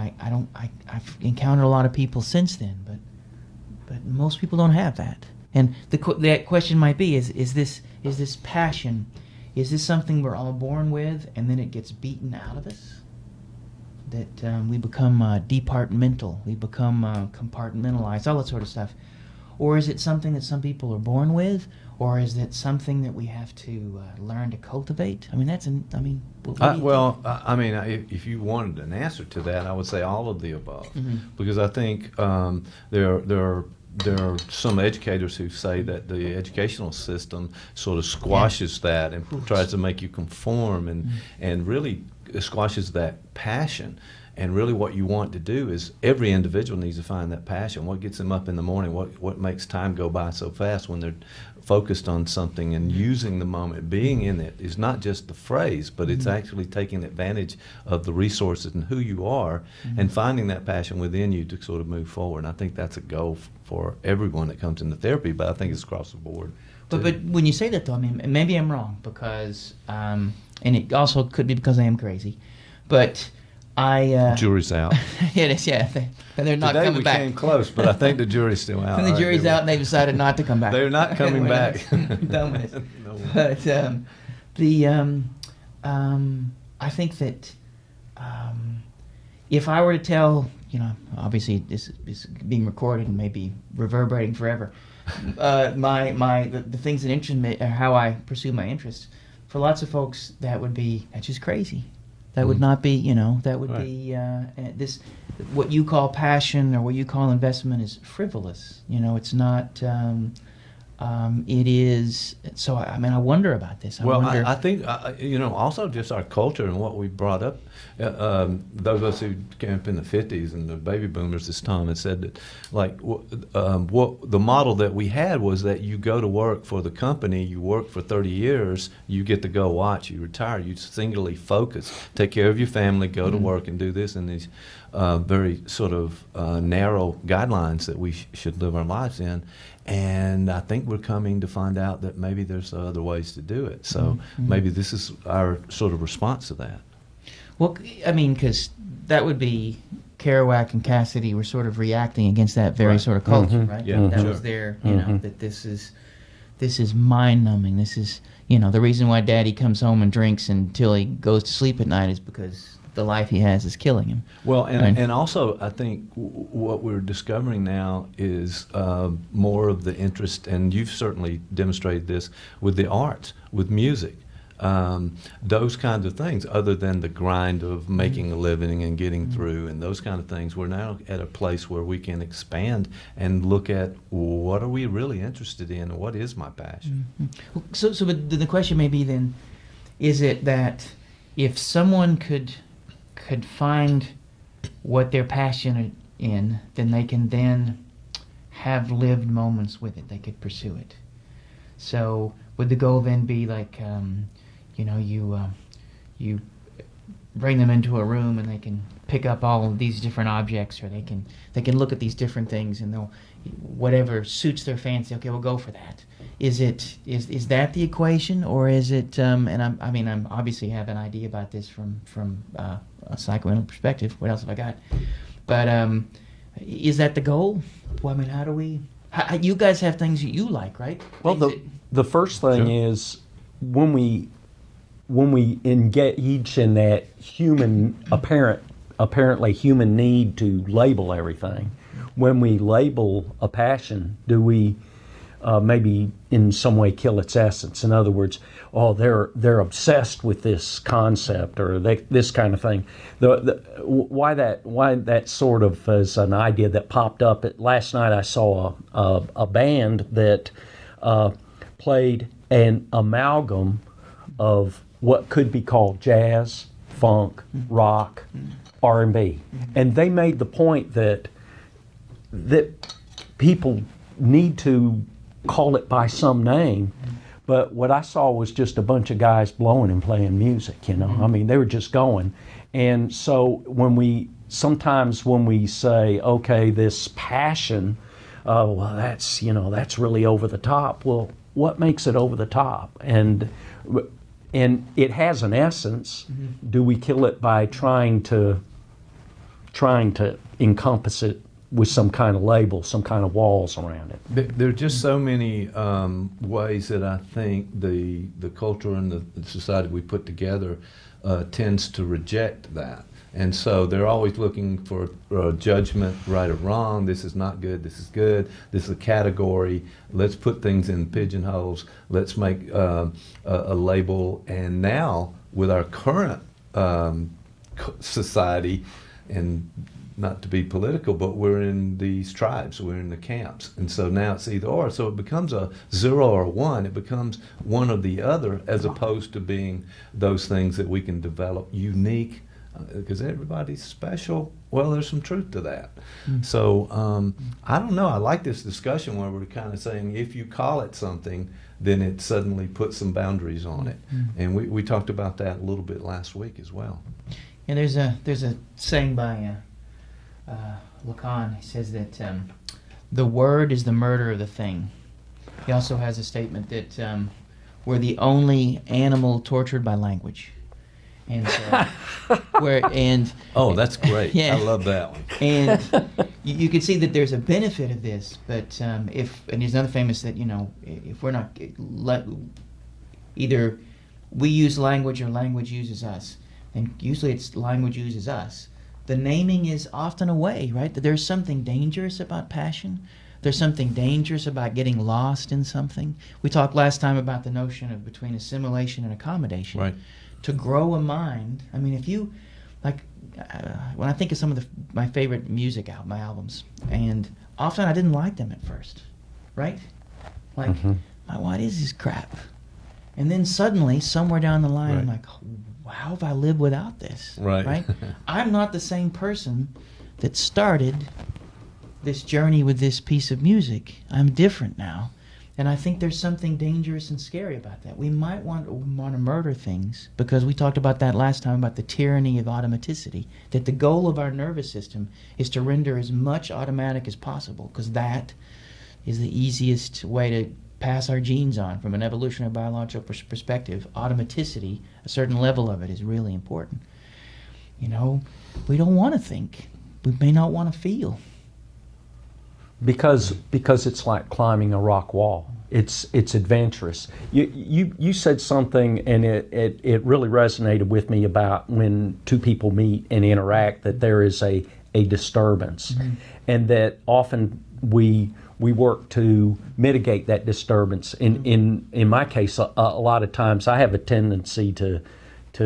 I've encountered a lot of people since then, but most people don't have that. And that question might be: is this passion? Is this something we're all born with, and then it gets beaten out of us? That we become departmental, we become compartmentalized, all that sort of stuff, or is it something that some people are born with? Or is it something that we have to learn to cultivate? I mean, if you wanted an answer to that, I would say all of the above, Mm-hmm. because I think there are some educators who say that the educational system sort of squashes that and tries to make you conform and really squashes that passion. And really what you want to do is every individual needs to find that passion. What gets them up in the morning? What makes time go by so fast when they're focused on something and using the moment, being in it is not just the phrase, but it's actually taking advantage of the resources and who you are and finding that passion within you to sort of move forward. And I think that's a goal for everyone that comes into therapy, but I think it's across the board. But when you say that, though, I mean, maybe I'm wrong because, and it also could be because I am crazy, but jury's out. It is, yeah. They're not Today coming back. we came close, but I think the jury's still out. And the jury's out, and they decided not to come back. They're not coming back. Done with it. No. But I think that if I were to tell, you know, obviously this is being recorded and maybe reverberating forever, the things that interest me, or how I pursue my interests, for lots of folks that would be, that's just crazy. That would not be, you know, that would be this. What you call passion or what you call investment is frivolous. You know, it's not. It is. So I mean, I wonder about this. I think you know, also just our culture and what we brought up. Those of us who came up in the 50s and the baby boomers this time had said that, like, what the model that we had was that you go to work for the company, you work for 30 years, you get to go watch, you retire, you singularly focus, take care of your family, go to work and do this in these very sort of narrow guidelines that we should live our lives in. And I think we're coming to find out that maybe there's other ways to do it. So maybe this is our sort of response to that. Well, I mean, because that would be Kerouac and Cassidy were sort of reacting against that very sort of culture, right? Yeah, that was their, you know, that this is mind-numbing. This is, you know, the reason why Daddy comes home and drinks until he goes to sleep at night is because the life he has is killing him. Well, and also I think what we're discovering now is more of the interest, and you've certainly demonstrated this with the arts, with music. Those kinds of things, other than the grind of making a living and getting through and those kind of things, we're now at a place where we can expand and look at what are we really interested in and what is my passion. So but the question may be then, is it that if someone could find what they're passionate in, then they can then have lived moments with it, they could pursue it. So would the goal then be like, you know, you bring them into a room and they can pick up all of these different objects, or they can look at these different things and they'll, whatever suits their fancy, okay, we'll go for that. Is that the equation, or is it? And I'm obviously have an idea about this from a psychoanalytic perspective. What else have I got? But is that the goal? Well, I mean, how do we? You guys have things that you like, right? Well, the first thing is when we engage in that apparently human need to label everything. When we label a passion, do we maybe in some way kill its essence? In other words, they're obsessed with this concept or this kind of thing. Why that sort of is an idea that popped up. Last night I saw a band that played an amalgam of what could be called jazz, funk, rock, R&B. And they made the point that people need to call it by some name, but what I saw was just a bunch of guys blowing and playing music, you know. I mean, they were just going. And so sometimes when we say, okay, this passion, well, that's really over the top. Well, what makes it over the top? And it has an essence. Do we kill it by trying to encompass it with some kind of label, some kind of walls around it? There are just so many ways that I think the culture and the society we put together tends to reject that. And so they're always looking for judgment, right or wrong. This is not good. This is good. This is a category. Let's put things in pigeonholes. Let's make a label. And now with our current society, and not to be political, but we're in these tribes, we're in the camps. And so now it's either or. So it becomes a 0 or 1. It becomes one or the other, as opposed to being those things that we can develop unique, because everybody's special. Well, there's some truth to that. So I don't know. I like this discussion where we're kind of saying if you call it something, then it suddenly puts some boundaries on it. And we talked about that a little bit last week as well. And there's a saying by Lacan. He says that the word is the murder of the thing. He also has a statement that we're the only animal tortured by language. And so, oh, that's great. Yeah. I love that one. And you can see that there's a benefit of this, but and there's another famous that, you know, if we're not either we use language or language uses us, and usually it's language uses us. The naming is often a way, right? That there's something dangerous about passion. There's something dangerous about getting lost in something. We talked last time about the notion of between assimilation and accommodation. Right. to grow a mind. I mean, if you like, when I think of some of my favorite music my albums, and often I didn't like them at first, right? Like, what is this crap? And then suddenly, somewhere down the line, I'm like, how have I lived without this? Right. I'm not the same person that started this journey with this piece of music. I'm different now. And I think there's something dangerous and scary about that. We might want to murder things, because we talked about that last time, about the tyranny of automaticity, that the goal of our nervous system is to render as much automatic as possible, because that is the easiest way to pass our genes on from an evolutionary biological perspective. Automaticity, a certain level of it, is really important. You know, we don't want to think. We may not want to feel. Because it's like climbing a rock wall. It's adventurous. You said something, and it really resonated with me about when two people meet and interact, that there is a disturbance, and that often we work to mitigate that disturbance. In my case, a lot of times I have a tendency to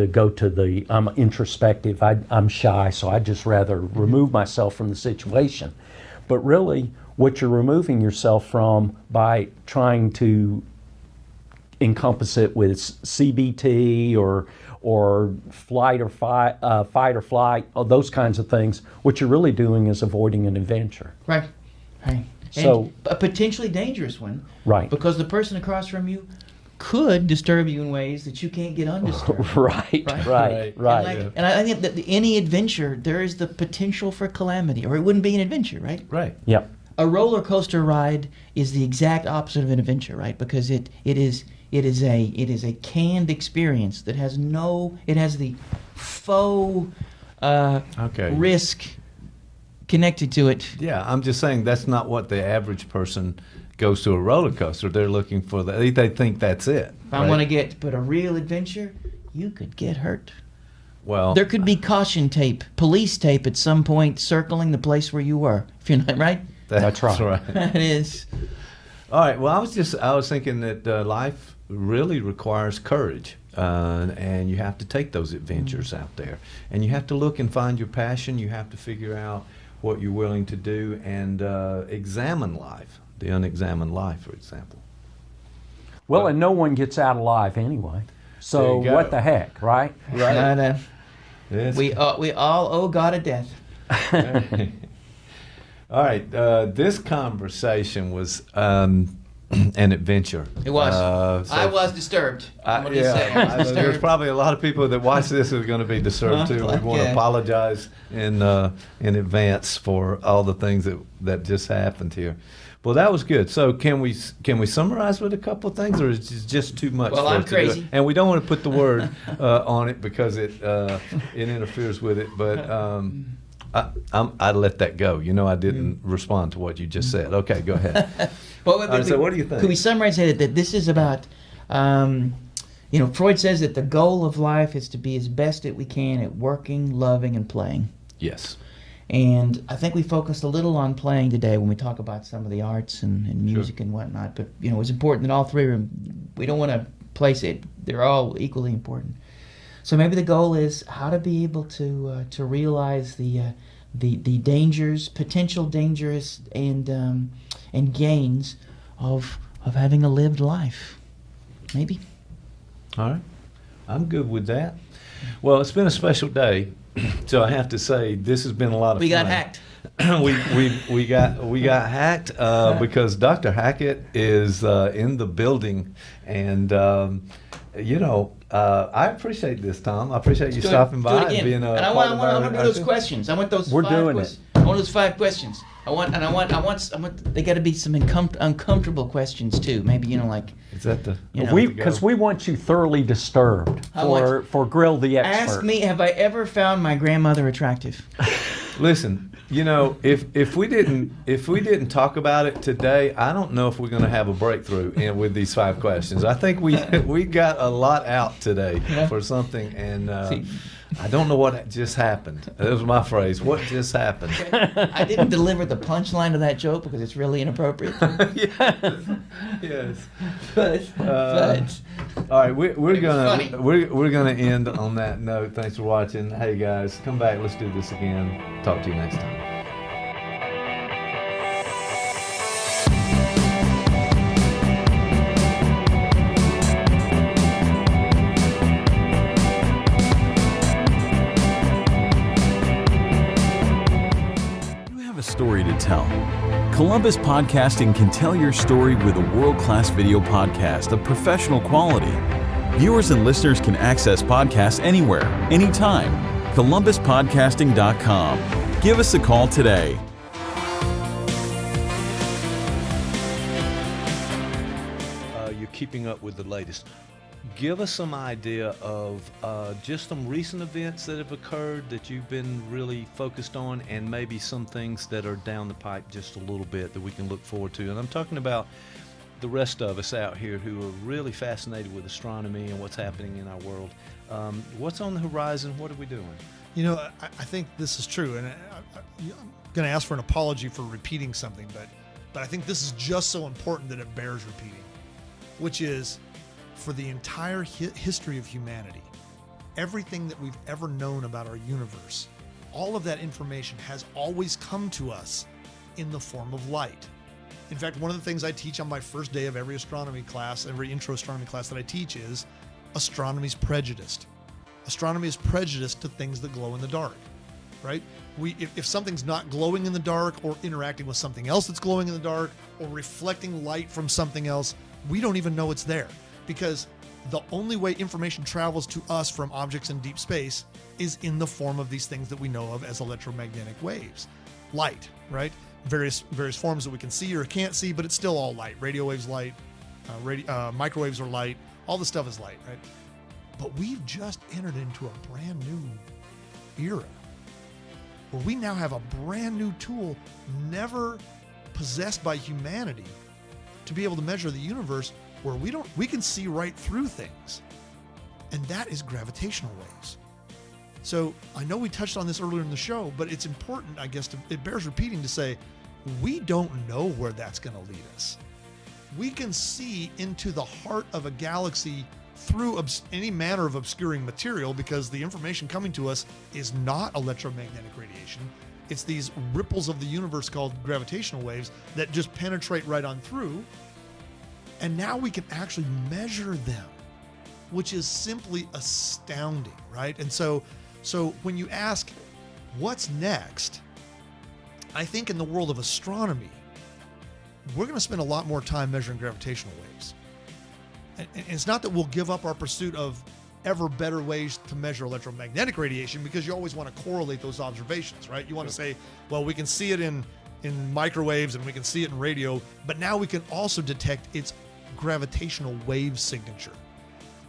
go to I'm introspective. I'm shy, so I just rather remove myself from the situation. But really, what you're removing yourself from by trying to encompass it with CBT or fight or flight, those kinds of things, what you're really doing is avoiding an adventure. Right. So, and a potentially dangerous one. Right. Because the person across from you could disturb you in ways that you can't get undisturbed. Right. And I think that any adventure, there is the potential for calamity, or it wouldn't be an adventure, right? Right. Yep. A roller coaster ride is the exact opposite of an adventure, right? Because it is a canned experience that has the faux risk connected to it. Yeah, I'm just saying that's not what the average person goes to a roller coaster. They're looking for they think that's it. If I want to but a real adventure, you could get hurt. Well, there could be caution tape, police tape at some point circling the place where you were. If you're not right. That's right. That is. All right. Well, I was thinking that life really requires courage, and you have to take those adventures out there, and you have to look and find your passion. You have to figure out what you're willing to do, and examine life, the unexamined life, for example. Well, and no one gets out alive anyway. So what the heck, right? Right. Yes. We all owe God a death. All right, this conversation was an adventure. It was. I was disturbed. There's probably a lot of people that watch this who are going to be disturbed too. We want to apologize in advance for all the things that just happened here. Well, that was good. So can we summarize with a couple of things, or is it just too much? Well, I'm crazy, and we don't want to put the word on it because it interferes with it, but. I'd let that go. You know, I didn't respond to what you just said. Okay, go ahead. So what do you think? Could we summarize that this is about, Freud says that the goal of life is to be as best that we can at working, loving, and playing. Yes. And I think we focused a little on playing today when we talk about some of the arts and music and whatnot. But, it's important that all three of them, we don't want to place it. They're all equally important. So maybe the goal is how to be able to realize the dangers, potential dangers, and gains of having a lived life. Maybe. All right, I'm good with that. Well, it's been a special day, so I have to say this has been a lot of fun. We got hacked. we got hacked because Dr. Hackett is in the building, and I appreciate this, Tom. I appreciate you stopping by and being a. And I want to do those questions. I want those. We're 5 doing questions. I want those 5 questions. I want. They got to be some uncomfortable questions too. Maybe like. Is that the? Because we want you thoroughly disturbed for Grill the Expert. Ask me, have I ever found my grandmother attractive? Listen, if we didn't talk about it today, I don't know if we're going to have a breakthrough with these 5 questions. I think we got a lot out today for something, and I don't know what just happened. That was my phrase. What just happened? I didn't deliver the punchline of that joke because it's really inappropriate. Yes. But All right, we're gonna end on that note. Thanks for watching. Hey guys, come back. Let's do this again. Talk to you next time. A story to tell. Columbus Podcasting can tell your story with a world-class video podcast of professional quality. Viewers and listeners can access podcasts anywhere, anytime. ColumbusPodcasting.com. Give us a call today. You're keeping up with the latest. Give us some idea of just some recent events that have occurred that you've been really focused on, and maybe some things that are down the pipe just a little bit that we can look forward to. And I'm talking about the rest of us out here who are really fascinated with astronomy and what's happening in our world. What's on the horizon? What are we doing? You know, I think this is true, and I'm going to ask for an apology for repeating something, but I think this is just so important that it bears repeating, which is, for the entire history of humanity, everything that we've ever known about our universe, all of that information has always come to us in the form of light. In fact, one of the things I teach on my first day of every astronomy class, every intro astronomy class that I teach, is astronomy's prejudiced. Astronomy is prejudiced to things that glow in the dark, right? If something's not glowing in the dark, or interacting with something else that's glowing in the dark, or reflecting light from something else, we don't even know it's there. Because the only way information travels to us from objects in deep space is in the form of these things that we know of as electromagnetic waves. Light, right? Various forms that we can see or can't see, but it's still all light. Radio waves light, microwaves are light, all the stuff is light, right? But we've just entered into a brand new era where we now have a brand new tool never possessed by humanity to be able to measure the universe, where we can see right through things, and that is gravitational waves. So I know we touched on this earlier in the show, but it's important, I guess, it bears repeating to say, we don't know where that's going to lead us. We can see into the heart of a galaxy through any manner of obscuring material, because the information coming to us is not electromagnetic radiation. It's these ripples of the universe called gravitational waves that just penetrate right on through. And now we can actually measure them, which is simply astounding, right? And so when you ask what's next, I think in the world of astronomy, we're going to spend a lot more time measuring gravitational waves. And it's not that we'll give up our pursuit of ever better ways to measure electromagnetic radiation, because you always want to correlate those observations, right? You want to say, well, we can see it in microwaves and we can see it in radio, but now we can also detect its gravitational wave signature.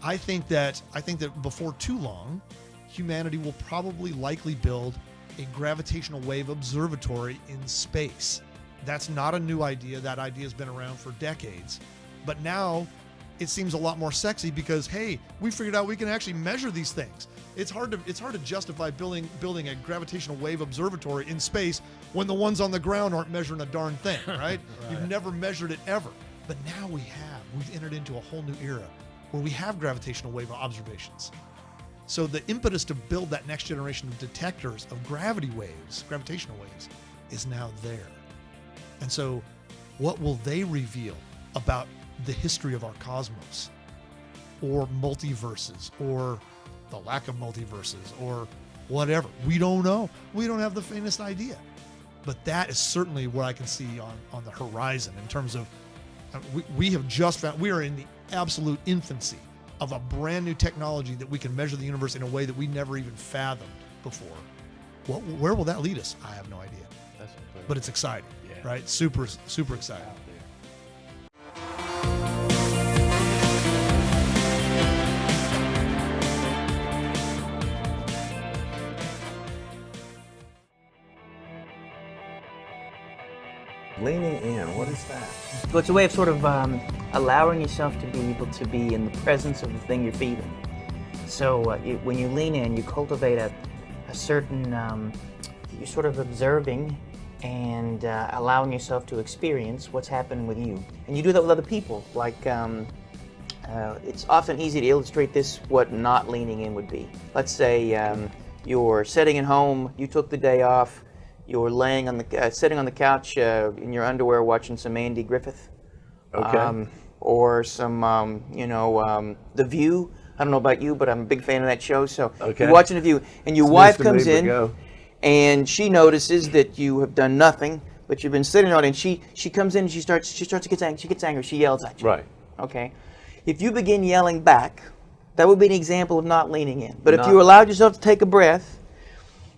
I think that before too long, humanity will probably likely build a gravitational wave observatory in space. That's not a new idea. That idea has been around for decades. But now it seems a lot more sexy because, hey, we figured out we can actually measure these things. It's hard to justify building a gravitational wave observatory in space when the ones on the ground aren't measuring a darn thing, right? Right. You've never measured it ever. But now we've entered into a whole new era where we have gravitational wave observations. So the impetus to build that next generation of detectors of gravitational waves, is now there. And so what will they reveal about the history of our cosmos, or multiverses, or the lack of multiverses, or whatever? We don't know. We don't have the faintest idea. But that is certainly what I can see on the horizon in terms of we have just found, we are in the absolute infancy of a brand new technology that we can measure the universe in a way that we never even fathomed before. Where will that lead us? I have no idea. But it's exciting, right? Super, super exciting. Leaning in, what is that? Well, it's a way of sort of allowing yourself to be able to be in the presence of the thing you're feeling. So when you lean in, you cultivate a certain, you're sort of observing and allowing yourself to experience what's happening with you. And you do that with other people. Like it's often easy to illustrate this, what not leaning in would be. Let's say you're sitting at home, you took the day off, you're laying on the sitting on the couch in your underwear watching some Andy Griffith. Okay. Or some, The View. I don't know about you, but I'm a big fan of that show. So you're watching The View, and your wife comes in, and she notices that you have done nothing, but you've been sitting on it, and she comes in and she starts to get angry. She gets angry. She yells at you. Right. Okay. If you begin yelling back, that would be an example of not leaning in. But if you allowed yourself to take a breath,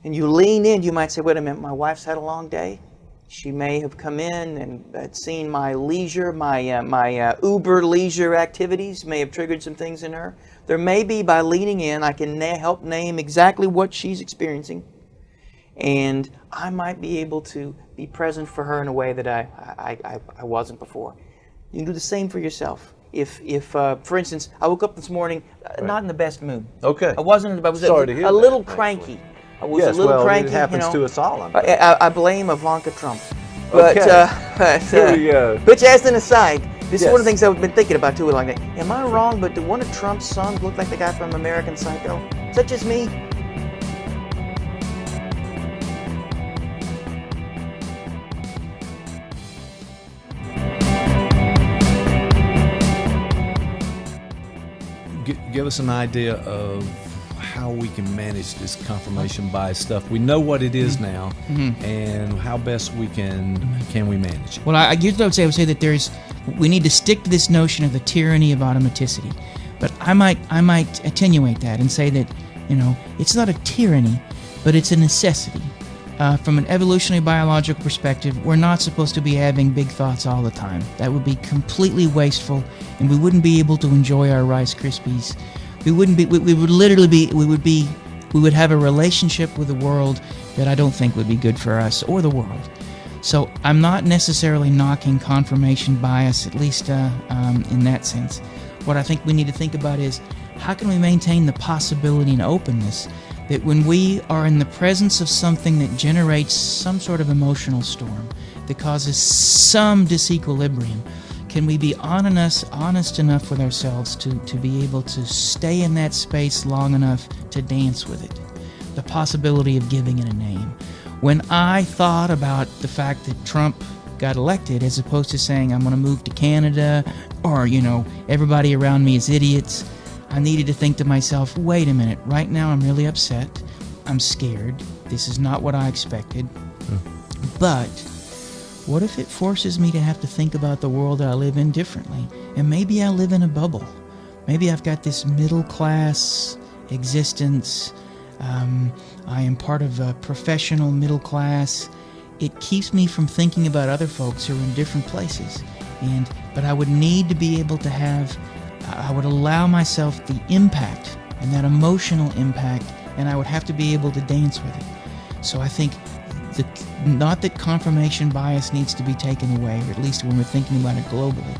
and you lean in, you might say, wait a minute, my wife's had a long day. She may have come in and seen my leisure, my Uber leisure activities may have triggered some things in her. There may be, by leaning in, I can help name exactly what she's experiencing. And I might be able to be present for her in a way that I wasn't before. You can do the same for yourself. If for instance, I woke up this morning not in the best mood. Okay. I wasn't. I was Sorry to hear a little that, cranky. actually. I was a little cranky. It happens to us all. I blame Ivanka Trump. But, Here we go. But as an aside, this is one of the things I've been thinking about too. Like, am I wrong? But do one of Trump's sons look like the guy from American Psycho? Is that just me? Give us an idea of how we can manage this confirmation bias stuff. We know what it is now, and how best we can we manage it. Well, I would say that we need to stick to this notion of the tyranny of automaticity. But I might attenuate that and say that, it's not a tyranny, but it's a necessity. From an evolutionary biological perspective, we're not supposed to be having big thoughts all the time. That would be completely wasteful, and we wouldn't be able to enjoy our Rice Krispies. We would have a relationship with the world that I don't think would be good for us or the world. So I'm not necessarily knocking confirmation bias, at least in that sense. What I think we need to think about is, how can we maintain the possibility and openness that when we are in the presence of something that generates some sort of emotional storm, that causes some disequilibrium, can we be honest enough with ourselves to be able to stay in that space long enough to dance with it? The possibility of giving it a name. When I thought about the fact that Trump got elected, as opposed to saying I'm going to move to Canada, or, everybody around me is idiots, I needed to think to myself, wait a minute, right now I'm really upset, I'm scared, this is not what I expected, but what if it forces me to have to think about the world that I live in differently? And maybe I live in a bubble. Maybe I've got this middle class existence. I am part of a professional middle class. It keeps me from thinking about other folks who are in different places. But I would need to be able to I would allow myself the impact and that emotional impact, and I would have to be able to dance with it. So I think not that confirmation bias needs to be taken away, or at least when we're thinking about it globally,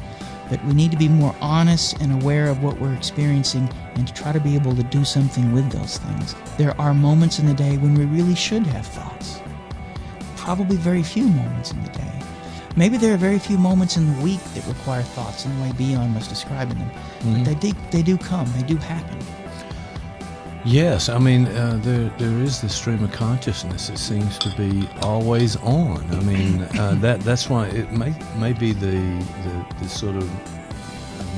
but we need to be more honest and aware of what we're experiencing and to try to be able to do something with those things. There are moments in the day when we really should have thoughts. Probably very few moments in the day. Maybe there are very few moments in the week that require thoughts in the way Beyond was describing them. But they do come, they do happen. Yes, I mean, there is this stream of consciousness that seems to be always on. I mean, that's why it may be the sort of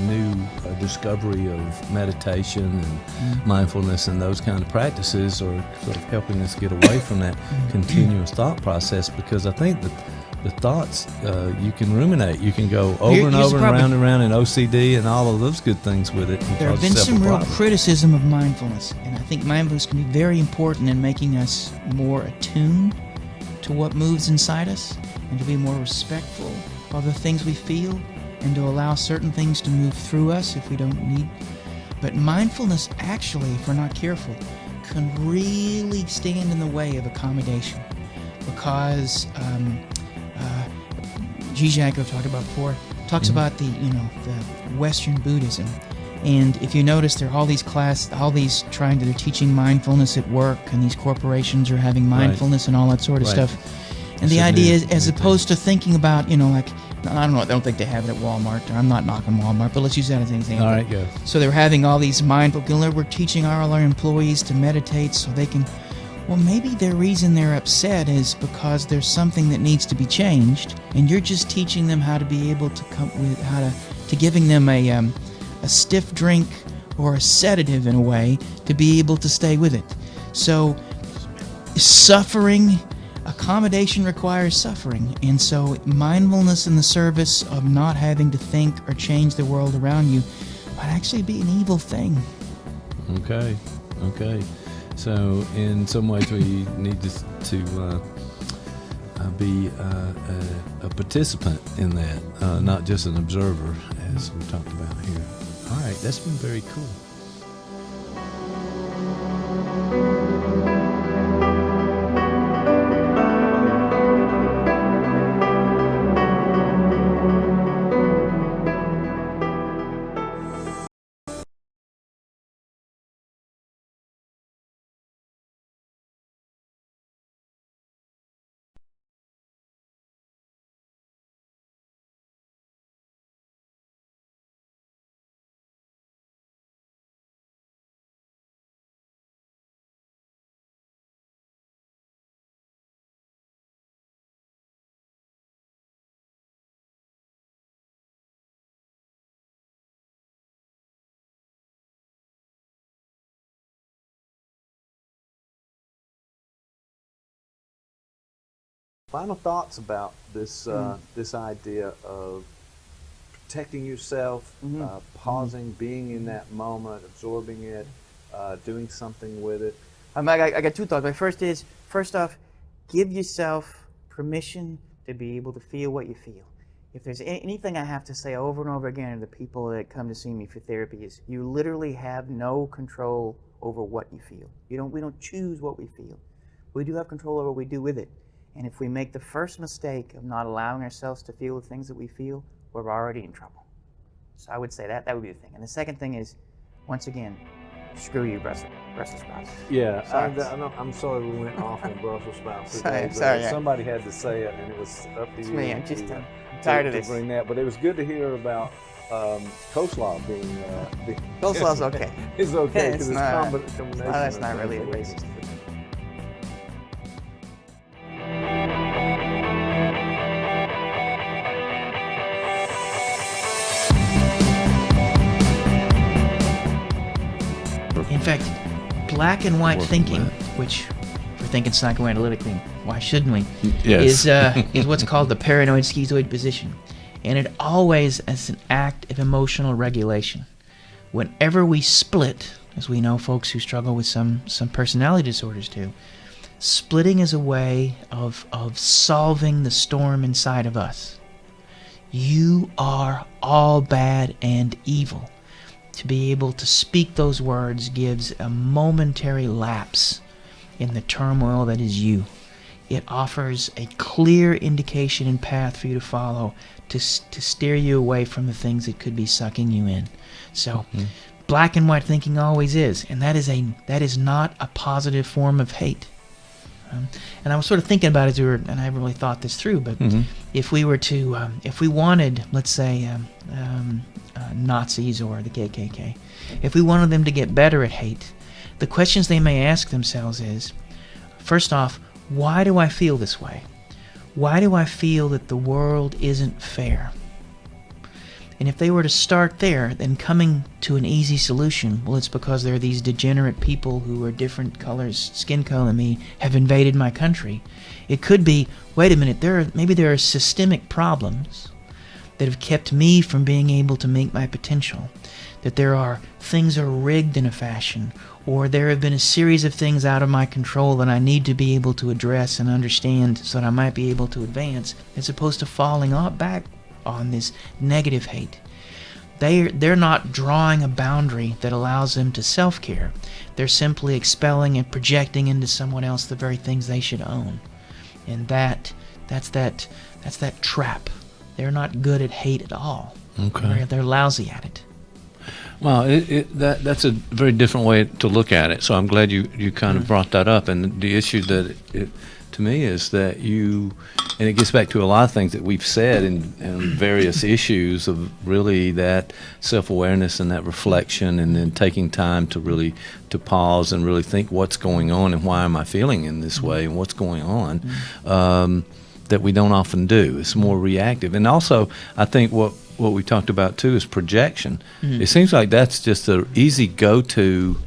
new discovery of meditation and mindfulness and those kind of practices are sort of helping us get away from that continuous thought process, because I think that the thoughts, you can ruminate, you can go over and over and around in OCD and all of those good things with it. There have been some real criticism of mindfulness, and I think mindfulness can be very important in making us more attuned to what moves inside us, and to be more respectful of the things we feel, and to allow certain things to move through us if we don't need. But mindfulness actually, if we're not careful, can really stand in the way of accommodation, because Zizek, I've talked about before, talks about the Western Buddhism, and if you notice, there are all these they're teaching mindfulness at work, and these corporations are having mindfulness and all that sort of stuff. And the idea is, as opposed to thinking about, I don't think they have it at Walmart. I'm not knocking Walmart, but let's use that as an example. All right, go. So they're having all these mindful. We're teaching all our employees to meditate so they can. Well, maybe the reason they're upset is because there's something that needs to be changed, and you're just teaching them how to be able to come with to giving them a stiff drink or a sedative in a way to be able to stay with it. So suffering, accommodation requires suffering, and so mindfulness in the service of not having to think or change the world around you might actually be an evil thing. Okay. So in some ways we need to be a participant in that, not just an observer, as we talked about here. All right, that's been very cool. Final thoughts about this this idea of protecting yourself, pausing, being in that moment, absorbing it, doing something with it. I got two thoughts. My first off, give yourself permission to be able to feel what you feel. If there's anything I have to say over and over again to the people that come to see me for therapy is you literally have no control over what you feel. We don't choose what we feel. We do have control over what we do with it. And if we make the first mistake of not allowing ourselves to feel the things that we feel, we're already in trouble. So I would say that would be the thing. And the second thing is, once again, screw you, Brussels sprouts. Yeah, Sorry. I'm sorry we went off on Brussels sprouts Sorry, today. sorry, yeah. Somebody had to say it, and it was up to It's you. me. I'm tired of to this. bring that, but it was good to hear about coleslaw being. Coleslaw's okay. It's okay because it's not. combination. That's of not really a things. racist. In fact, black and white thinking, which if we're thinking psychoanalytically, why shouldn't we? Yes. Is what's called the paranoid schizoid position. And it always is an act of emotional regulation. Whenever we split, as we know folks who struggle with some personality disorders do, splitting is a way of solving the storm inside of us. You are all bad and evil. To be able to speak those words gives a momentary lapse in the turmoil that is you. It offers a clear indication and path for you to follow to steer you away from the things that could be sucking you in. So black and white thinking always is, and that is not a positive form of hate. And I was sort of thinking about it, and I haven't really thought this through, but if we were to, if we wanted, let's say, Nazis or the KKK, if we wanted them to get better at hate, the questions they may ask themselves is, first off, why do I feel this way? Why do I feel that the world isn't fair? And if they were to start there, then coming to an easy solution, well, it's because there are these degenerate people who are different colors, skin color than me, have invaded my country. It could be, wait a minute, maybe there are systemic problems that have kept me from being able to make my potential. That there are things are rigged in a fashion, or there have been a series of things out of my control that I need to be able to address and understand so that I might be able to advance, as opposed to falling back on this negative hate. They're not drawing a boundary that allows them to self-care. They're simply expelling and projecting into someone else the very things they should own. And that's that trap. They're not good at hate at all. Okay. They're lousy at it. Well, that's a very different way to look at it. So I'm glad you kind of brought that up, and the issue that to me is that and it gets back to a lot of things that we've said in various issues of really that self-awareness and that reflection, and then taking time to really to pause and really think what's going on and why am I feeling in this way and what's going on, that we don't often do. It's more reactive. And also, I think what we talked about too is projection. It seems like that's just an easy go-to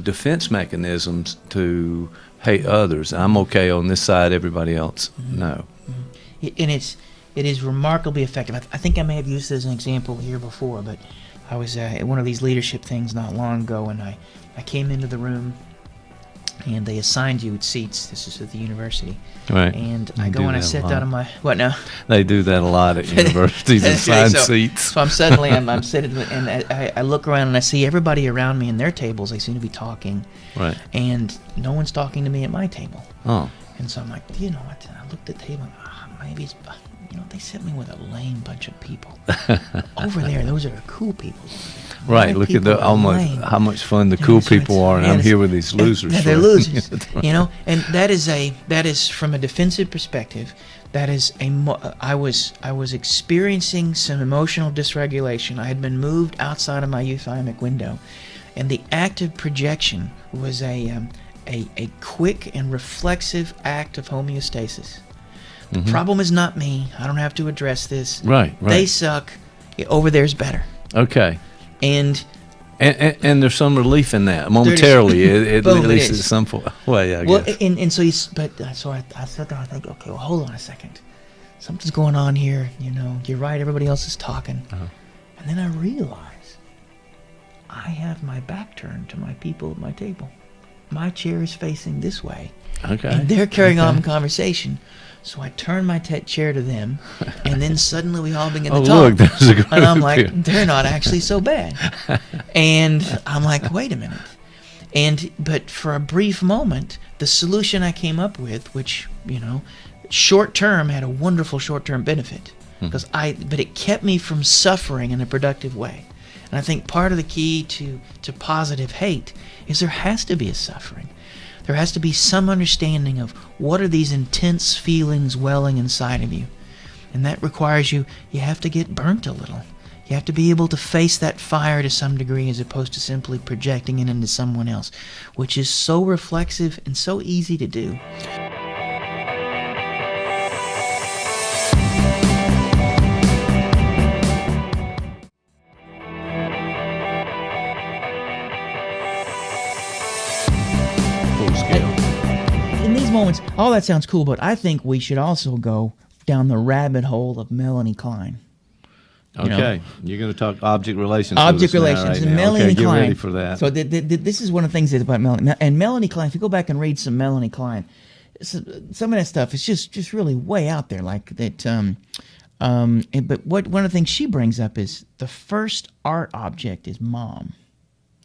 defense mechanisms to hate others. I'm okay on this side, everybody else, no. And it is remarkably effective. I think I may have used this as an example here before, but I was at one of these leadership things not long ago, and I came into the room, and they assigned you seats. This is at the university. Right. And I go and I sit down on my... What now? They do that a lot at universities, assign seats. So I'm suddenly, I'm sitting, and I look around and I see everybody around me in their tables. They seem to be talking. Right. And no one's talking to me at my table. Oh. And so I'm like, you know what? I looked at the table, maybe it's... they sent me with a lame bunch of people. Over there, those are the cool people. Right, look at how much fun the cool people are, and I'm here with these losers. Yeah, they're losers. And that is from a defensive perspective. That is I was experiencing some emotional dysregulation. I had been moved outside of my euthymic window, and the act of projection was a quick and reflexive act of homeostasis. The problem is not me. I don't have to address this. Right. They suck. Over there's better. Okay. And there's some relief in that momentarily, at least at some way, I guess. And so I sat there. I think, okay, well, hold on a second. Something's going on here. You're right. Everybody else is talking, and then I realize I have my back turned to my people at my table. My chair is facing this way. Okay. And they're carrying on the conversation. So I turn my chair to them, and then suddenly we all begin to talk. Look, there's a group and I'm like, here. they're not actually so bad. And I'm like, wait a minute. But for a brief moment, the solution I came up with, which, short term had a wonderful short term benefit, but it kept me from suffering in a productive way. And I think part of the key to positive hate is there has to be a suffering. There has to be some understanding of what are these intense feelings welling inside of you. And that requires you have to get burnt a little. You have to be able to face that fire to some degree as opposed to simply projecting it into someone else, which is so reflexive and so easy to do. In these moments, all that sounds cool, but I think we should also go down the rabbit hole of Melanie Klein. Okay, you're going to talk object relations. Object relations, right and now. Melanie Get Klein. ready for that. So this is one of the things about Melanie. And Melanie Klein, if you go back and read some Melanie Klein, some of that stuff is just really way out there, like that. But one of the things she brings up is the first art object is mom.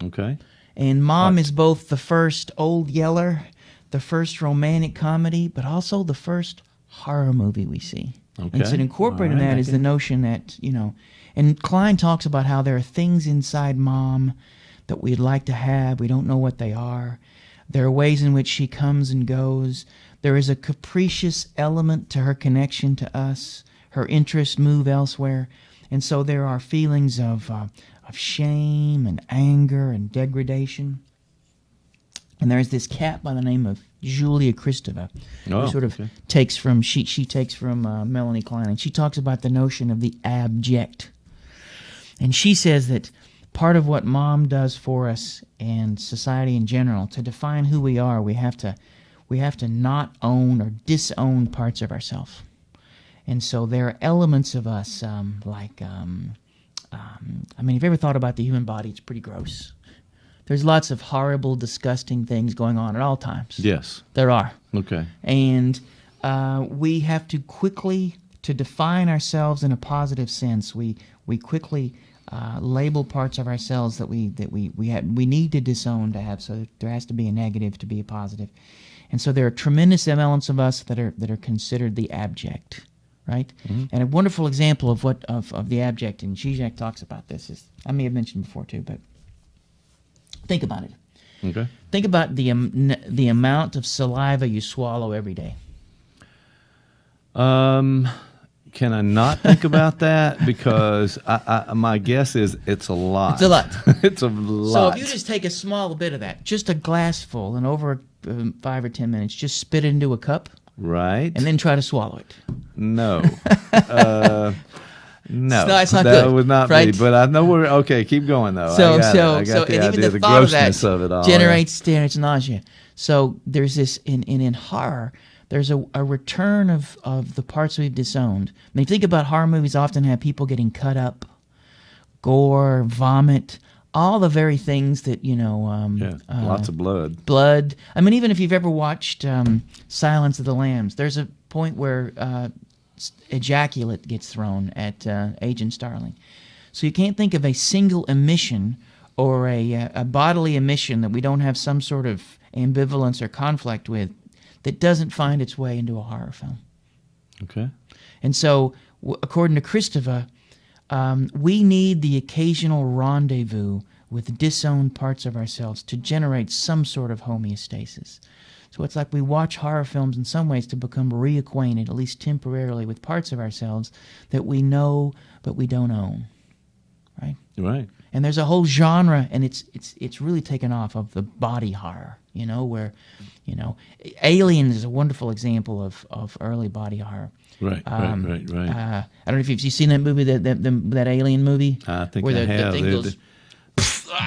Okay. And mom is both the first Old Yeller, the first romantic comedy, but also the first horror movie we see. Okay. And so incorporated in that is the notion that, and Klein talks about how there are things inside mom that we'd like to have. We don't know what they are. There are ways in which she comes and goes. There is a capricious element to her connection to us. Her interests move elsewhere. And so there are feelings of shame and anger and degradation. And there's this cat by the name of Julia Kristeva, who sort of takes from she takes from Melanie Klein, and she talks about the notion of the abject. And she says that part of what mom does for us and society in general, to define who we are, we have to not own or disown parts of ourselves. And so there are elements of us if you've ever thought about the human body, it's pretty gross. There's lots of horrible, disgusting things going on at all times. Yes. There are. Okay. And we have to quickly, to define ourselves in a positive sense, we quickly label parts of ourselves that we need to disown to have, so there has to be a negative to be a positive. And so there are tremendous elements of us that are considered the abject, right? Mm-hmm. And a wonderful example of the abject, and Zizek talks about this, is I may have mentioned before too, but think about it. Okay. Think about the amount of saliva you swallow every day. Can I not think about that? Because my guess is it's a lot. It's a lot. It's a lot. So if you just take a small bit of that, just a glassful, and over 5 or 10 minutes, just spit it into a cup. Right. And then try to swallow it. No. No, it's not that good, would not right? be. But I know we're okay. Keep going though. So I got the and idea, even the the thought of that grossness of it all. generates nausea. So there's this in horror. There's a return of the parts we've disowned. I mean, think about horror movies. Often have people getting cut up, gore, vomit, all the very things that lots of blood. Blood. I mean, even if you've ever watched Silence of the Lambs, there's a point where ejaculate gets thrown at Agent Starling. So you can't think of a single emission or a bodily emission that we don't have some sort of ambivalence or conflict with that doesn't find its way into a horror film. Okay. And so, according to Kristeva, we need the occasional rendezvous with disowned parts of ourselves to generate some sort of homeostasis. So it's like we watch horror films in some ways to become reacquainted, at least temporarily, with parts of ourselves that we know but we don't own. Right? Right. And there's a whole genre, and it's really taken off, of the body horror, where, Alien is a wonderful example of early body horror. Right, right. I don't know if you've seen that movie, that Alien movie. I think where I the have. thing goes,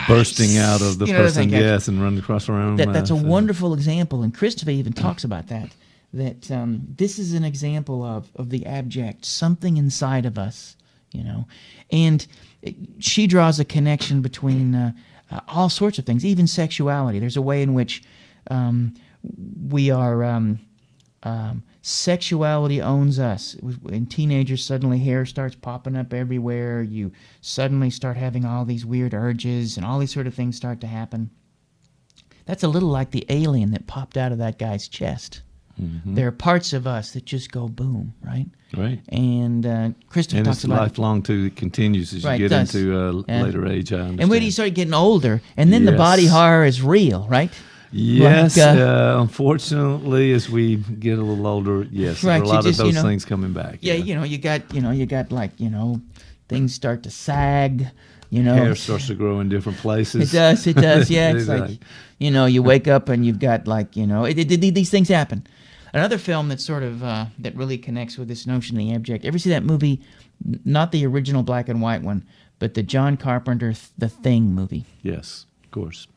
bursting out of the person, thing, yes, and running across the room. That's a wonderful example, and Kristeva even talks about that this is an example of the abject, something inside of us, and she draws a connection between all sorts of things, even sexuality. There's a way in which we are sexuality owns us. In teenagers, suddenly hair starts popping up everywhere. You suddenly start having all these weird urges, and all these sort of things start to happen. That's a little like the alien that popped out of that guy's chest. Mm-hmm. There are parts of us that just go boom, right? Right. And Kristeva talks about lifelong too. It continues as you get into later age. I understand. And when you start getting older, and then the body horror is real, right? Yes, unfortunately, as we get a little older, yes, right, there are a lot of those things coming back. Yeah, you got like things start to sag. Hair starts to grow in different places. It does. Yeah, it's Exactly. like you wake up and you've got like these things happen. Another film that sort of that really connects with this notion of the abject. Ever see that movie? Not the original black and white one, but the John Carpenter The Thing movie. Yes, of course.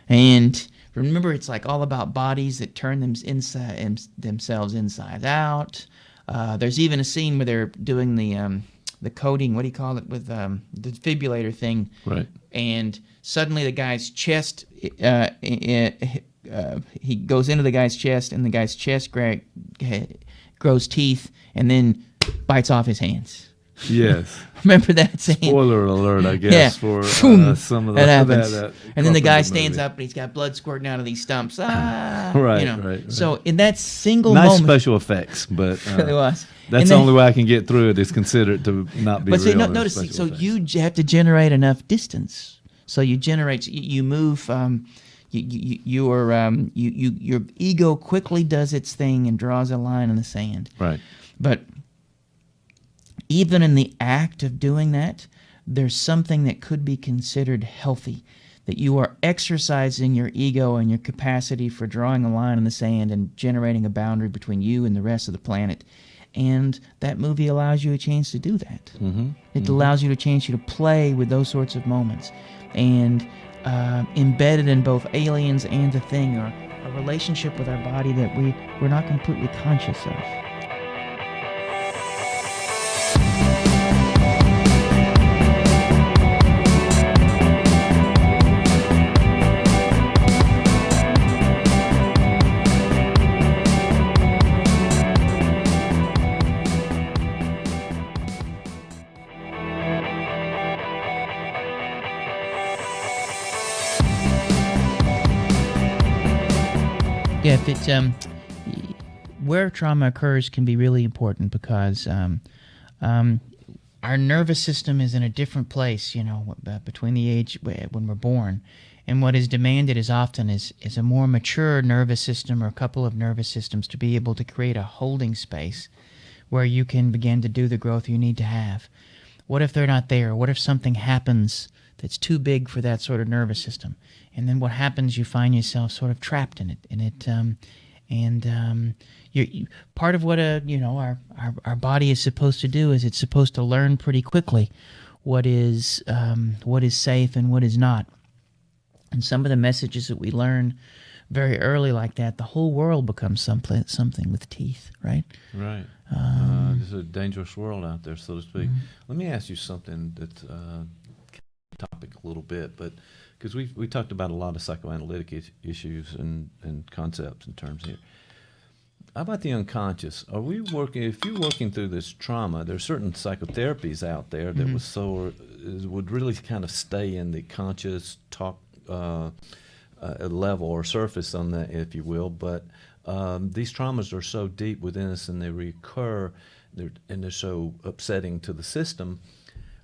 And remember, it's like all about bodies that turn themselves inside out. There's even a scene where they're doing the coding, what do you call it, with the defibrillator thing. Right. And suddenly the guy's chest, he goes into the guy's chest, and the guy's chest grows teeth and then bites off his hands. Yes. Remember that scene? Spoiler alert, I guess, for some of that happens. that and then the guy Carpenter stands movie. up and he's got blood squirting out of these stumps. Right. So in that single nice moment, special effects, but it was. That's the only way I can get through it is consider it to not be but real. see, notice, so you have to generate enough distance. So you generate, you move. Your ego quickly does its thing and draws a line in the sand. Right. But even in the act of doing that, there's something that could be considered healthy, that you are exercising your ego and your capacity for drawing a line in the sand and generating a boundary between you and the rest of the planet. And that movie allows you a chance to do that. Mm-hmm. It allows you a chance to play with those sorts of moments. And embedded in both Aliens and The Thing are a relationship with our body that we're not completely conscious of. Yeah, if it's where trauma occurs can be really important because our nervous system is in a different place, between the age when we're born, And what is demanded is often is a more mature nervous system or a couple of nervous systems to be able to create a holding space where you can begin to do the growth you need to have. What if they're not there? What if something happens that's too big for that sort of nervous system? And then what happens, you find yourself sort of trapped in it. You part of what our body is supposed to do is it's supposed to learn pretty quickly what is safe and what is not. And some of the messages that we learn very early like that, the whole world becomes something with teeth, right? Right. It's a dangerous world out there, so to speak. Let me ask you something that's topic a little bit, but because we talked about a lot of psychoanalytic issues and concepts and terms here. How about the unconscious? If you're working through this trauma, there's certain psychotherapies out there that would really kind of stay in the conscious talk level or surface on that, if you will. But these traumas are so deep within us and they recur, and they're so upsetting to the system.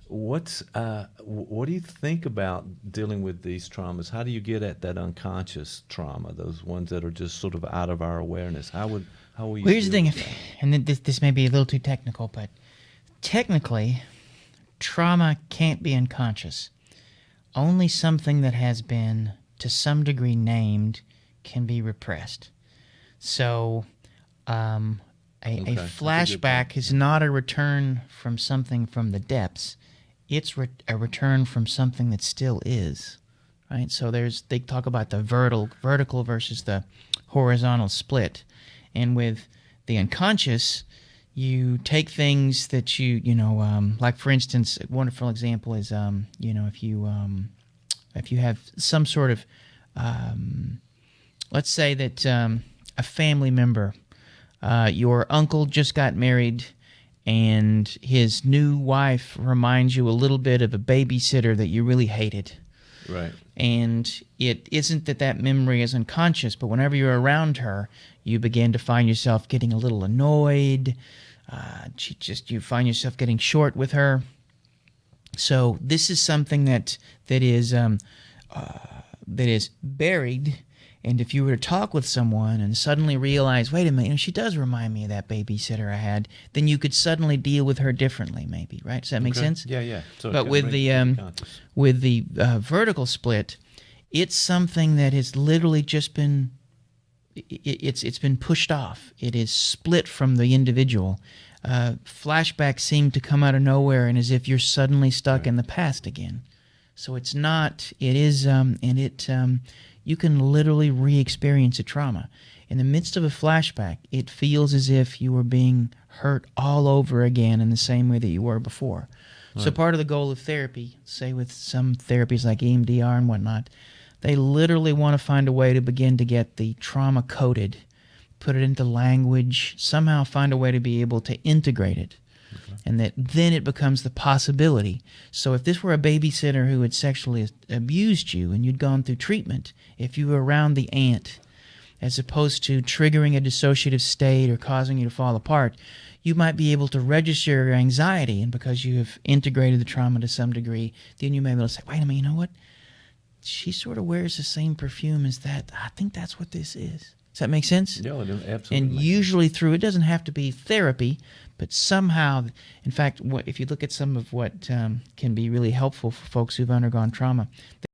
What do you think about dealing with these traumas? How do you get at that unconscious trauma, those ones that are just sort of out of our awareness? How will you? Well, here's the thing, and this may be a little too technical, but technically, trauma can't be unconscious. Only something that has been, to some degree, named can be repressed. So, a flashback is not a return from something from the depths. It's a return from something that still is, right? So they talk about the vertical versus the horizontal split. And with the unconscious, you take things that like for instance, a wonderful example is, if you have some sort of, let's say that a family member, your uncle just got married, and his new wife reminds you a little bit of a babysitter that you really hated. Right. And it isn't that memory is unconscious, but whenever you're around her, you begin to find yourself getting a little annoyed. You find yourself getting short with her. So this is something that is buried. And if you were to talk with someone and suddenly realize, wait a minute, she does remind me of that babysitter I had, then you could suddenly deal with her differently, maybe, right? Does that make sense? Yeah. So but with the vertical split, it's something that has literally just been it's been pushed off. It is split from the individual. Flashbacks seem to come out of nowhere, and as if you're suddenly stuck in the past again. So it's not. It is, you can literally re-experience a trauma. In the midst of a flashback, it feels as if you were being hurt all over again in the same way that you were before. Right. So part of the goal of therapy, say with some therapies like EMDR and whatnot, they literally want to find a way to begin to get the trauma coded, put it into language, somehow find a way to be able to integrate it. And that then it becomes the possibility. So if this were a babysitter who had sexually abused you and you'd gone through treatment, if you were around the aunt, as opposed to triggering a dissociative state or causing you to fall apart, you might be able to register your anxiety. And because you have integrated the trauma to some degree, then you may be able to say, wait a minute, you know what? She sort of wears the same perfume as that. I think that's what this is. Does that make sense? Yeah, absolutely. And usually through, it doesn't have to be therapy, but somehow, in fact, if you look at some of what can be really helpful for folks who've undergone trauma,